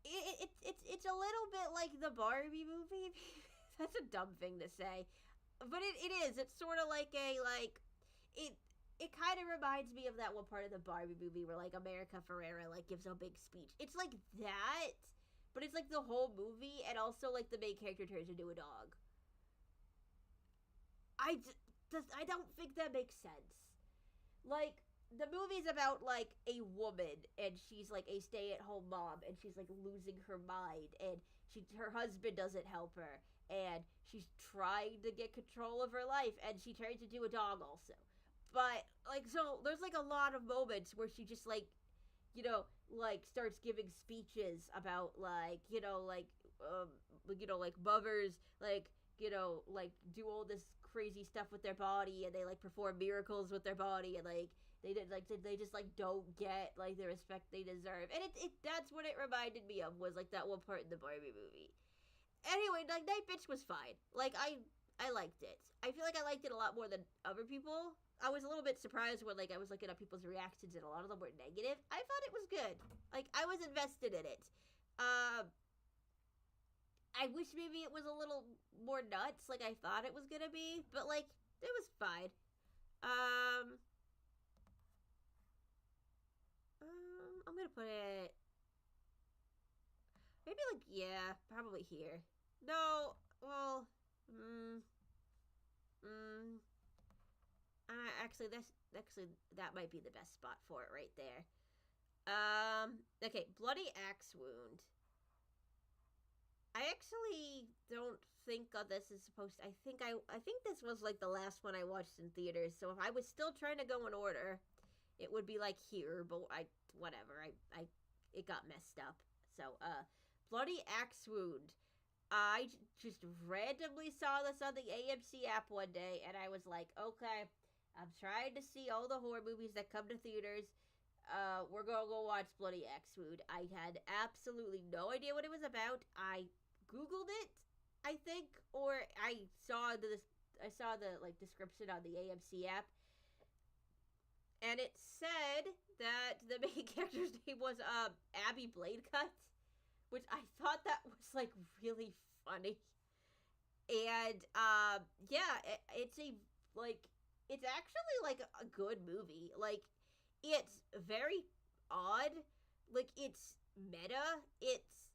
It's a little bit like the Barbie movie. That's a dumb thing to say, but it is. It's sort of like it kind of reminds me of that one part of the Barbie movie where like America Ferrera like gives a big speech. It's like that, but it's like the whole movie, and also like the main character turns into a dog. I don't think that makes sense. Like, the movie's about like a woman, and she's like a stay-at-home mom, and she's like losing her mind, and her husband doesn't help her, and she's trying to get control of her life, and she turns into a dog also. But like, so there's like a lot of moments where she just like, like starts giving speeches about like, like mothers, like do all this crazy stuff with their body, and they like perform miracles with their body, and like they just like don't get like the respect they deserve. And it that's what it reminded me of, was like that one part in the Barbie movie. Anyway, like Night Bitch was fine. Like I liked it. I feel like I liked it a lot more than other people. I was a little bit surprised when like I was looking at people's reactions, and a lot of them were negative. I thought it was good. Like, I was invested in it. I wish maybe it was a little more nuts, like I thought it was gonna be, but like it was fine. Um, I'm gonna put it maybe like, yeah, probably here. No, well, mm, actually that might be the best spot for it right there. Okay, bloody axe wound. I actually don't think this is supposed to, I think this was like the last one I watched in theaters. So if I was still trying to go in order, it would be like here, but whatever. It got messed up. So bloody axe wound. I just randomly saw this on the AMC app one day, and I was like, okay, I'm trying to see all the horror movies that come to theaters. We're gonna go watch Bloody Axe Wound. I had absolutely no idea what it was about. I Googled it, I think, or I saw the like description on the AMC app, and it said that the main character's name was Abby Bladecut, which I thought that was like really funny. And yeah, it's it's actually like a good movie. Like, it's very odd. Like, it's meta. It's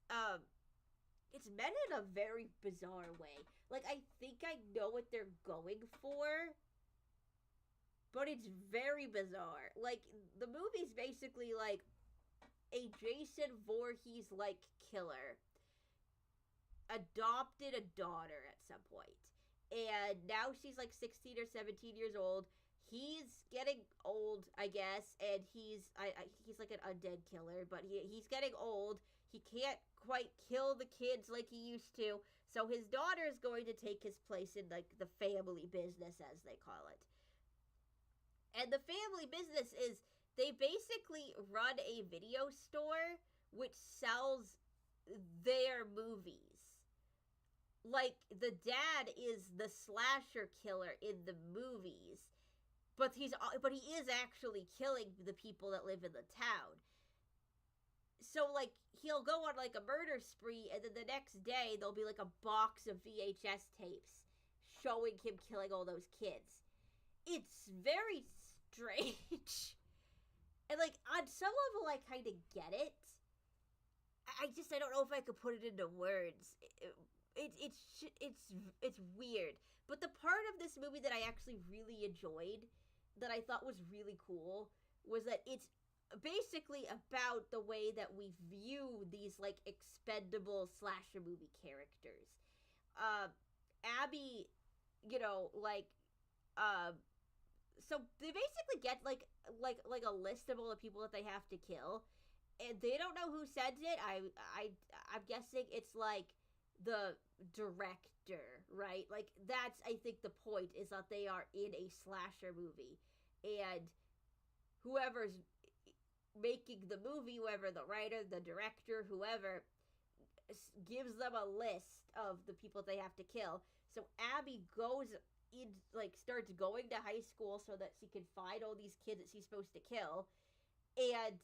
meta in a very bizarre way. Like, I think I know what they're going for, but it's very bizarre. Like, the movie's basically like a Jason Voorhees like killer adopted a daughter at some point, and now she's like 16 or 17 years old. He's getting old, I guess, and he's like an undead killer, but he's getting old. He can't quite kill the kids like he used to, so his daughter is going to take his place in like the family business, as they call it. And the family business is, they basically run a video store which sells their movies. like the dad is the slasher killer in the movies, but he is actually killing the people that live in the town. So like he'll go on like a murder spree, and then the next day there'll be like a box of VHS tapes showing him killing all those kids. It's very strange. And like on some level I kind of get it. I don't know if I could put it into words. It's weird. But the part of this movie that I actually really enjoyed, that I thought was really cool, was that it's basically about the way that we view these like expendable slasher movie characters. Uh, Abby, you know, like, uh, so they basically get like a list of all the people that they have to kill, and they don't know who sends it. I'm guessing it's like the director, right? Like that's I think the point is that they are in a slasher movie, and whoever's making the movie, whoever the writer, the director, whoever, gives them a list of the people they have to kill. So Abby goes in, like starts going to high school so that she can find all these kids that she's supposed to kill, and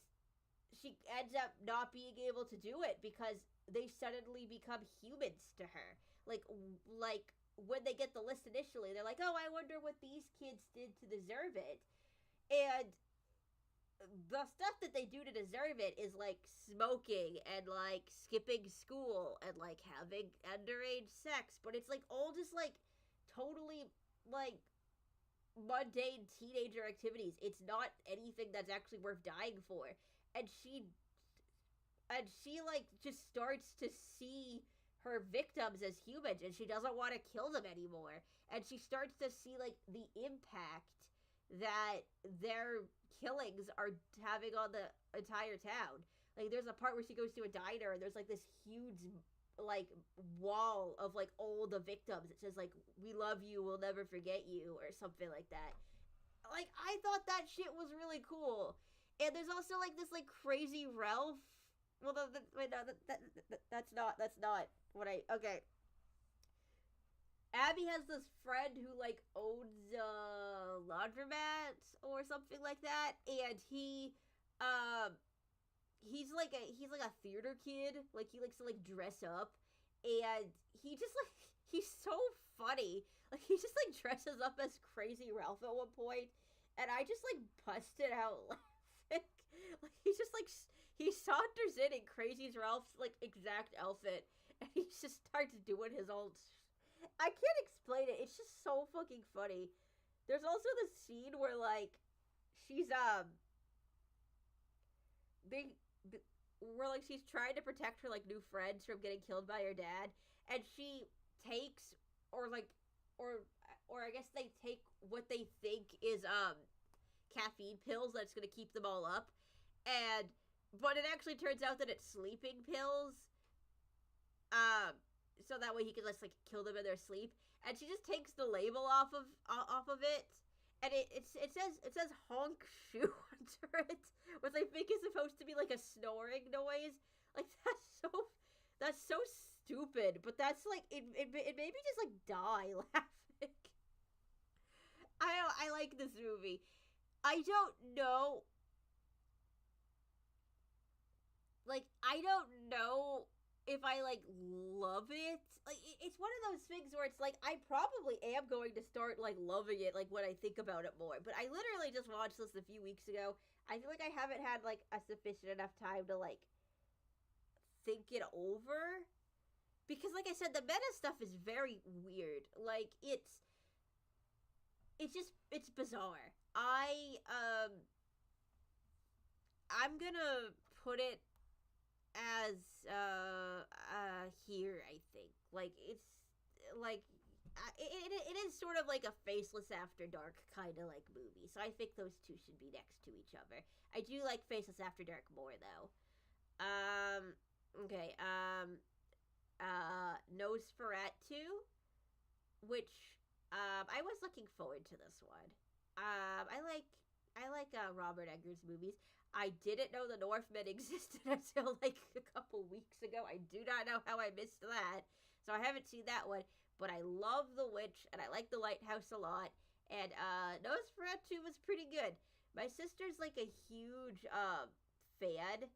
she ends up not being able to do it because they suddenly become humans to her. Like when they get the list initially, they're like, "Oh, I wonder what these kids did to deserve it," and the stuff that they do to deserve it is like smoking and like skipping school and like having underage sex, but it's like all just like totally like mundane teenager activities. It's not anything that's actually worth dying for. And she like just starts to see her victims as humans, and she doesn't want to kill them anymore. And she starts to see like the impact that their killings are having on the entire town. Like there's a part where she goes to a diner and there's like this huge like wall of like all the victims. It says like, "We love you, we'll never forget you," or something like that. Like I thought that shit was really cool. And there's also like this like crazy Ralph. Well, wait, no, that's not what I. Okay. Abby has this friend who like owns a laundromat or something like that, and he's like a theater kid. Like he likes to like dress up, and he just like he's so funny. Like he just like dresses up as Crazy Ralph at one point, and I just like busted out laughing. Like he just like he saunters in Crazy Ralph's like exact outfit, and he just starts doing his old. I can't explain it. It's just so fucking funny. There's also this scene where like she's being where like she's trying to protect her like new friends from getting killed by her dad, and she takes or like or I guess they take what they think is caffeine pills that's gonna keep them all up, and but it actually turns out that it's sleeping pills. So that way he can just like kill them in their sleep. And she just takes the label off of it, and it says honk shoe under it, which I think is supposed to be like a snoring noise. Like that's so stupid. But that's like it made me just like die laughing. I like this movie. I don't know. Like I don't know if I like love it. Like it's one of those things where it's like I probably am going to start like loving it like when I think about it more. But I literally just watched this a few weeks ago. I feel like I haven't had like a sufficient enough time to like think it over, because like I said, the meta stuff is very weird. Like it's bizarre. I'm gonna put it as here, I think. Like it's like it is sort of like a Faceless After Dark kind of like movie, so I think those two should be next to each other. I do like Faceless After Dark more though. Okay. Nosferatu, which I was looking forward to this one. I like Robert Eggers movies. I didn't know the Northmen existed until like a couple weeks ago. I do not know how I missed that. So I haven't seen that one, but I love The Witch and I like The Lighthouse a lot. And Nosferatu was pretty good. My sister's like a huge fan.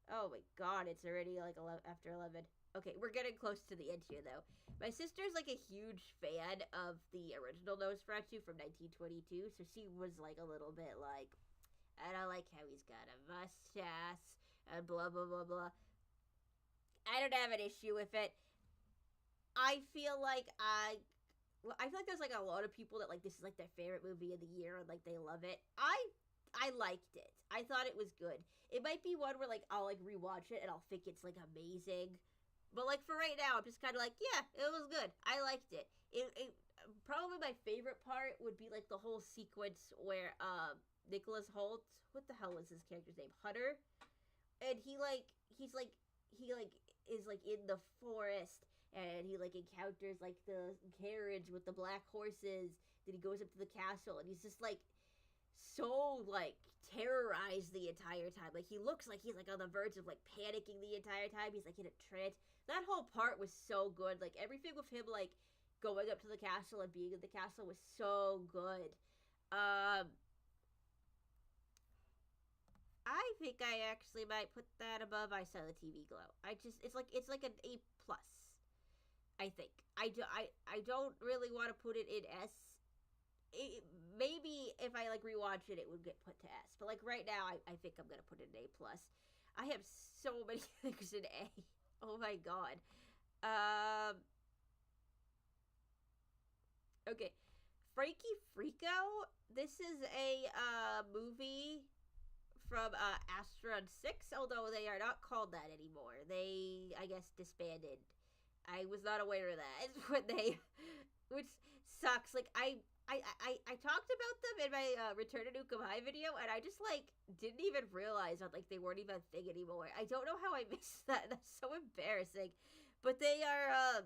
Oh my god, it's already like 11, after 11. Okay, we're getting close to the end here though. My sister's like a huge fan of the original Nosferatu from 1922, so she was like a little bit like, I don't like how he's got a mustache and blah blah blah blah. I don't have an issue with it. I feel like I feel like there's like a lot of people that like this is like their favorite movie of the year and like they love it. I liked it. I thought it was good. It might be one where like I'll like rewatch it and I'll think it's like amazing. But like for right now, I'm just kind of like, yeah, it was good. I liked it. It probably my favorite part would be like the whole sequence where Nicholas Holt, what the hell was his character's name? Hutter, and he like is like in the forest and he like encounters like the carriage with the black horses. Then he goes up to the castle and he's just like so like terrorized the entire time. Like he looks like he's like on the verge of like panicking the entire time. He's like in a trance. That whole part was so good. Like everything with him like going up to the castle and being in the castle was so good. I think I actually might put that above I Saw the TV Glow. It's like an A plus. I think I don't really want to put it in S. Maybe if I like rewatch it, it would get put to S. But like right now, I think I'm gonna put it in A plus. I have so many things in A. Oh my god. Okay, Frankie Freako. This is a movie from Astron 6, although they are not called that anymore. They, I guess, disbanded. I was not aware of that when they, which sucks. Like I talked about them in my Return to Nukem High video, and I just like didn't even realize that like they weren't even a thing anymore. I don't know how I missed that. That's so embarrassing. But they are,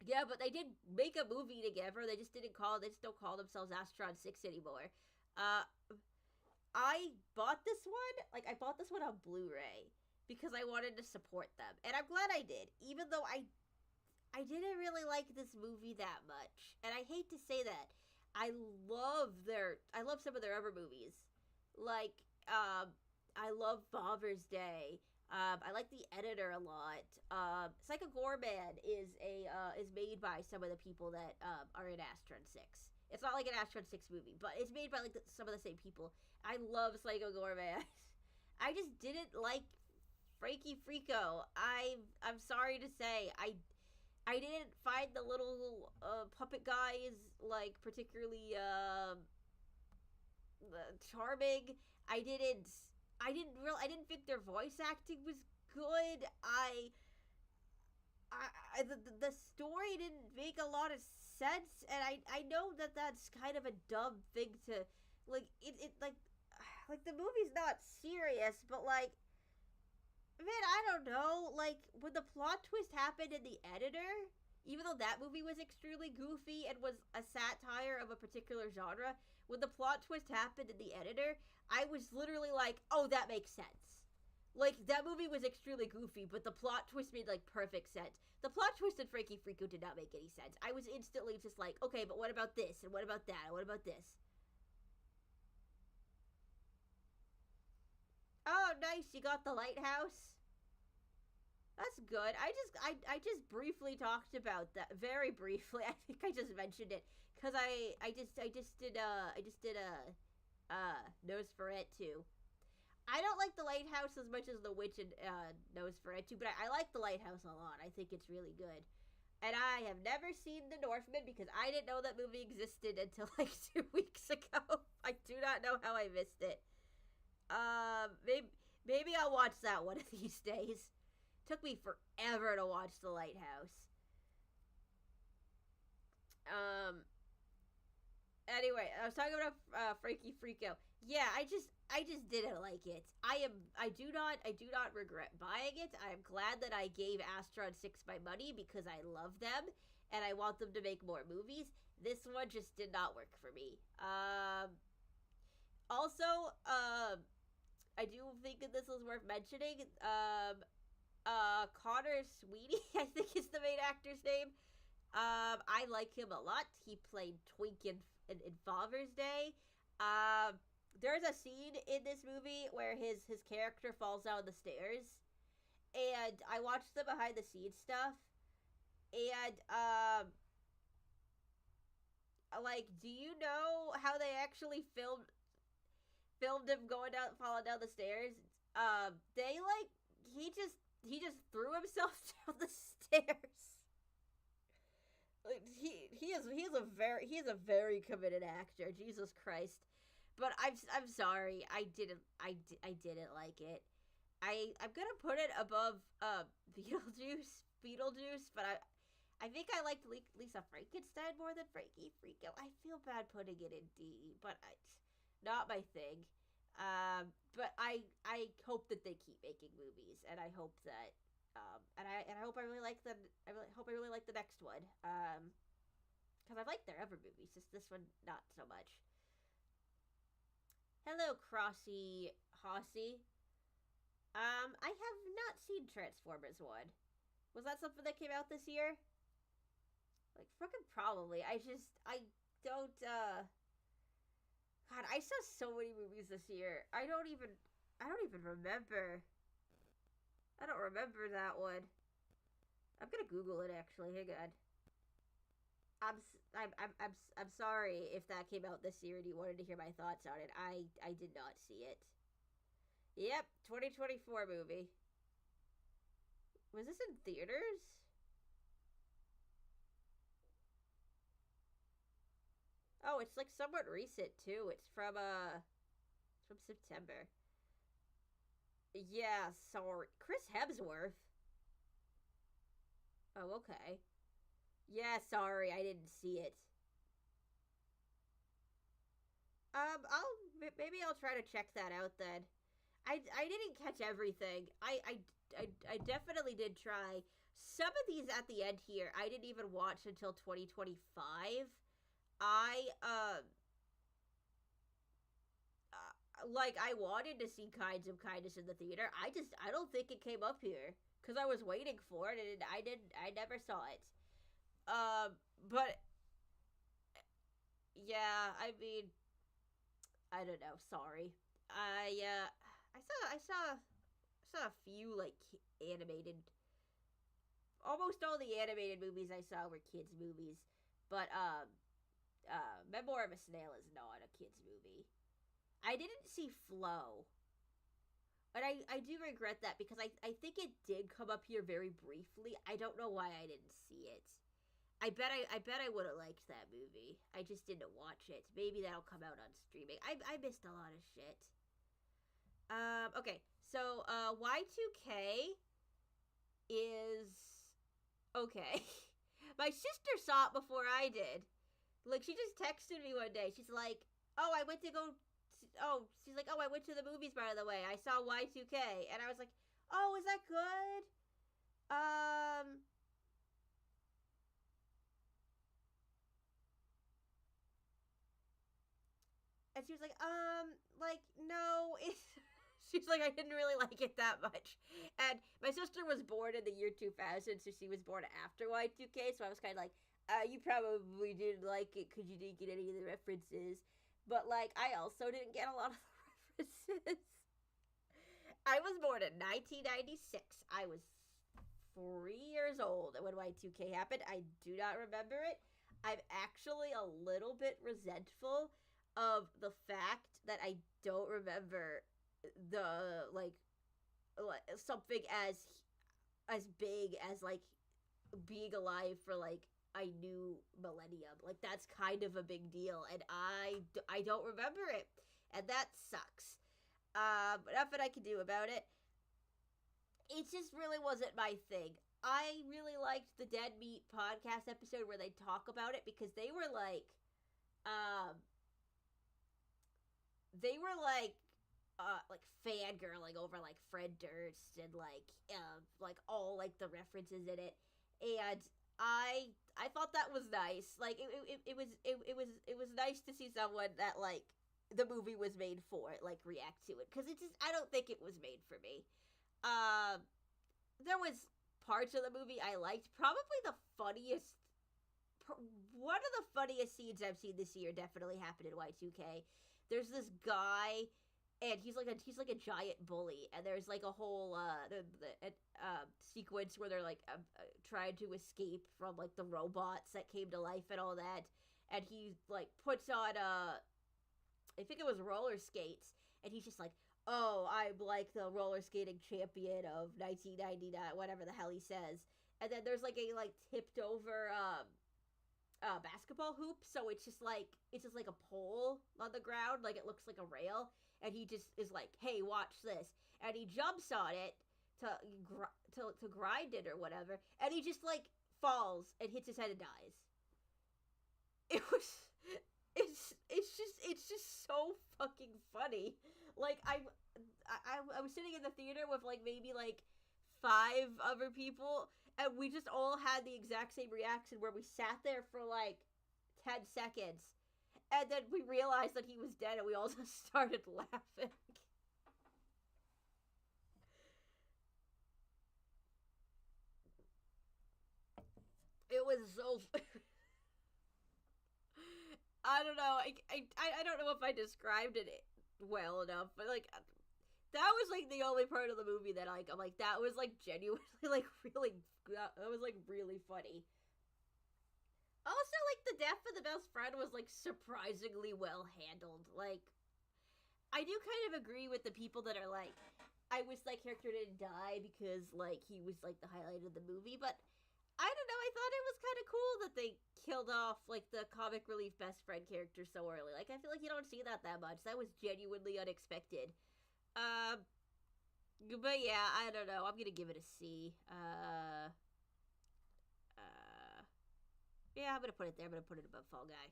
yeah. But they did make a movie together. They just didn't call. They just don't call themselves Astron 6 anymore. I bought this one. Like I bought this one on Blu-ray because I wanted to support them, and I'm glad I did. Even though I didn't really like this movie that much. And I hate to say that. I love some of their other movies. Like, I love Bomber's Day. I like The Editor a lot. Psycho Goreman is made by some of the people that are in Astron 6. It's not like an Astron 6 movie, but it's made by like some of the same people. I love Psycho Goreman. I just didn't like Frankie Freako. I'm sorry to say, I didn't find the little puppet guys like particularly charming. I didn't think their voice acting was good. The story didn't make a lot of sense, and I know that that's kind of a dumb thing to like. It like the movie's not serious, but like. Man, I don't know. Like, when the plot twist happened in The Editor, even though that movie was extremely goofy and was a satire of a particular genre, when the plot twist happened in The Editor, I was literally like, oh, that makes sense. Like, that movie was extremely goofy, but the plot twist made, like, perfect sense. The plot twist in Frankie Freako did not make any sense. I was instantly just like, okay, but what about this? And what about that? And what about this? Oh, nice. You got the lighthouse? That's good. I just briefly talked about that. Very briefly. I think I just mentioned it cuz I just did Nosferatu. I don't like the lighthouse as much as the witch and Nosferatu, but I like the lighthouse a lot. I think it's really good. And I have never seen The Northman because I didn't know that movie existed until like 2 weeks ago. I do not know how I missed it. Maybe I'll watch that one of these days. Took me forever to watch The Lighthouse. Anyway, I was talking about Frankie Freako. Yeah, I just didn't like it. I do not regret buying it. I'm glad that I gave Astron 6 my money because I love them and I want them to make more movies. This one just did not work for me. Also, I do think that this was worth mentioning. Connor Sweeney, I think is the main actor's name. I like him a lot. He played Twink in Father's Day. There's a scene in this movie where his character falls down the stairs, and I watched the behind the scenes stuff, and like, do you know how they actually filmed him going down, falling down the stairs? They like he just threw himself down the stairs. Like, he is a very committed actor. Jesus Christ. But I'm sorry. I didn't like it. I'm gonna put it above Beetlejuice, but I think I liked Lisa Frankenstein more than Frankie Freako. I feel bad putting it in D, but not my thing. But I hope that they keep making movies, and I hope that and I hope I really like the hope I really like the next one. Because I've liked their other movies, just this one not so much. Hello, Crossy Hossy. I have not seen Transformers 1. Was that something that came out this year? Like, fucking probably. I don't, God, I saw so many movies this year. I don't even remember. I don't remember that one. I'm gonna Google it, actually. Hang on. I'm sorry if that came out this year and you wanted to hear my thoughts on it. I did not see it. Yep, 2024 movie. Was this in theaters? Oh, it's like somewhat recent too. It's from September. Yeah, sorry. Chris Hemsworth. Oh, okay. Yeah, sorry, I didn't see it. Maybe I'll try to check that out then. I didn't catch everything. I definitely did try. Some of these at the end here, I didn't even watch until 2025. I like I wanted to see Kinds of Kindness in the theater. I don't think it came up here because I was waiting for it and I never saw it. But yeah, I mean, I don't know. Sorry. I saw a few like animated. Almost all the animated movies I saw were kids movies, but Memoir of a Snail is not a kids movie. I didn't see Flow, but I do regret that because I think it did come up here very briefly. I don't know why I didn't see it. I bet I would have liked that movie. I just didn't watch it. Maybe that'll come out on streaming. I missed a lot of shit. Okay. So Y2K is okay. My sister saw it before I did. Like, she just texted me one day. She's like, "Oh, I went to go oh, she's like, "Oh, I went to the movies, by the way. I saw Y2K." And I was like, "Oh, is that good?" Um and she was like, "No, it's." She's like, "I didn't really like it that much." And my sister was born in the year 2000, so she was born after Y2K, so I was kind of like, you probably didn't like it because you didn't get any of the references. But, like, I also didn't get a lot of the references. I was born in 1996. I was 3 years old when Y2K happened. I do not remember it. I'm actually a little bit resentful of the fact that I don't remember the like something as big as like being alive for like a new millennium. Like, that's kind of a big deal, and I don't remember it, and that sucks. But nothing I can do about it. It just really wasn't my thing. I really liked the Dead Meat podcast episode where they talk about it because um they were like fangirling over like Fred Durst and like all like the references in it, and I thought that was nice. Like it was nice to see someone that like the movie was made for like react to it, because it just, I don't think it was made for me. Um there was parts of the movie I liked. Probably the funniest, one of the funniest scenes I've seen this year definitely happened in Y2K. There's this guy, and he's like a giant bully, and there's like a whole sequence where they're like trying to escape from like the robots that came to life and all that, and he like puts on I think it was roller skates, and he's just like, oh, I'm like the roller skating champion of 1999, whatever the hell he says. And then there's like a like tipped over basketball hoop, so it's just like a pole on the ground, like it looks like a rail, and he just is like, hey, watch this, and he jumps on it to grind it or whatever, and he just like falls and hits his head and dies. It was it's just so fucking funny. Like I was sitting in the theater with like maybe like 5 other people, and we just all had the exact same reaction where we sat there for like 10 seconds, and then we realized that he was dead, and we all just started laughing. It was so I don't know. I don't know if I described it well enough, but like that was like the only part of the movie that I'm like that was like genuinely like really that was like really funny. Also, like the death of the best friend was like surprisingly well handled. Like I do kind of agree with the people that are like, I wish that character didn't die because like he was like the highlight of the movie, but I don't know. I thought it was kind of cool that they killed off like the comic relief best friend character so early. Like I feel like you don't see that much. That was genuinely unexpected. Um, but yeah, I don't know. I'm gonna give it a C. Yeah, I'm gonna put it there. I'm gonna put it above Fall Guy.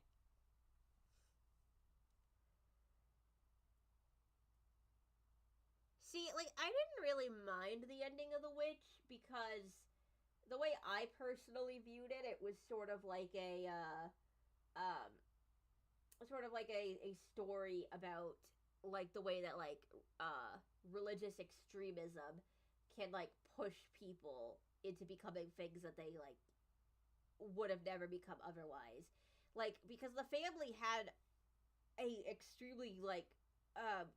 See, like I didn't really mind the ending of The Witch because the way I personally viewed it, it was sort of like um, a story about like the way that like religious extremism can like push people into becoming things that they like would have never become otherwise. Like because the family had a extremely like um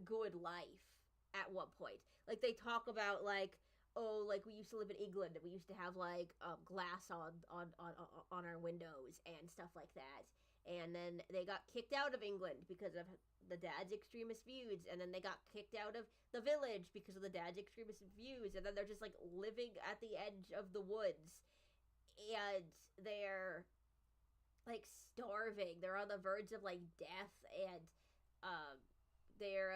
good life at one point. Like they talk about like, oh, like we used to live in England and we used to have like glass on our windows and stuff like that. And then they got kicked out of England because of the dad's extremist views, and then they got kicked out of the village because of the dad's extremist views, and then they're just like living at the edge of the woods, and they're like starving. They're on the verge of like death, and um, they're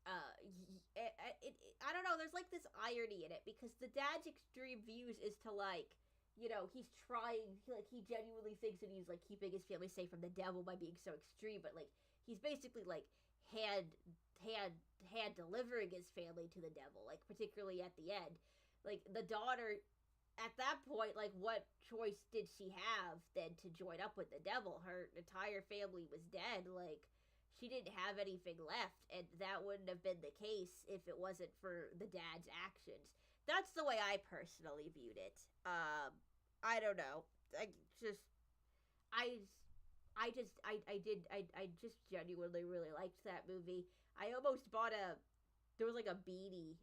I don't know. There's like this irony in it because the dad's extreme views is to like, you know, he's trying. He genuinely thinks that he's like keeping his family safe from the devil by being so extreme, but like he's basically like hand hand hand delivering his family to the devil. Like particularly at the end, like the daughter. At that point, like, what choice did she have then to join up with the devil? Her entire family was dead. Like, she didn't have anything left, and that wouldn't have been the case if it wasn't for the dad's actions. That's the way I personally viewed it. I don't know. I I just genuinely really liked that movie. I almost bought there was like a beanie.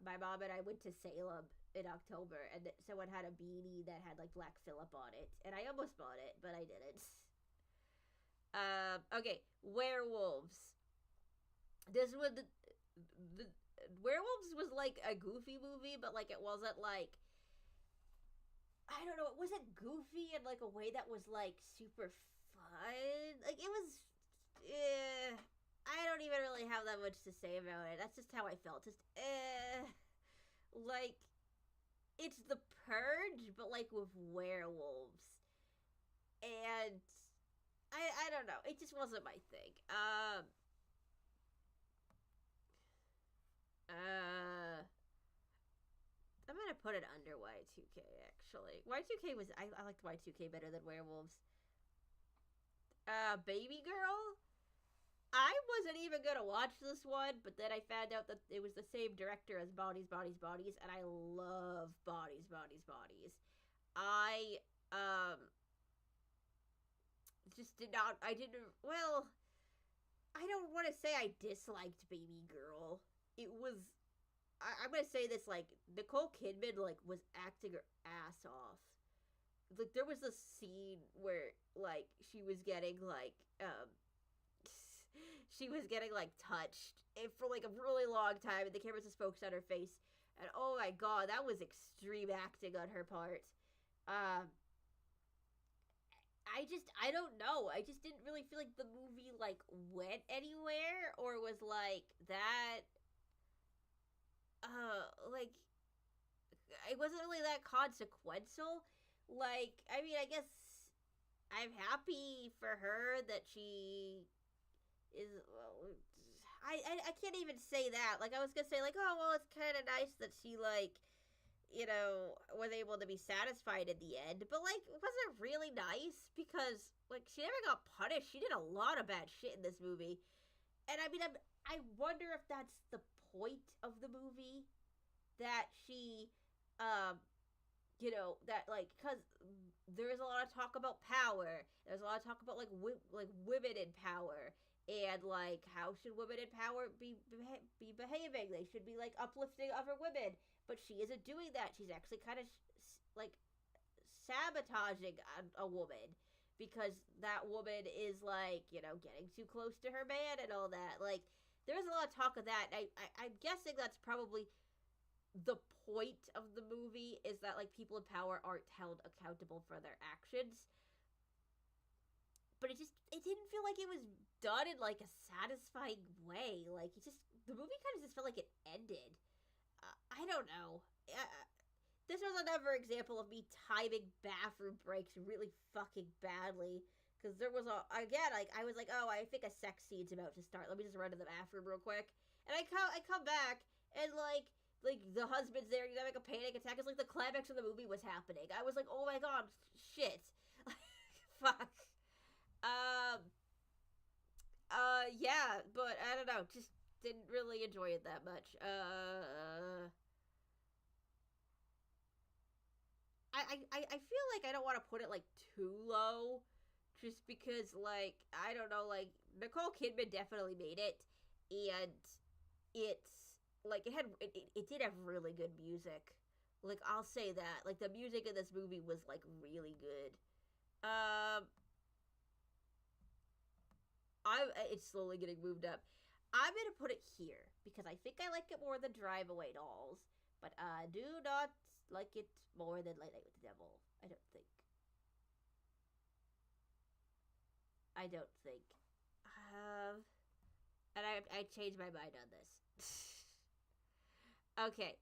My mom and I went to Salem in October, and someone had a beanie that had like Black Phillip on it, and I almost bought it, but I didn't. Okay, werewolves. This was the werewolves was like a goofy movie, but like it wasn't like, I don't know, it wasn't goofy in like a way that was like super fun. Like it was, I don't even really have that much to say about it. That's just how I felt. Just like it's The Purge, but like with werewolves, and I don't know. It just wasn't my thing. I'm gonna put it under Y2K actually. Y2K was I liked Y2K better than werewolves. Baby Girl. I wasn't even gonna watch this one, but then I found out that it was the same director as Bodies, Bodies, Bodies, and I love Bodies, Bodies, Bodies. I just did not. I didn't. Well, I don't want to say I disliked Baby Girl. It was. I'm gonna say this, like, Nicole Kidman, like, was acting her ass off. Like, there was a scene where, like, she was getting she was getting, like, touched for, like, a really long time, and the camera just focused on her face, and oh my god, that was extreme acting on her part. um I don't know. I just didn't really feel like the movie, like, went anywhere, or was like that. Like, it wasn't really that consequential. Like, I mean, I guess I'm happy for her that she is. Well, I can't even say that. Like, I was gonna say, like, oh well, it's kind of nice that she, like, was able to be satisfied in the end. But, like, was it really nice? Because, like, she never got punished. She did a lot of bad shit in this movie. And I mean, I wonder if that's the point of the movie, that she, that, like, because there's a lot of talk about power. There's a lot of talk about, like, women in power, and, like, how should women in power be behaving? They should be, like, uplifting other women, but she isn't doing that. She's actually kind of like sabotaging a woman, because that woman is, like, getting too close to her man and all that. Like, there was a lot of talk of that. I'm guessing that's probably the point of the movie, is that, like, people in power aren't held accountable for their actions. But it didn't feel like it was done in, like, a satisfying way. Like, the movie kind of just felt like it ended. I don't know. This was another example of me timing bathroom breaks really fucking badly. Because there was again, like, I was like, oh, I think a sex scene's about to start. Let me just run to the bathroom real quick. And I come back, and, like, the husband's there, and he's having a panic attack. It's like the climax of the movie was happening. I was like, oh my god, shit. Fuck. Yeah, but I don't know, just didn't really enjoy it that much. I feel like I don't want to put it, like, too low, just because, like, I don't know, like, Nicole Kidman definitely made it, and it's, like, it did have really good music. Like, I'll say that. Like, the music in this movie was, like, really good. It's slowly getting moved up. I'm gonna put it here, because I think I like it more than Drive Away Dolls, but I do not like it more than Late Night with the Devil. I don't think. And I changed my mind on this. Okay,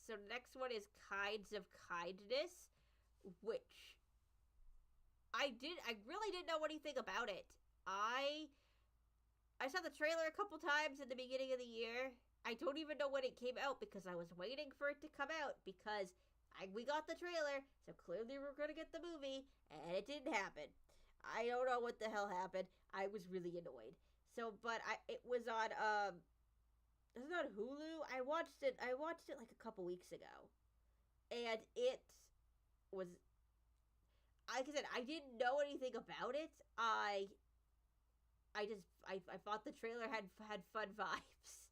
so next one is Kinds of Kindness, which I really didn't know anything about it. I saw the trailer a couple times at the beginning of the year. I don't even know when it came out, because I was waiting for it to come out, because we got the trailer, so clearly we're gonna get the movie, and it didn't happen. I don't know what the hell happened. I was really annoyed. So, but it was on Hulu. I watched it like a couple weeks ago, and it was, like I said, I didn't know anything about it. I thought the trailer had fun vibes,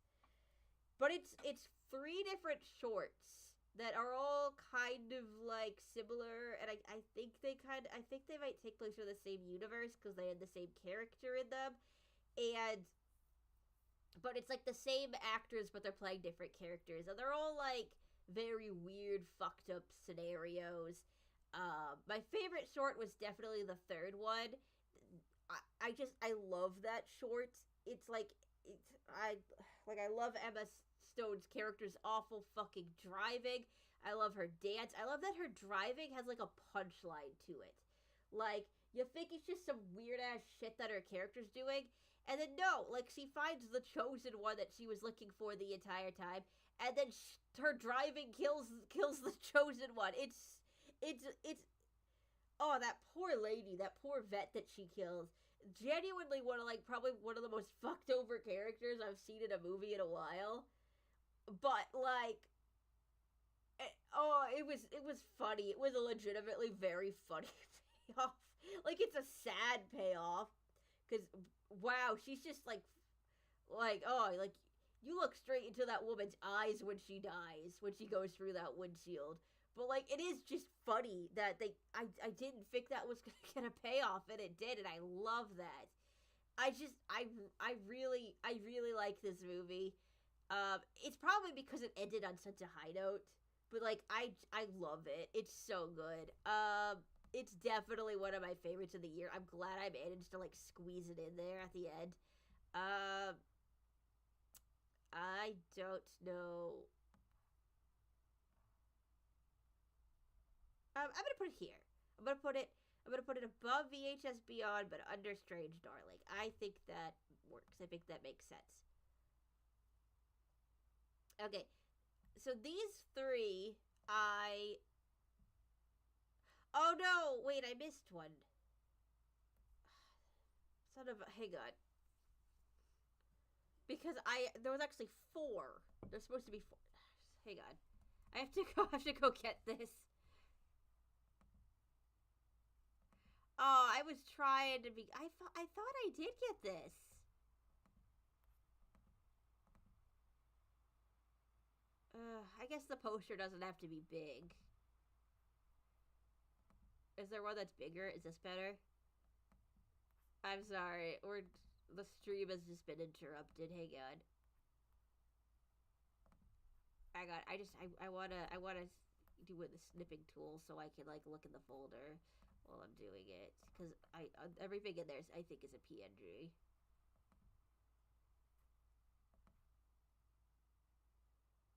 but it's 3 different shorts that are all kind of, like, similar, and I think they might take place in the same universe, because they had the same character in them, but it's, like, the same actors, but they're playing different characters, and they're all, like, very weird, fucked up scenarios. My favorite short was definitely the third one. I love that short. It's like, I love Emma Stone's character's awful fucking driving. I love her dance. I love that her driving has, like, a punchline to it. Like, you think it's just some weird ass shit that her character's doing, and then no, like, she finds the chosen one that she was looking for the entire time, and then her driving kills the chosen one. It's oh, that poor lady, that poor vet that she kills. genuinely one of like probably one of the most fucked over characters I've seen in a movie in a while. But like, it was funny. It was a legitimately very funny payoff. Like it's a sad payoff because wow, she's just like oh like you look straight into that woman's eyes when she dies when she goes through that windshield. But like it is just funny that I didn't think that was gonna get a payoff and it did and I love that. I really like this movie. It's probably because it ended on such a high note, but like I love it. It's so good. It's definitely one of my favorites of the year. I'm glad I managed to like squeeze it in there at the end. Um, I don't know. I'm gonna put it here. I'm gonna put it. I'm gonna put it above VHS Beyond, but under Strange Darling. I think that works. I think that makes sense. Okay, so these three, I. Oh no! Wait, I missed one. Son of a. Hang on. Because there was actually four. There's supposed to be four. Hang on. I have to go. I have to go get this. Oh, I was trying to be. I thought I did get this. I guess the poster doesn't have to be big. Is there one that's bigger? Is this better? I'm sorry. The stream has just been interrupted. Hang on. Hang on. I wanna do with the snipping tool so I can like look in the folder while I'm doing it because I everything in there I think is a PNG.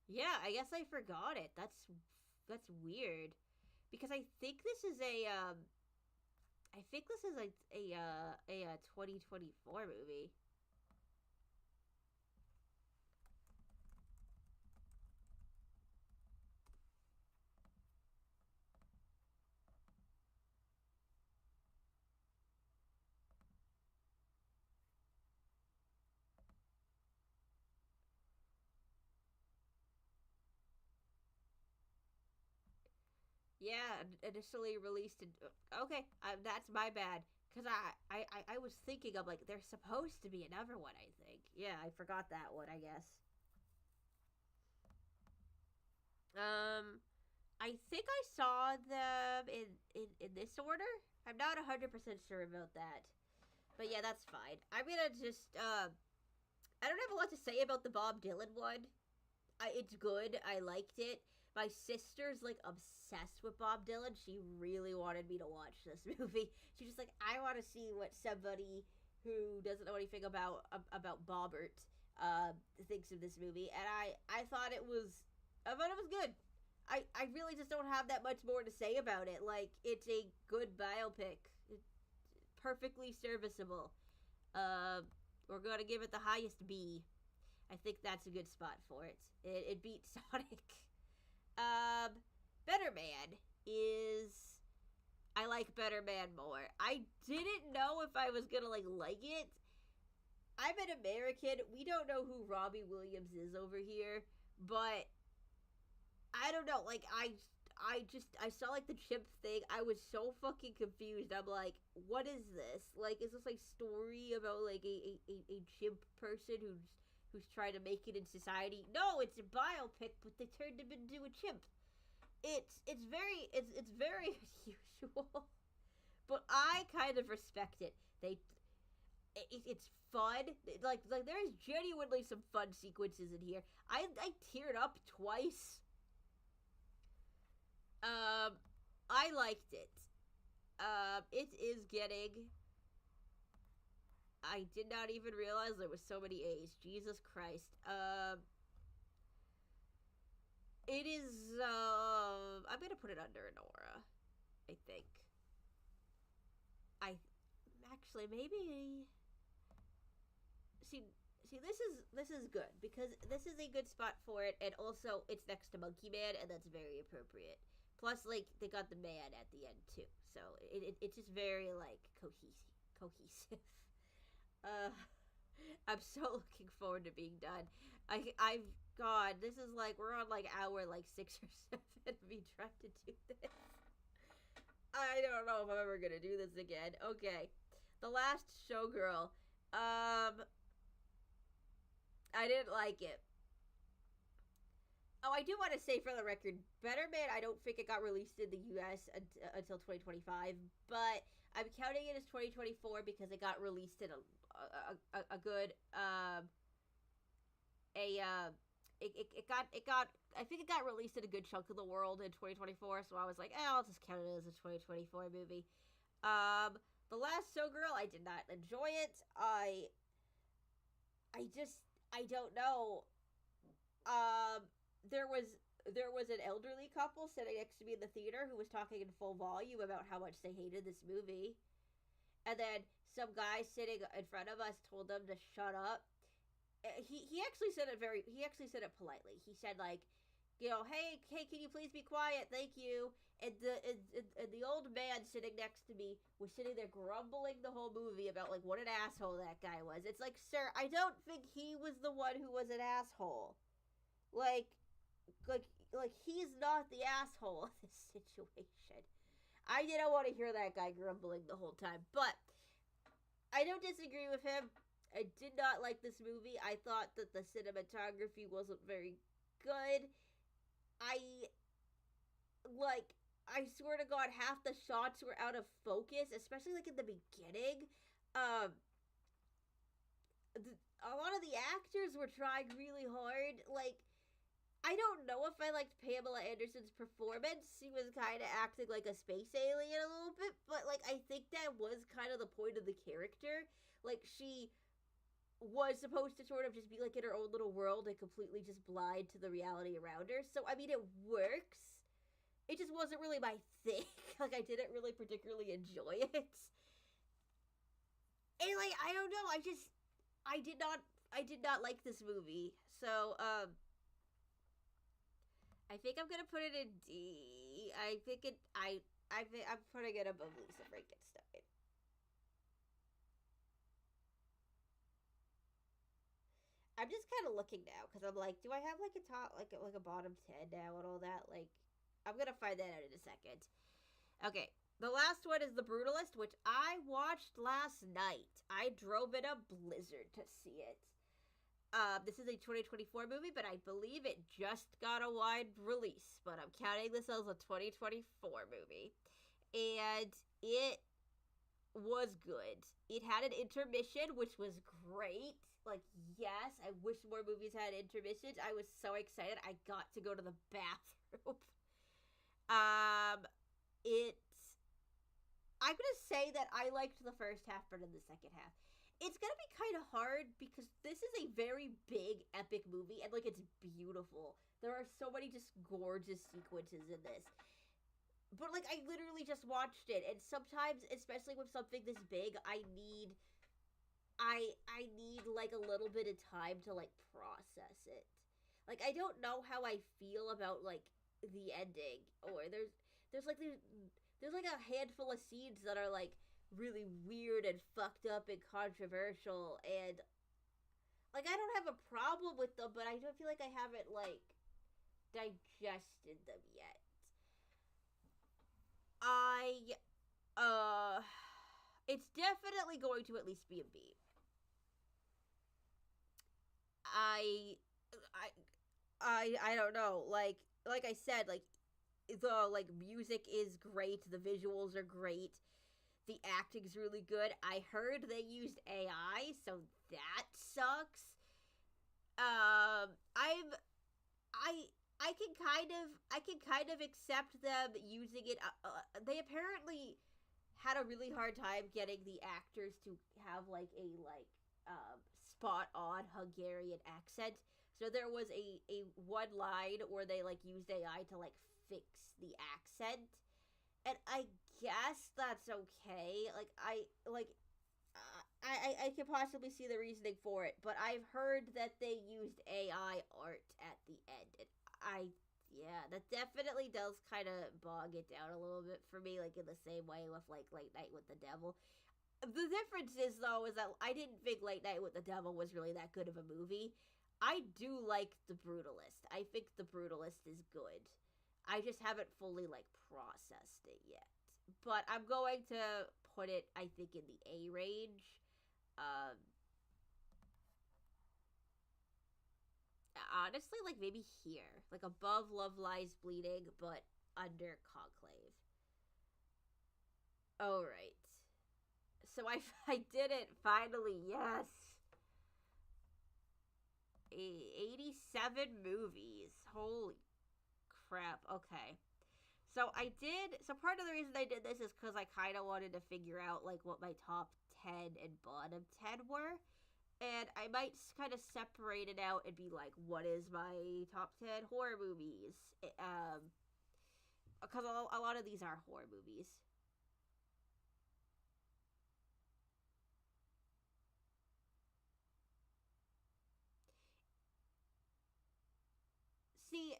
Yeah, I guess I forgot it. That's weird because I think this is a 2024 movie. Yeah, initially released in. Okay, that's my bad. Cause I was thinking of like there's supposed to be another one. I think. Yeah, I forgot that one. I guess. Um, I think I saw them in this order. I'm not 100% sure about that. But yeah, that's fine. I'm gonna just I don't have a lot to say about the Bob Dylan one. It's good. I liked it. My sister's like obsessed with Bob Dylan. She really wanted me to watch this movie. She's just like, I want to see what somebody who doesn't know anything about Bobbert thinks of this movie, and I thought it was good. I really just don't have that much more to say about it. Like, it's a good biopic. It's perfectly serviceable. Uh, we're gonna give it the highest B. I think that's a good spot for it. It beat Sonic. Um, Better Man is. I like Better Man more. I didn't know if I was gonna like it. I'm an American. We don't know who Robbie Williams is over here, but I don't know. Like I saw like the chimp thing. I was so fucking confused. I'm like, what is this? Like, is this like story about like a chimp person who's trying to make it in society? No, it's a biopic, but they turned him into a chimp. It's very unusual, but I kind of respect it. It's fun. Like there's genuinely some fun sequences in here. I teared up twice. Um, I liked it. It is getting. I did not even realize there was so many A's. Jesus Christ. It is. I'm gonna put it under an aura. I think. I actually maybe see. See, this is good because this is a good spot for it, and also it's next to Monkey Man, and that's very appropriate. Plus, like they got the man at the end too, so it's just very like cohesive. Uh, I'm so looking forward to being done. I've God, this is like we're on like hour like 6 or 7 of me trying to do this. I don't know if I'm ever gonna do this again. Okay, the last Showgirl. I didn't like it. Oh, I do want to say for the record, Better Man, I don't think it got released in the US until 2025, but I'm counting it as 2024 because it got released in a good a it got I think it got released in a good chunk of the world in 2024, so I was like, I'll just count it as a 2024 movie. The Last Showgirl, I did not enjoy it. I don't know. There was an elderly couple sitting next to me in the theater who was talking in full volume about how much they hated this movie. And then some guy sitting in front of us told them to shut up. He actually said it politely. He said like, hey, can you please be quiet? Thank you. And the old man sitting next to me was sitting there grumbling the whole movie about like what an asshole that guy was. It's like, sir, I don't think he was the one who was an asshole. Like he's not the asshole of this situation. I didn't want to hear that guy grumbling the whole time, but I don't disagree with him. I did not like this movie. I thought that the cinematography wasn't very good. I swear to God, half the shots were out of focus, especially like in the beginning. A lot of the actors were trying really hard. Like, I don't know if I liked Pamela Anderson's performance. She was kind of acting like a space alien a little bit, but like I think that was kind of the point of the character. Like, she was supposed to sort of just be like in her own little world and completely just blind to the reality around her. So I mean, it works. It just wasn't really my thing. Like, I didn't really particularly enjoy it. And like, I don't know, I did not like this movie. So I think I'm gonna put it in D. I'm putting it above Lisa Frankenstein. I'm just kind of looking now because I'm like, do I have like a top, like a bottom 10 now and all that? Like, I'm gonna find that out in a second. Okay, the last one is The Brutalist, which I watched last night. I drove in a blizzard to see it. This is a 2024 movie, but I believe it just got a wide release. But I'm counting this as a 2024 movie. And it was good. It had an intermission, which was great. Like, yes, I wish more movies had intermissions. I was so excited. I got to go to the bathroom. I'm gonna say that I liked the first half better than the second half. It's gonna be kind of hard because this is a very big, epic movie, and like it's beautiful. There are so many just gorgeous sequences in this. But like I literally just watched it, and sometimes, especially with something this big, I need like a little bit of time to like process it. Like I don't know how I feel about like the ending, or there's like a handful of scenes that are like really weird and fucked up and controversial, and like I don't have a problem with them, but I don't feel like I haven't like digested them yet. It's definitely going to at least be a B. I don't know. Like I said, like the like music is great, the visuals are great, the acting's really good. I heard they used AI, so that sucks. I'm I can kind of accept them using it. They apparently had a really hard time getting the actors to have like a spot on Hungarian accent. So there was a one line where they like used AI to like fix the accent, and I guess that's okay. I can possibly see the reasoning for it, but I've heard that they used AI art at the end, and yeah, that definitely does kind of bog it down a little bit for me, like in the same way with like Late Night with the Devil. The difference is though is that I didn't think Late Night with the Devil was really that good of a movie. I do like The Brutalist. I think The Brutalist is good. I just haven't fully like processed it yet. But I'm going to put it, I think, in the A range. Um, Honestly, like maybe here, like above Love Lies Bleeding, but under Conclave. All right. So I did it finally. Yes. 87 movies. Holy crap. Okay. So I did. So part of the reason I did this is because I kind of wanted to figure out like what my top 10 and bottom 10 were. And I might kind of separate it out and be like, what is my top 10 horror movies? Because a lot of these are horror movies. See,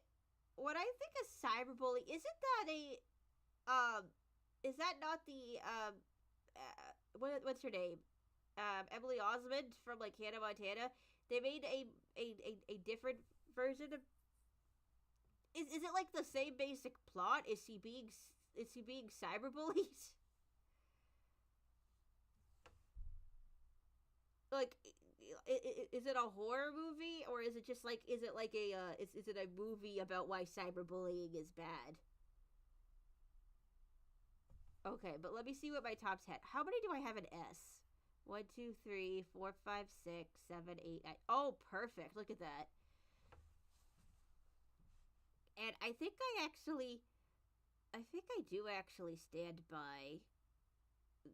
what I think is cyberbullying, isn't that um, is that not the, what's her name? Emily Osmond from like Hannah Montana. They made a different version of. Is it like the same basic plot? Is he being cyberbullied? Like, is it a horror movie or is it just like is it like a is it a movie about why cyberbullying is bad? Okay, but let me see what my top 10. How many do I have in S? One, two, three, four, five, six, seven, eight, nine. Oh, perfect. Look at that. And I think I do actually stand by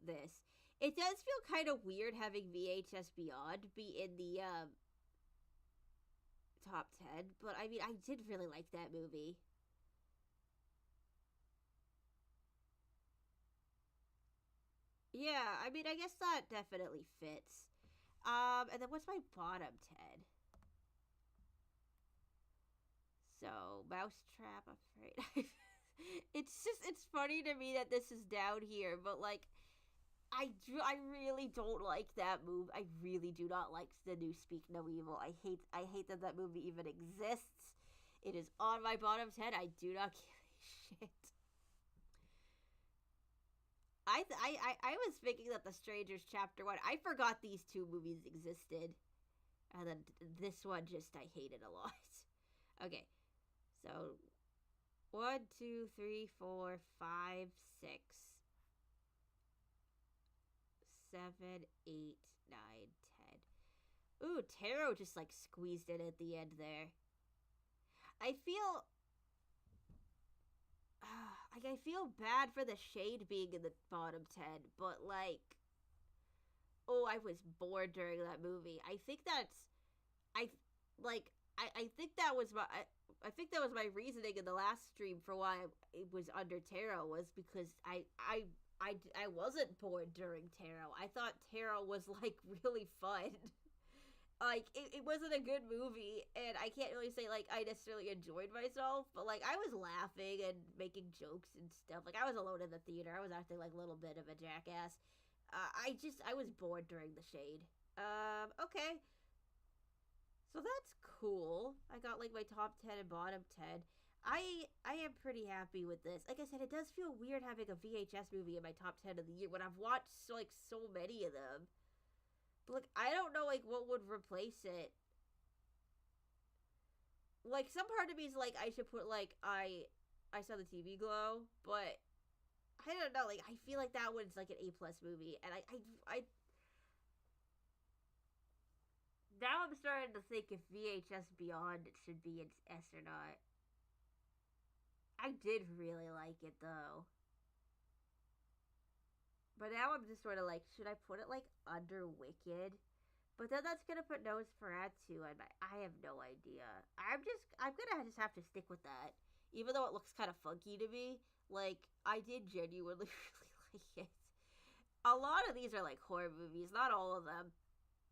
this. It does feel kind of weird having VHS Beyond be in the top 10, but I mean, I did really like that movie. Yeah, I mean, I guess that definitely fits. And then what's my bottom 10? So, Mousetrap, afraid. It's funny to me that this is down here, but like, I really don't like that movie. I really do not like the new Speak No Evil. I hate that that movie even exists. It is on my bottom 10. I do not give a shit. I was thinking that The Strangers Chapter 1. I forgot these two movies existed. And then this one just I hated a lot. Okay. So 1, 2, 3, 4, 5, 6, 7, 8, 9, 10. Ooh, Tarot just like squeezed it at the end there. I feel like I feel bad for the Shade being in the bottom 10, but like oh, I was bored during that movie. I like I think that was I think that was my reasoning in the last stream for why it was under Tarot was because I wasn't bored during Tarot. I thought Tarot was like really fun. Like it wasn't a good movie and I can't really say like I necessarily enjoyed myself, but like I was laughing and making jokes and stuff. Like I was alone in the theater. I was acting like a little bit of a jackass. I was bored during The Shade. Okay. So that's cool. I got like my top 10 and bottom 10. I am pretty happy with this. Like I said, it does feel weird having a VHS movie in my top 10 of the year when I've watched like so many of them. But like I don't know like what would replace it. Like some part of me is like I should put like I saw the TV glow, but I don't know. Like I feel like that one's like an A plus movie, and I now I'm starting to think if VHS Beyond should be in S or not. I did really like it though. But now I'm just sort of like, should I put it like under Wicked? But then that's gonna put Nosferatu on my. I have no idea. I'm gonna just have to stick with that, even though it looks kind of funky to me. Like I did genuinely really like it. A lot of these are like horror movies, not all of them.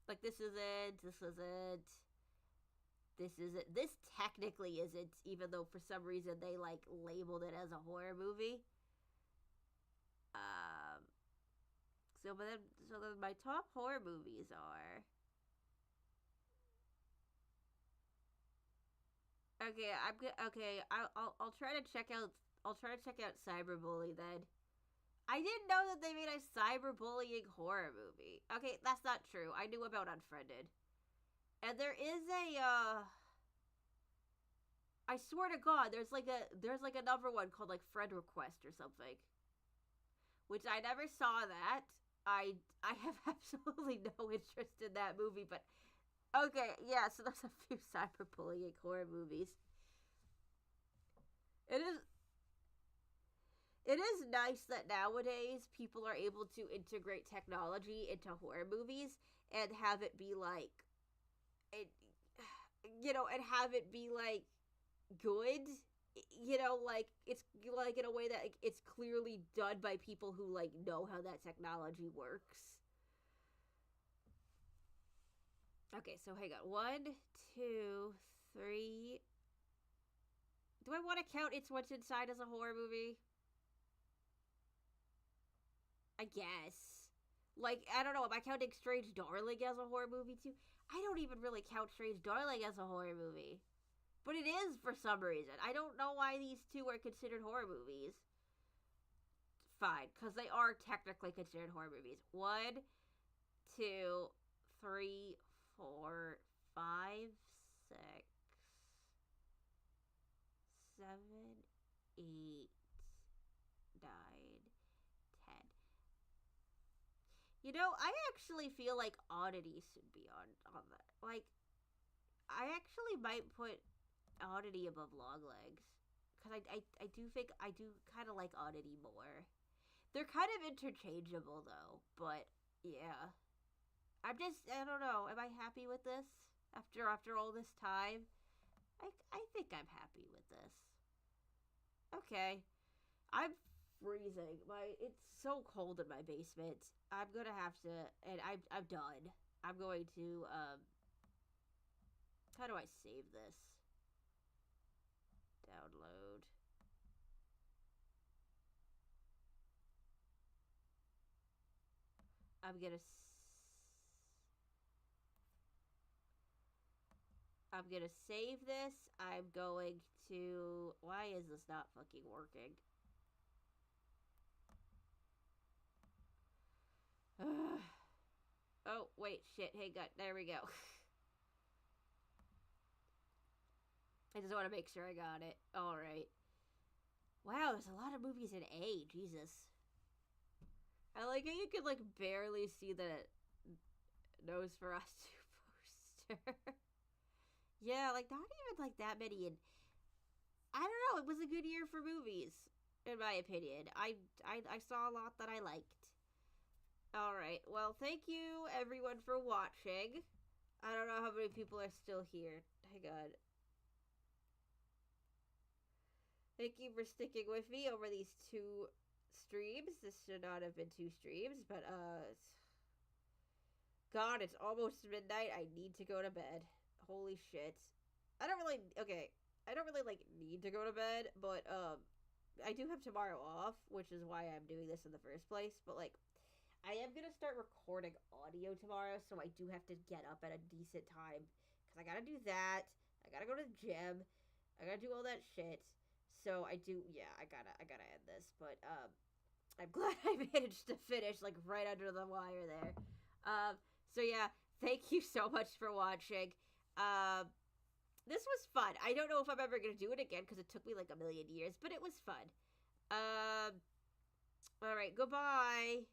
Like this isn't. This isn't. This isn't. This technically isn't, even though for some reason they like labeled it as a horror movie. Um, so So then my top horror movies are. Okay, I'm good. Okay, I'll try to check out. I'll try to check out Cyberbully then. I didn't know that they made a cyberbullying horror movie. Okay, that's not true. I knew about Unfriended, and there is a. I swear to God, there's like another one called like Friend Request or something, which I never saw that. I have absolutely no interest in that movie, but okay, yeah. So there's a few cyberbullying horror movies. It is it is nice that nowadays people are able to integrate technology into horror movies and have it be like it, and have it be like good. Like it's like in a way that like, it's clearly done by people who like know how that technology works. Okay, so hang on. One, two, three. Do I want to count It's What's Inside as a horror movie? I guess. Like, I don't know. Am I counting Strange Darling as a horror movie too? I don't even really count Strange Darling as a horror movie. But it is for some reason. I don't know why these two are considered horror movies. Fine, because they are technically considered horror movies. One, two, three, four, five, six, seven, eight, nine, 10. I actually feel like Oddity should be on that. Like, I actually might put Oddity above Longlegs. Because I do think I do kind of like Oddity more. They're kind of interchangeable, though. But, yeah. I don't know. Am I happy with this? After all this time? I think I'm happy with this. Okay. I'm freezing. It's so cold in my basement. I'm gonna have to, and I'm done. I'm going to how do I save this? Download. I'm gonna I'm gonna save this. I'm going to. Why is this not fucking working? Oh, wait, shit. Hey, God. There we go. I just want to make sure I got it. Alright. Wow, there's a lot of movies in A. Jesus. I like how you could, like, barely see the Nosferatu poster. Yeah, like, not even, like, that many in... I don't know, it was a good year for movies, in my opinion. I saw a lot that I liked. Alright, well, thank you, everyone, for watching. I don't know how many people are still here. Hang on. Thank you for sticking with me over these 2 streams. This should not have been 2 streams, but, God, it's almost midnight. I need to go to bed. Holy shit. I don't really, like, need to go to bed, but, I do have tomorrow off, which is why I'm doing this in the first place, but, like, I am gonna start recording audio tomorrow, so I do have to get up at a decent time, because I gotta do that, I gotta go to the gym, I gotta do all that shit, so I gotta end this, but, I'm glad I managed to finish, like, right under the wire there. So yeah, thank you so much for watching. This was fun. I don't know if I'm ever gonna do it again, because it took me, like, a million years, but it was fun. Alright, goodbye.